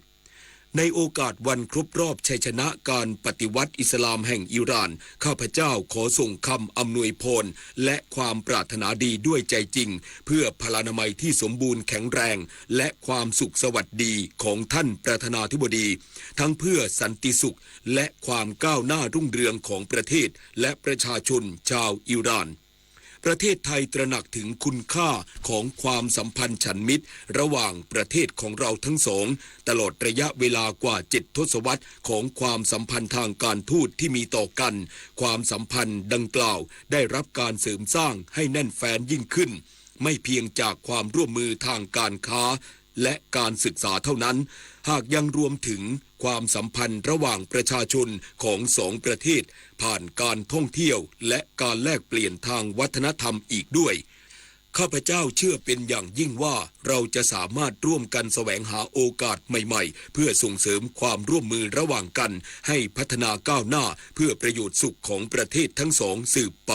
ในโอกาสวันครบรอบชัยชนะการปฏิวัติอิสลามแห่งอิหร่านข้าพเจ้าขอส่งคำอำนวยพรและความปรารถนาดีด้วยใจจริงเพื่อพลานามัยที่สมบูรณ์แข็งแรงและความสุขสวัสดีของท่านประธานาธิบดีทั้งเพื่อสันติสุขและความก้าวหน้ารุ่งเรืองของประเทศและประชาชนชาวอิหร่านประเทศไทยตระหนักถึงคุณค่าของความสัมพันธ์ฉันมิตรระหว่างประเทศของเราทั้งสองตลอดระยะเวลากว่า7 ทศวรรษของความสัมพันธ์ทางการทูตที่มีต่อกันความสัมพันธ์ดังกล่าวได้รับการเสริมสร้างให้แน่นแฟ้นยิ่งขึ้นไม่เพียงจากความร่วมมือทางการค้าและการศึกษาเท่านั้นหากยังรวมถึงความสัมพันธ์ระหว่างประชาชนของสองประเทศผ่านการท่องเที่ยวและการแลกเปลี่ยนทางวัฒนธรรมอีกด้วยข้าพเจ้าเชื่อเป็นอย่างยิ่งว่าเราจะสามารถร่วมกันแสวงหาโอกาสใหม่ๆเพื่อส่งเสริมความร่วมมือระหว่างกันให้พัฒนาก้าวหน้าเพื่อประโยชน์สุขของประเทศทั้งสองสืบไป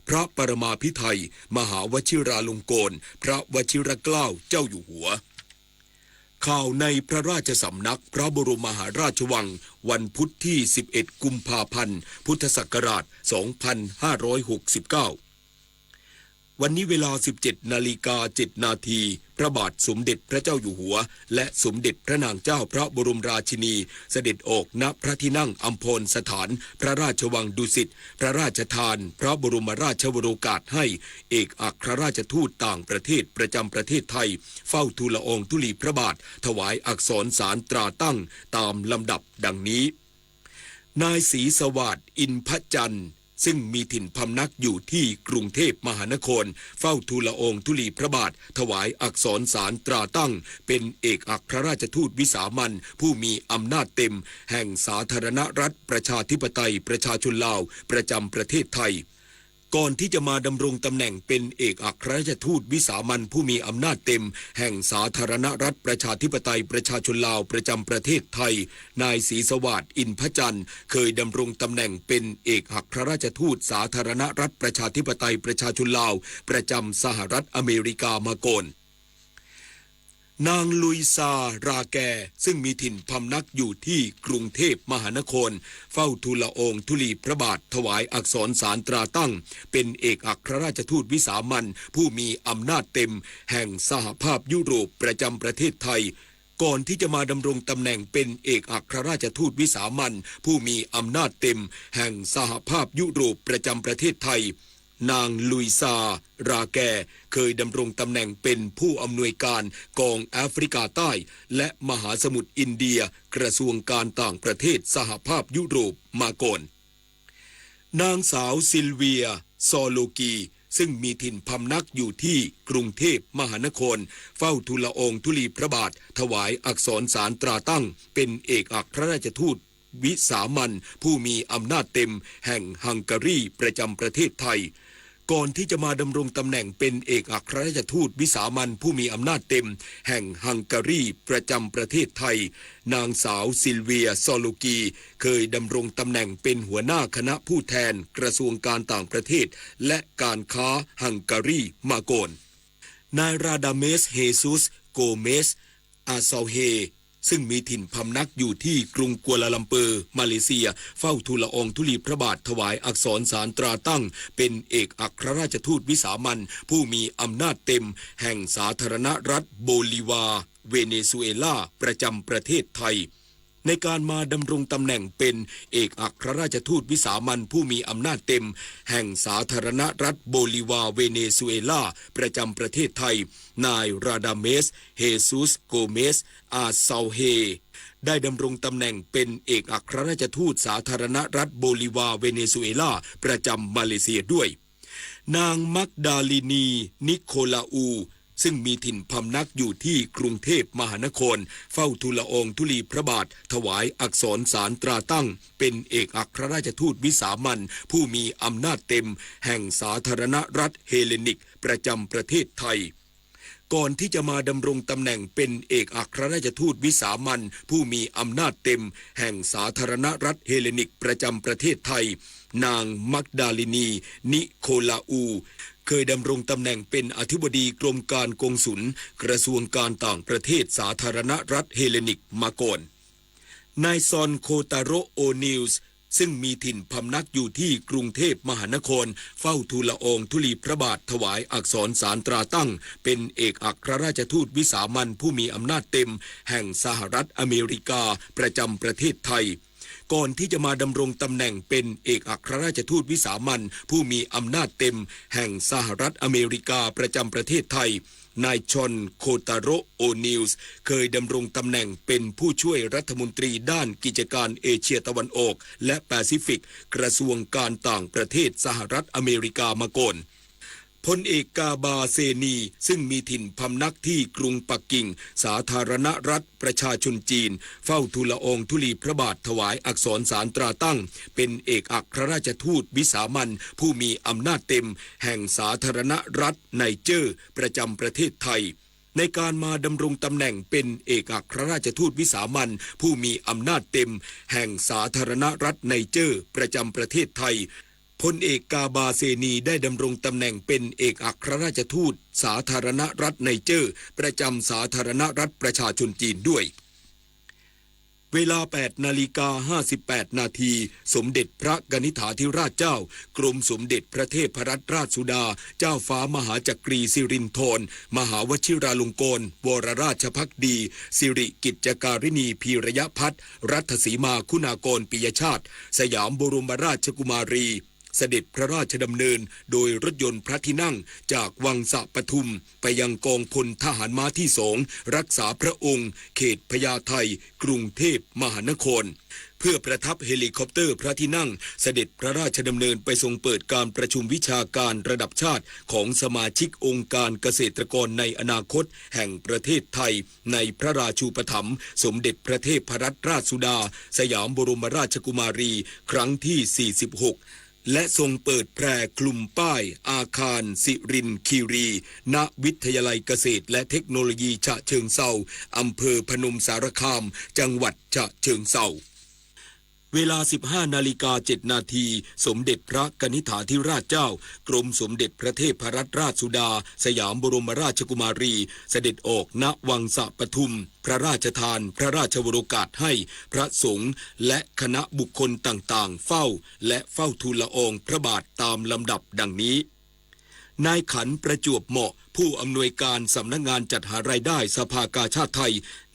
พระปรมาภิไธยมหาวชิราลงกรณ์พระวชิรเกล้าเจ้าอยู่หัวข่าวในพระราชสำนักพระบรมมหาราชวังวันพุธที่ 11 กุมภาพันธ์ พุทธศักราช 2569 วันนี้เวลา 17:07 นาทีพระบาทสมเด็จพระเจ้าอยู่หัวและสมเด็จพระนางเจ้าพระบรมราชินีเสด็จออกณพระที่นั่งอัมพรสถานพระราชวังดุสิตพระราชทานพระบรมราชวโรกาสให้เอกอัครราชทูตต่างประเทศประจำประเทศไทยเฝ้าทูลละอองธุลีพระบาทถวายอักษรสารตราตั้งตามลำดับดังนี้นายศรีสวัสดิ์อินทจันทร์ซึ่งมีถิ่นพำนักอยู่ที่กรุงเทพมหานครเฝ้าทูลละอองธุลีพระบาทถวายอักษรสารตราตั้งเป็นเอกอัครราชทูตวิสามัญผู้มีอำนาจเต็มแห่งสาธารณรัฐประชาธิปไตยประชาชนลาวประจำประเทศไทย ก่อนที่จะมาดำรงตำแหน่งเป็นเอกอัครราชทูตวิสามัญผู้มีอำนาจเต็มแห่งสาธารณรัฐประชาธิปไตยประชาชนลาวประจำประเทศไทยนายศรีสวัสดิ์อินทร์พระจันทร์เคยดำรงตำแหน่งเป็นเอกอัครราชทูตสาธารณรัฐประชาธิปไตยประชาชนลาวประจำสหรัฐอเมริกามาก่อนนางลุยซาราแกซึ่งมีถิ่นพำนักอยู่ที่กรุงเทพมหานครเฝ้าทูลละอองธุลีพระบาทถวายอักษรสารตราตั้งเป็นเอกอัครราชทูตวิสามัญผู้มีอำนาจเต็มแห่งสหภาพยุโรปประจำประเทศไทยก่อนที่จะมาดำรงตำแหน่งเป็นเอกอัครราชทูตวิสามัญผู้มีอำนาจเต็มแห่งสหภาพยุโรปประจำประเทศไทยนางลุยซาราแกเคยดำรงตำแหน่งเป็นผู้อำนวยการกองแอฟริกาใต้และมหาสมุทรอินเดียกระทรวงการต่างประเทศสหภาพยุโรปมาก่อนนางสาวซิลเวียซอโลกีซึ่งมีถิ่นพำนักอยู่ที่กรุงเทพมหานครเฝ้าทูลละอองธุลีพระบาทถวายอักษรสารตราตั้งเป็นเอกอัครราชทูตวิสามัญผู้มีอำนาจเต็มแห่งฮังการีประจำประเทศไทยก่อนที่จะมาดำรงตำแหน่งเป็นเอกอัครราชทูตวิสามัญผู้มีอำนาจเต็มแห่งฮังการีประจำประเทศไทยนางสาวซิลเวียซอโลกีเคยดำรงตำแหน่งเป็นหัวหน้าคณะผู้แทนกระทรวงการต่างประเทศและการค้าฮังการีมาก่อนนายราดาเมสเฮซุสโกเมสอาซาเฮซึ่งมีถิ่นพำนักอยู่ที่กรุงกัวลาลัมเปอร์มาเลเซียเฝ้าทูลละอองธุลีพระบาทถวายอักษรสารตราตั้งเป็นเอกอัครราชทูตวิสามัญผู้มีอำนาจเต็มแห่งสาธารณรัฐโบลิวาเวเนซุเอลาประจำประเทศไทยในการมาดำรงตำแหน่งเป็นเอกอัครราชทูตวิสามัญผู้มีอำนาจเต็มแห่งสาธารณรัฐโบลิวาเวเนซุเอลาประจำประเทศไทยนายราดาเมสเฮซุสโกเมสอาซาเฮได้ดำรงตำแหน่งเป็นเอกอัครราชทูตสาธารณรัฐโบลิวาเวเนซุเอลาประจำมาเลเซียด้วยนางมักดาลินีนิโคลาอูซึ่งมีถิ่นพำนักอยู่ที่กรุงเทพมหานครเฝ้าทูลละอองธุลีพระบาทถวายอักษรสารตราตั้งเป็นเอกอัครราชทูตวิสามัญผู้มีอำนาจเต็มแห่งสาธารณรัฐเฮเลนิกประจำประเทศไทยก่อนที่จะมาดำรงตำแหน่งเป็นเอกอัครราชทูตวิสามัญผู้มีอำนาจเต็มแห่งสาธารณรัฐเฮเลนิกประจำประเทศไทยนางมักดาลินีนิโคลาอูเคยดำรงตำแหน่งเป็นอธิบดีกรมการกงสุลกระทรวงการต่างประเทศสาธารณรัฐเฮเลนิกมาก่อนนายซอนโคตาโรโอนิลส์ซึ่งมีถิ่นพำนักอยู่ที่กรุงเทพมหานครเฝ้าทูลละอองธุลีพระบาทถวายอักษรสารตราตั้งเป็นเอกอัครราชทูตวิสามัญผู้มีอำนาจเต็มแห่งสหรัฐอเมริกาประจำประเทศไทยก่อนที่จะมาดำรงตำแหน่งเป็นเอกอัครราชทูตวิสามัญผู้มีอำนาจเต็มแห่งสหรัฐอเมริกาประจำประเทศไทยนายชอนโคตาโรโอนิลส์เคยดำรงตำแหน่งเป็นผู้ช่วยรัฐมนตรีด้านกิจการเอเชียตะวันออกและแปซิฟิกกระทรวงการต่างประเทศสหรัฐอเมริกามาก่อนพลเอกกาบาเซนีซึ่งมีถิ่นพำนักที่กรุงปักกิ่งสาธารณรัฐประชาชนจีนเฝ้าทูลละอองธุลีพระบาทถวายอักษรสารตราตั้งเป็นเอกอัครราชทูตวิสามัญผู้มีอำนาจเต็มแห่งสาธารณรัฐไนเจอร์ประจำประเทศไทยในการมาดำรงตำแหน่งเป็นเอกอัครราชทูตวิสามัญผู้มีอำนาจเต็มแห่งสาธารณรัฐไนเจอร์ประจำประเทศไทยพลเอกกาบาเซนีได้ดำรงตำแหน่งเป็นเอกอัครราชทูตสาธารณรัฐไนเจอร์ประจำสาธารณรัฐประชาชนจีนด้วยเวลา 8:58 นาทีสมเด็จพระกนิษฐาธิราชเจ้ากรมสมเด็จพระเทพรัตนราชสุดาเจ้าฟ้ามหาจักรีสิรินธรมหาวชิราลงกรณวรราชภักดีสิริกิจการินีพีระยะพัฒน์รัฐสีมาคุณากรปิยชาติสยามบรมราชกุมารีเสด็จพระราชดำเนินโดยรถยนต์พระที่นั่งจากวังสะปทุมไปยังกองพลทหารม้าที่2รักษาพระองค์เขตพญาไทกรุงเทพมหานครเพื่อประทับเฮลิคอปเตอร์พระที่นั่งเสด็จพระราชดำเนินไปทรงเปิดการประชุมวิชาการระดับชาติของสมาชิกองค์การเกษตรกรในอนาคตแห่งประเทศไทยในพระราชูปถัมภ์สมเด็จพระเทพรัตนราชสุดาสยามบรมราชกุมารีครั้งที่46 และทรงเปิดแพร่คลุมป้ายอาคารสิรินคีรีณวิทยาลัยเกษตรและเทคโนโลยีฉะเชิงเทราอำเภอพนมสารคามจังหวัดฉะเชิงเทราเวลา 15:07 นาทีสมเด็จพระกนิษฐาธิราชเจ้ากรมสมเด็จพระเทพรัตนราชสุดาสยามบรมราชกุมารีเสด็จออกณวังสะปทุมพระราชทานพระราชวโรกาสให้พระสงฆ์และคณะบุคคลต่างๆเฝ้าและเฝ้าทูลละอองพระบาทตามลำดับดังนี้นายขันประจวบเหมาะผู้อำนวยการสำนักงานจัดหารายได้สภากาชาดไทย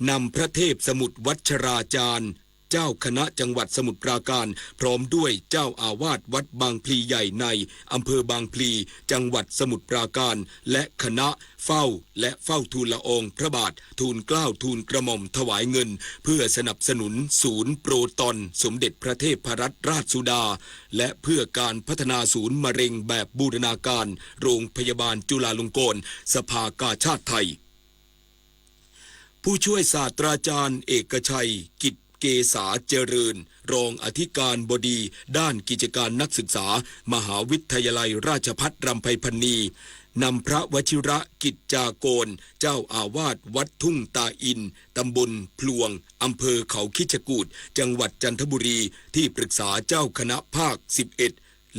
นำพระเทพสมุทรวัชราจารย์เจ้าคณะจังหวัดสมุทรปราการพร้อมด้วยเจ้าอาวาสวัดบางพลีใหญ่ในอำเภอบางพลีจังหวัดสมุทรปราการและคณะเฝ้าและเฝ้าทูลละอองพระบาททูลเกล้าทูลกระหม่อมถวายเงินเพื่อสนับสนุนศูนย์โปรตอนสมเด็จพระเทพรัตนราชสุดาและเพื่อการพัฒนาศูนย์มะเร็งแบบบูรณาการโรงพยาบาลจุฬาลงกรณ์สภากาชาดไทยผู้ช่วยศาสตราจารย์เอกชัยกิจเกษาเจริญรองอธิการบดีด้านกิจการนักศึกษามหาวิทยาลัยราชภัฏรำไพพรรณีนำพระวชิระกิจจาโกนเจ้าอาวาสวัดทุ่งตาอินตำบลพลวงอำเภอเขาคิชกูฏจังหวัดจันทบุรีที่ปรึกษาเจ้าคณะภาค 11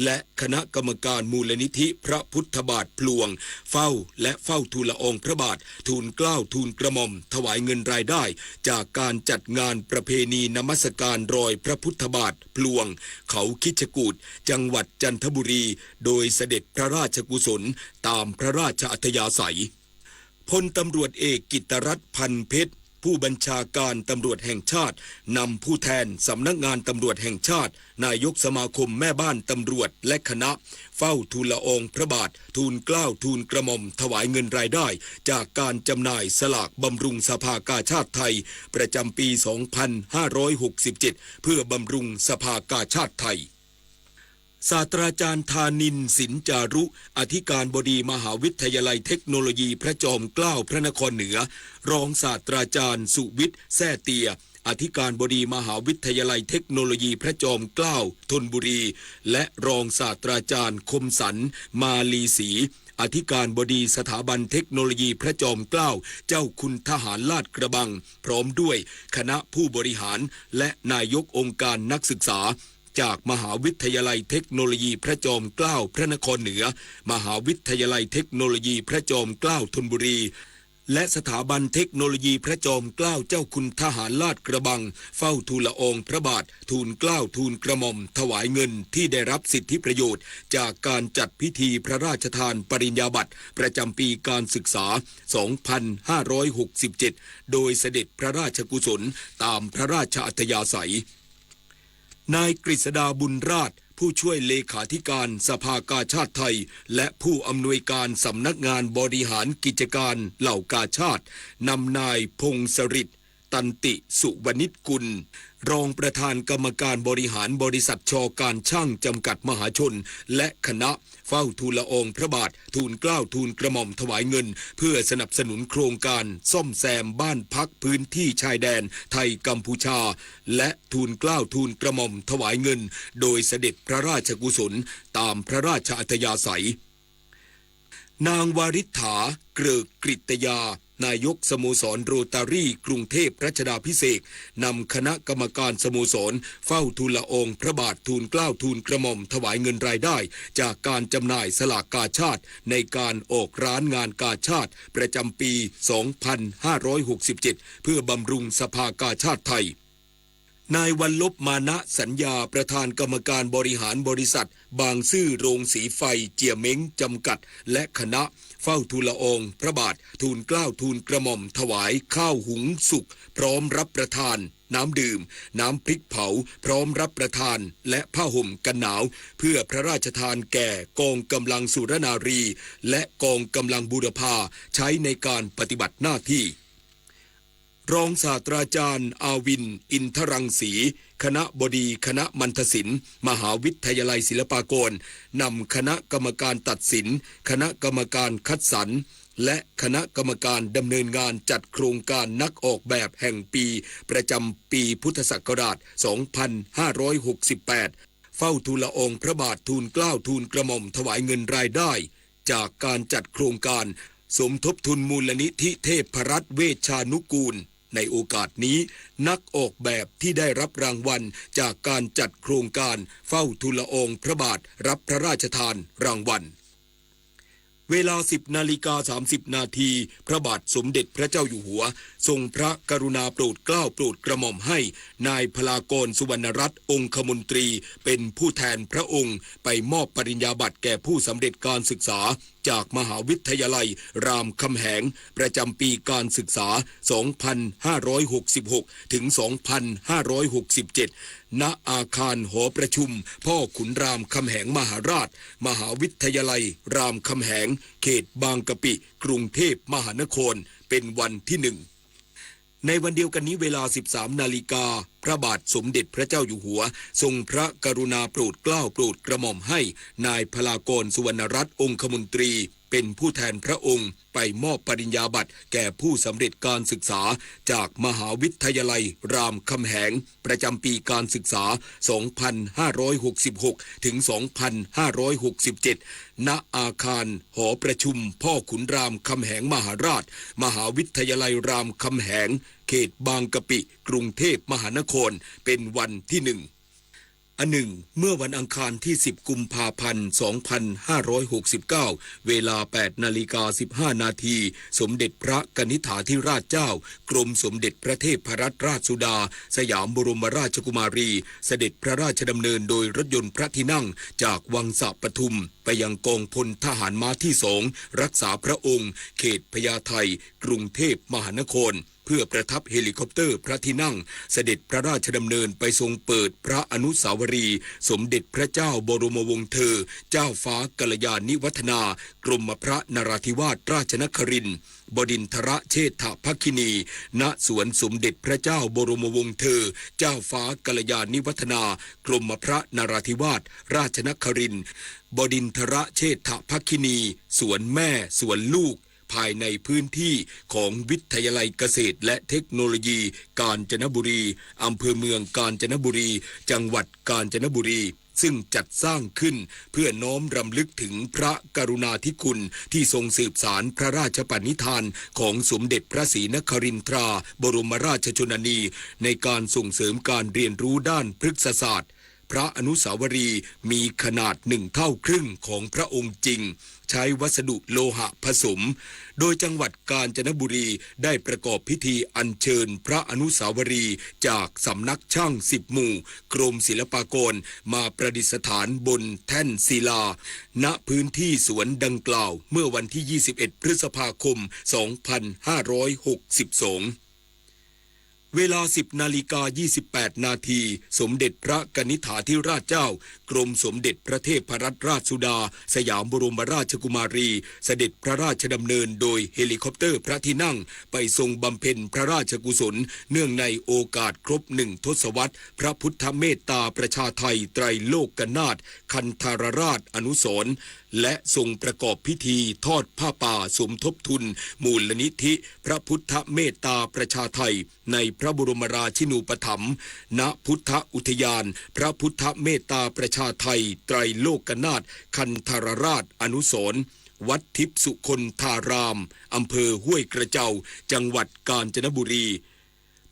และคณะกรรมการมูลนิธิพระพุทธบาทพลวงเฝ้าและเฝ้าทูลละอองพระบาททูลเกล้าทูลกระหม่อมถวายเงินรายได้จากการจัดงานประเพณีนมัสการรอยพระพุทธบาทพลวงเขาคิชกูฏจังหวัดจันทบุรีโดยเสด็จพระราชกุศลตามพระราชอัธยาศัยพลตำรวจเอกกิตติรัตน์พันเพชรผู้บัญชาการตำรวจแห่งชาตินำผู้แทนสำนักงานตำรวจแห่งชาตินายกสมาคมแม่บ้านตำรวจและคณะเฝ้าทูลละอองพระบาททูลเกล้าทูลกระหม่อมถวายเงินรายได้จากการจำหน่ายสลากบำรุงสภากาชาดไทยประจำปี 2567 เพื่อบำรุงสภากาชาดไทยศาสตราจารย์ธานินทร์สินจารุอธิการบดีมหาวิทยาลัยเทคโนโลยีพระจอมเกล้าพระนครเหนือรองศาสตราจารย์สุวิทย์แซ่เตียอธิการบดีมหาวิทยาลัยเทคโนโลยีพระจอมเกล้าธนบุรีและรองศาสตราจารย์คมสันมาลีศรีอธิการบดีสถาบันเทคโนโลยีพระจอมเกล้าเจ้าคุณทหารลาดกระบังพร้อมด้วยคณะผู้บริหารและนายกองค์การนักศึกษาจากมหาวิทยาลัยเทคโนโลยีพระจอมเกล้าพระนครเหนือมหาวิทยาลัยเทคโนโลยีพระจอมเกล้าธนบุรีและสถาบันเทคโนโลยีพระจอมเกล้าเจ้าคุณทหารลาดกระบังเฝ้าทูลละอองพระบาททูลเกล้าทูลกระหม่อมถวายเงินที่ได้รับสิทธิประโยชน์จากการจัดพิธีพระราชทานปริญญาบัตรประจำปีการศึกษา 2567 โดยเสด็จพระราชกุศลตามพระราชอัธยาศัยนายกฤษดาบุญราชผู้ช่วยเลขาธิการสภากาชาดไทยและผู้อำนวยการสำนักงานบริหารกิจการเหล่ากาชาดนำนายพงศฤทธิ์ตันติสุวณิชกุลรองประธานกรรมการบริหารบริษัทช.การช่างจำกัดมหาชนและคณะเฝ้าทูลละอองพระบาททูลเกล้าทูลกระหม่อมถวายเงินเพื่อสนับสนุนโครงการซ่อมแซมบ้านพักพื้นที่ชายแดนไทยกัมพูชาและทูลเกล้าทูลกระหม่อมถวายเงินโดยเสด็จพระราชกุศลตามพระราชอัธยาศัยนางวาริษฐาเกริกกฤตยานายกสโมสรโรตารี่กรุงเทพรัชดาภิเษกนำคณะกรรมการสโมสรเฝ้าทูลละอองพระบาททูลเกล้าทูลกระหม่อมถวายเงินรายได้จากการจำหน่ายสลากกาชาดในการออกร้านงานกาชาดประจำปี 2567 เพื่อบำรุงสภากาชาดไทยนายวัลลบมานะสัญญาประธานกรรมการบริหารบริษัทบางซื่อโรงสีไฟเจียเม้งจำกัดและคณะเฝ้าทูลละอองพระบาททูลเกล้าทูลกระหม่อมถวายข้าวหุงสุกพร้อมรับประทานน้ำดื่มน้ำพริกเผาพร้อมรับประทานและผ้าห่มกันหนาวเพื่อพระราชทานแก่กองกำลังสุรนารีและกองกำลังบูรพาใช้ในการปฏิบัติหน้าที่รองศาสตราจารย์อาวินอินทรังสีคณะบดีคณะมัณฑศิลป์มหาวิทยาลัยศิลปากรนำคณะกรรมการตัดสินคณะกรรมการคัดสรรและคณะกรรมการดำเนินงานจัดโครงการนักออกแบบแห่งปีประจำปีพุทธศักราช 2568 เฝ้าทูลละอองพระบาททูลเกล้าทูลกระหม่อมถวายเงินรายได้จากการจัดโครงการสมทบทุนมูลนิธิเทพรัตน์เวชานุกูลในโอกาสนี้นักออกแบบที่ได้รับรางวัลจากการจัดโครงการเฝ้าทูลละอองพระบาทรับพระราชทานรางวัลเวลา 10:30 นาทีพระบาทสมเด็จพระเจ้าอยู่หัวทรงพระกรุณาโปรดเกล้าโปรดกระหม่อมให้นายพลากรสุวรรณรัตน์องคมนตรีเป็นผู้แทนพระองค์ไปมอบปริญญาบัตรแก่ผู้สำเร็จการศึกษาจากมหาวิทยาลัยรามคำแหงประจำปีการศึกษา 2566 ถึง 2567 ณ อาคารหอประชุมพ่อขุนรามคำแหงมหาราชมหาวิทยาลัยรามคำแหงเขตบางกะปิกรุงเทพมหานครเป็นวันที่ 1ในวันเดียวกันนี้เวลา 13 นาฬิกาพระบาทสมเด็จพระเจ้าอยู่หัวทรงพระกรุณาโปรดเกล้าโปรดกระหม่อมให้นายพลากรสุวรรณรัตน์องคมนตรีเป็นผู้แทนพระองค์ไปมอบปริญญาบัตรแก่ผู้สำเร็จการศึกษาจากมหาวิทยาลัยรามคำแหงประจำปีการศึกษา 2566 ถึง 2567 ณ อาคารหอประชุมพ่อขุนรามคำแหงมหาราชมหาวิทยาลัยรามคำแหงเขตบางกะปิกรุงเทพมหานครเป็นวันที่ 1อันหนึ่งเมื่อวันอังคารที่ 10 กุมภาพันธ์ 2569 เวลา 8:15 นาทีสมเด็จพระกนิษฐาธิราชเจ้ากรมสมเด็จพระเทพรัตนราชสุดาสยามบรมราชกุมารีเสด็จพระราชดำเนินโดยรถยนต์พระที่นั่งจากวังสะปทุมไปยังกองพลทหารม้าที่ 2รักษาพระองค์เขตพญาไทกรุงเทพมหานครเพื่อประทับเฮลิคอปเตอร์พระที่นั่งเสด็จพระราชดำเนินไปทรงเปิดพระอนุสาวรีย์สมเด็จพระเจ้าบรมวงศ์เธอเจ้าฟ้ากัลยาณิวัฒนากรมพระนราธิวาสราชนครินทร์บดินทรเชษฐภคินีณสวนสมเด็จพระเจ้าบรมวงศ์เธอเจ้าฟ้ากัลยาณิวัฒนากรมพระนราธิวาสราชนครินทร์บดินทรเชษฐภคินีสวนแม่สวนลูกภายในพื้นที่ของวิทยาลัยเกษตรและเทคโนโลยีกาญจนบุรีอำเภอเมืองกาญจนบุรีจังหวัดกาญจนบุรีซึ่งจัดสร้างขึ้นเพื่อน้อมรำลึกถึงพระกรุณาธิคุณที่ทรงสืบสารพระราชปณิธานของสมเด็จพระศรีนครินทราบรมราชชนนีในการส่งเสริมการเรียนรู้ด้านพฤกษศาสตร์พระอนุสาวรีย์มีขนาด1 เท่าครึ่งของพระองค์จริงใช้วัสดุโลหะผสมโดยจังหวัดกาญจนบุรีได้ประกอบพิธีอัญเชิญพระอนุสาวรีย์จากสำนักช่าง10 หมู่กรมศิลปากรมาประดิษฐานบนแท่นศิลาณพื้นที่สวนดังกล่าวเมื่อวันที่ 21 พฤษภาคม 2562เวลา 10:28 นาทีสมเด็จพระกนิษฐาธิราชเจ้ากรมสมเด็จพระเทพรัตนราชสุดาสยามบรมราชกุมารีเสด็จพระราชดำเนินโดยเฮลิคอปเตอร์พระที่นั่งไปทรงบำเพ็ญพระราชกุศลเนื่องในโอกาสครบ1 ทศวรรษพระพุทธเมตตาประชาไทยไตรโลกนาถคันธารราชอนุสรณ์และทรงประกอบพิธีทอดผ้าป่าสมทบทุนมูลนิธิพระพุทธเมตตาประชาไทยในพระบรมราชินูปถัมภ์ณพุทธอุทยานพระพุทธเมตตาประชาไทยไตรโลกนาถคันธารราชอนุสรณ์วัดทิพย์สุคนธารามอำเภอห้วยกระเจ้าจังหวัดกาญจนบุรี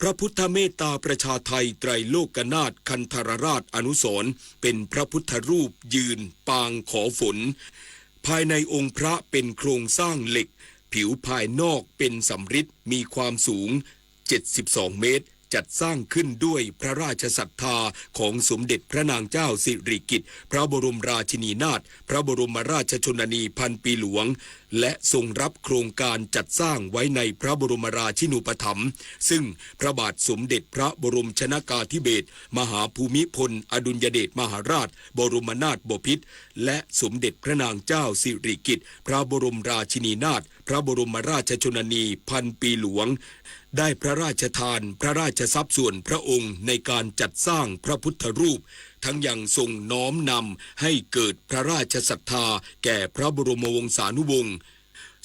พระพุทธเมตตาประชาไทยไตรโลกนาถคันธารราชอนุสรณ์เป็นพระพุทธรูปยืนปางขอฝนภายในองค์พระเป็นโครงสร้างเหล็กผิวภายนอกเป็นสำริดมีความสูง72 เมตรจัดสร้างขึ้นด้วยพระราชศรัทธาของสมเด็จพระนางเจ้าสิริกิติ์พระบรมราชินีนาถพระบรมราชชนนีพันปีหลวงและทรงรับโครงการจัดสร้างไว้ในพระบรมราชินูปถัมภ์ซึ่งพระบาทสมเด็จพระบรมชนกาธิเบศรมหาภูมิพลอดุลยเดชมหาราชบรมนาถบพิตรและสมเด็จพระนางเจ้าสิริกิติ์พระบรมราชินีนาถพระบรมราชชนนีพันปีหลวงได้พระราชทานพระราชทรัพย์ส่วนพระองค์ในการจัดสร้างพระพุทธรูปทั้งยังทรงน้อมนำให้เกิดพระราชศรัทธาแก่พระบรมวงศานุวงศ์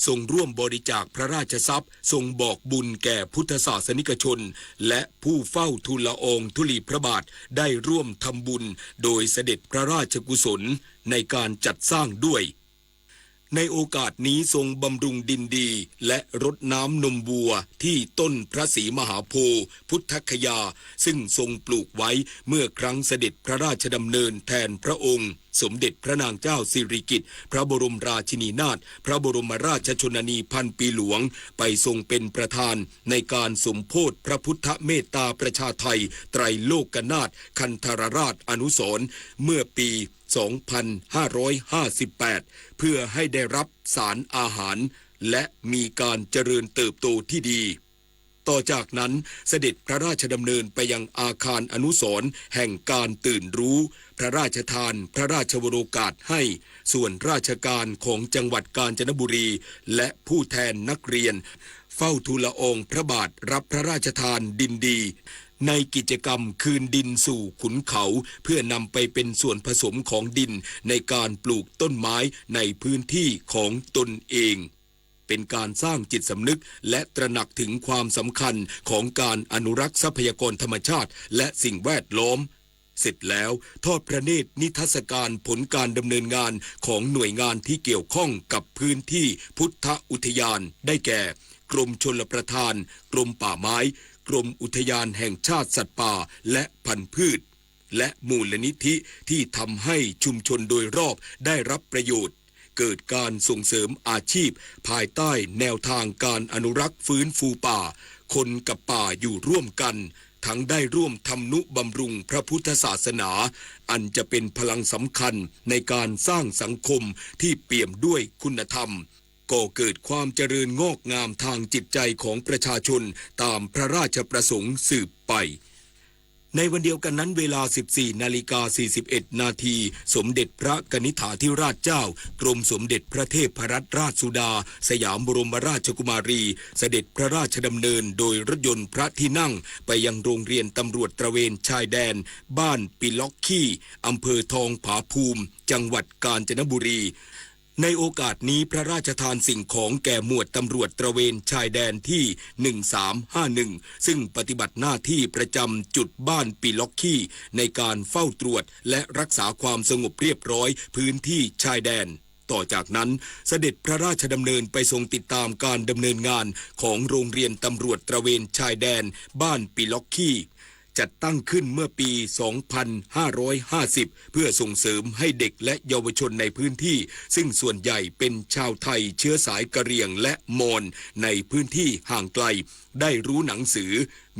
ทรงร่วมบริจาคพระราชทรัพย์ทรงบอกบุญแก่พุทธศาสนิกชนและผู้เฝ้าทูลละอองธุลีพระบาทได้ร่วมทำบุญโดยเสด็จพระราชกุศลในการจัดสร้างด้วยในโอกาสนี้ทรงบำรุงดินดีและรดน้ำนมวัวที่ต้นพระศรีมหาโพธิ์พุทธคยาซึ่งทรงปลูกไว้เมื่อครั้งเสด็จพระราชดำเนินแทนพระองค์สมเด็จพระนางเจ้าสิริกิติ์พระบรมราชินีนาถพระบรมราชชนนีพันปีหลวงไปทรงเป็นประธานในการสมโภชพระพุทธเมตตาประชาไทยไตรโลกนาถคันธรราชอนุสรณ์เมื่อปี 2558 เพื่อให้ได้รับสารอาหารและมีการเจริญเติบโตที่ดีต่อจากนั้นเสด็จพระราชดำเนินไปยังอาคารอนุสรณ์แห่งการตื่นรู้พระราชทานพระราชวโรกาสให้ส่วนราชการของจังหวัดกาญจนบุรีและผู้แทนนักเรียนเฝ้าทูลละอองพระบาทรับพระราชทานดินดีในกิจกรรมคืนดินสู่ขุนเขาเพื่อนำไปเป็นส่วนผสมของดินในการปลูกต้นไม้ในพื้นที่ของตนเองเป็นการสร้างจิตสำนึกและตระหนักถึงความสำคัญของการอนุรักษ์ทรัพยากรธรรมชาติและสิ่งแวดล้อมเสร็จแล้วทอดพระเนตรนิทรรศการผลการดำเนินงานของหน่วยงานที่เกี่ยวข้องกับพื้นที่พุทธอุทยานได้แก่กรมชลประทานกรมป่าไม้กรมอุทยานแห่งชาติสัตว์ป่าและพันธุ์พืชและมูลนิธิที่ทำให้ชุมชนโดยรอบได้รับประโยชน์เกิดการส่งเสริมอาชีพภายใต้แนวทางการอนุรักษ์ฟื้นฟูป่าคนกับป่าอยู่ร่วมกันทั้งได้ร่วมทำนุบำรุงพระพุทธศาสนาอันจะเป็นพลังสำคัญในการสร้างสังคมที่เปี่ยมด้วยคุณธรรมก่อเกิดความเจริญงอกงามทางจิตใจของประชาชนตามพระราชประสงค์สืบไปในวันเดียวกันนั้นเวลา 14:41 นาทีสมเด็จพระกนิษฐาธิราชเจ้ากรมสมเด็จพระเทพรัตนราชสุดาสยามบรมราชกุมารีเสด็จพระราชดำเนินโดยรถยนต์พระที่นั่งไปยังโรงเรียนตำรวจตระเวนชายแดนบ้านปิล็อกขี้อำเภอทองผาภูมิจังหวัดกาญจนบุรีในโอกาสนี้พระราชทานสิ่งของแก่หมวดตำรวจตระเวนชายแดนที่1351ซึ่งปฏิบัติหน้าที่ประจำจุดบ้านปิล็อกขี้ในการเฝ้าตรวจและรักษาความสงบเรียบร้อยพื้นที่ชายแดนต่อจากนั้นเสด็จพระราชดำเนินไปทรงติดตามการดำเนินงานของโรงเรียนตำรวจตระเวนชายแดนบ้านปิล็อกขี้จัดตั้งขึ้นเมื่อปี 2550 เพื่อส่งเสริมให้เด็กและเยาวชนในพื้นที่ซึ่งส่วนใหญ่เป็นชาวไทยเชื้อสายกะเหรี่ยงและมอญในพื้นที่ห่างไกลได้รู้หนังสือ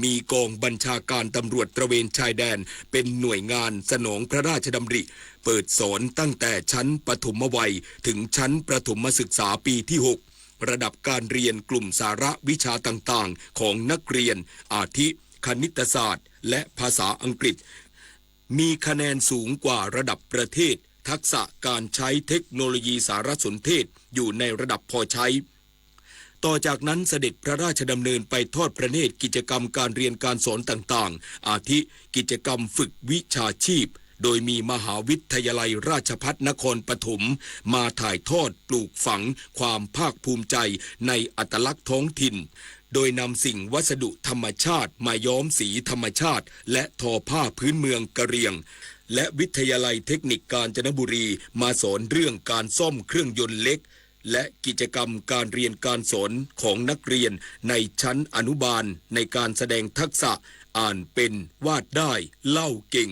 มีกองบัญชาการตำรวจตระเวนชายแดนเป็นหน่วยงานสนองพระราชดำริเปิดสอนตั้งแต่ชั้นปฐมวัยถึงชั้นประถมศึกษาปีที่ 6 ระดับการเรียนกลุ่มสาระวิชาต่างๆของนักเรียนอาทิคณิตศาสตร์และภาษาอังกฤษมีคะแนนสูงกว่าระดับประเทศทักษะการใช้เทคโนโลยีสารสนเทศอยู่ในระดับพอใช้ต่อจากนั้นเสด็จพระราชดำเนินไปทอดพระเนตรกิจกรรมการเรียนการสอนต่างๆอาทิกิจกรรมฝึกวิชาชีพโดยมีมหาวิทยาลัยราชภัฏนครปฐมมาถ่ายทอดปลูกฝังความภาคภูมิใจในอัตลักษณ์ท้องถิ่นโดยนำสิ่งวัสดุธรรมชาติมาย้อมสีธรรมชาติและทอผ้าพื้นเมืองกะเหรี่ยงและวิทยาลัยเทคนิคกาญจนบุรีมาสอนเรื่องการซ่อมเครื่องยนต์เล็กและกิจกรรมการเรียนการสอนของนักเรียนในชั้นอนุบาลในการแสดงทักษะอ่านเป็นวาดได้เล่าเก่ง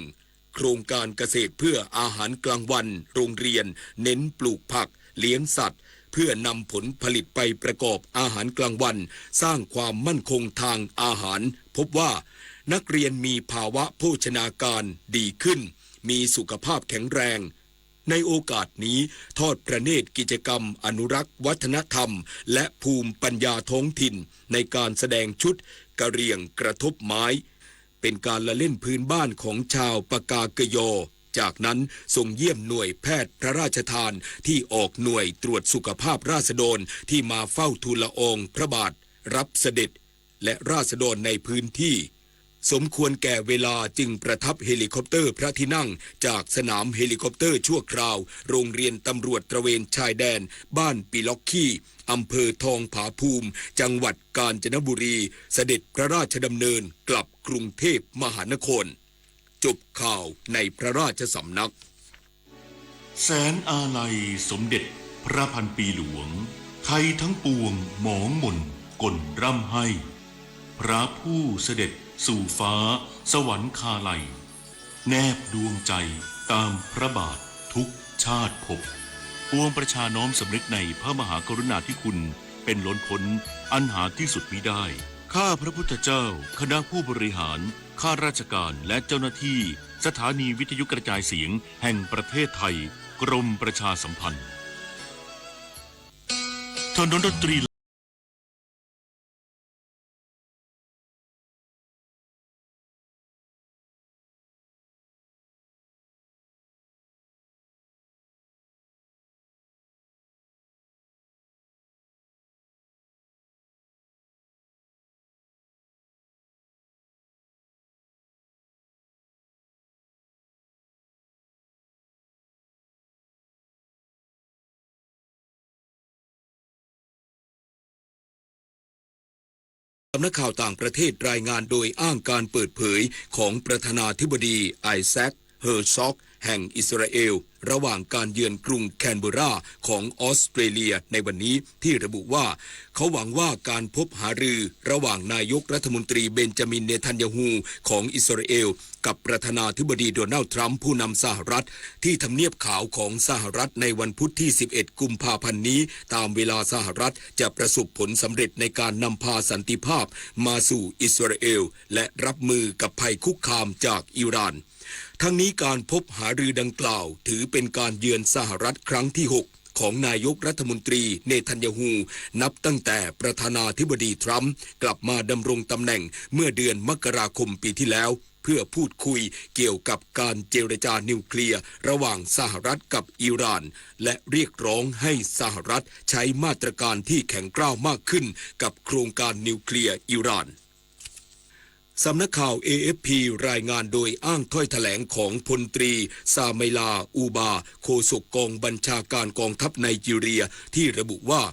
โครงการเกษตรเพื่ออาหารกลางวันโรงเรียนเน้นปลูกผักเลี้ยงสัตว์เพื่อนำผลผลิตไปประกอบอาหารกลางวันสร้างความมั่นคงทางอาหารพบว่านักเรียนมีภาวะโภชนาการดีขึ้นมีสุขภาพแข็งแรงในโอกาสนี้ทอดพระเนตรกิจกรรมอนุรักษ์วัฒนธรรมและภูมิปัญญาท้องถิ่นในการแสดงชุดกะเหรี่ยงกระทบไม้เป็นการละเล่นพื้นบ้านของชาวปากากยอจากนั้นทรงเยี่ยมหน่วยแพทย์พระราชทานที่ออกหน่วยตรวจสุขภาพราษฎรที่มาเฝ้าทูลละอองพระบาทรับเสด็จและราษฎรในพื้นที่ สมควรแก่เวลาจึงประทับเฮลิคอปเตอร์พระที่นั่งจากสนามเฮลิคอปเตอร์ชั่วคราวโรงเรียนตำรวจตระเวนชายแดนบ้านปิล็อกขี้อำเภอทองผาภูมิจังหวัดกาญจนบุรีเสด็จพระราชดำเนินกลับกรุงเทพมหานครจบข่าวในพระราชสำนักแสนอาลัยสมเด็จพระพันปีหลวงไทยทั้งปวงหมองหม่นก่นร่ำให้พระผู้เสด็จสู่ฟ้าสวรรคาลัยแนบดวงใจตามพระบาททุกชาติภพปวงประชาน้อมสำนึกในพระมหากรุณาธิคุณเป็นล้นพ้นอันหาที่สุดมิได้ข้าพระพุทธเจ้าคณะผู้บริหารข้าราชการและเจ้าหน้าที่สถานีวิทยุกระจายเสียงแห่งประเทศไทยกรมประชาสัมพันธ์ถนนดนตรีสำนักข่าวต่างประเทศรายงานโดยอ้างการเปิดเผยของประธานาธิบดีไอแซค เฮอร์ซอกแห่งอิสราเอลระหว่างการเยือนกรุงแคนเบอราของออสเตรเลียในวันนี้ที่ระบุว่าเขาหวังว่าการพบหารือระหว่างนายกรัฐมนตรีเบนจามิน เนทันยาฮูของอิสราเอลกับประธานาธิบดีโดนัลด์ทรัมป์ผู้นำสหรัฐที่ทำเนียบขาวของสหรัฐในวันพุธที่ 11 กุมภาพันธ์นี้ตามเวลาสหรัฐจะประสบผลสำเร็จในการนำพาสันติภาพมาสู่อิสราเอลและรับมือกับภัยคุกคามจากอิหร่านทั้งนี้การพบหารือดังกล่าวถือเป็นการเยือนสหรัฐครั้งที่ 6 ของนายกรัฐมนตรีเนทันยาฮูนับตั้งแต่ประธานาธิบดีทรัมป์กลับมาดำรงตำแหน่งเมื่อเดือนมกราคมปีที่แล้วเพื่อพูดคุยเกี่ยวกับการเจรจานิวเคลียร์ระหว่างสหรัฐกับอิหร่านและเรียกร้องให้สหรัฐใช้มาตรการที่แข็งกร้าวมากขึ้นกับโครงการนิวเคลียร์อิหร่านสำนักข่าว AFP รายงานโดยอ้างถ้อยแถลงของพลตรีซาไมลาอูบาโฆษกกองบัญชาการกองทัพไนจีเรียที่ระบุว่า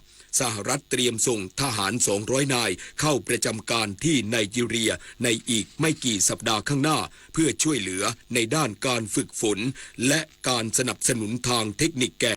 สหรัฐเตรียมส่งทหาร 200 นายเข้าประจำการที่ไนจีเรียในอีกไม่กี่สัปดาห์ข้างหน้าเพื่อช่วยเหลือในด้านการฝึกฝนและการสนับสนุนทางเทคนิคแก่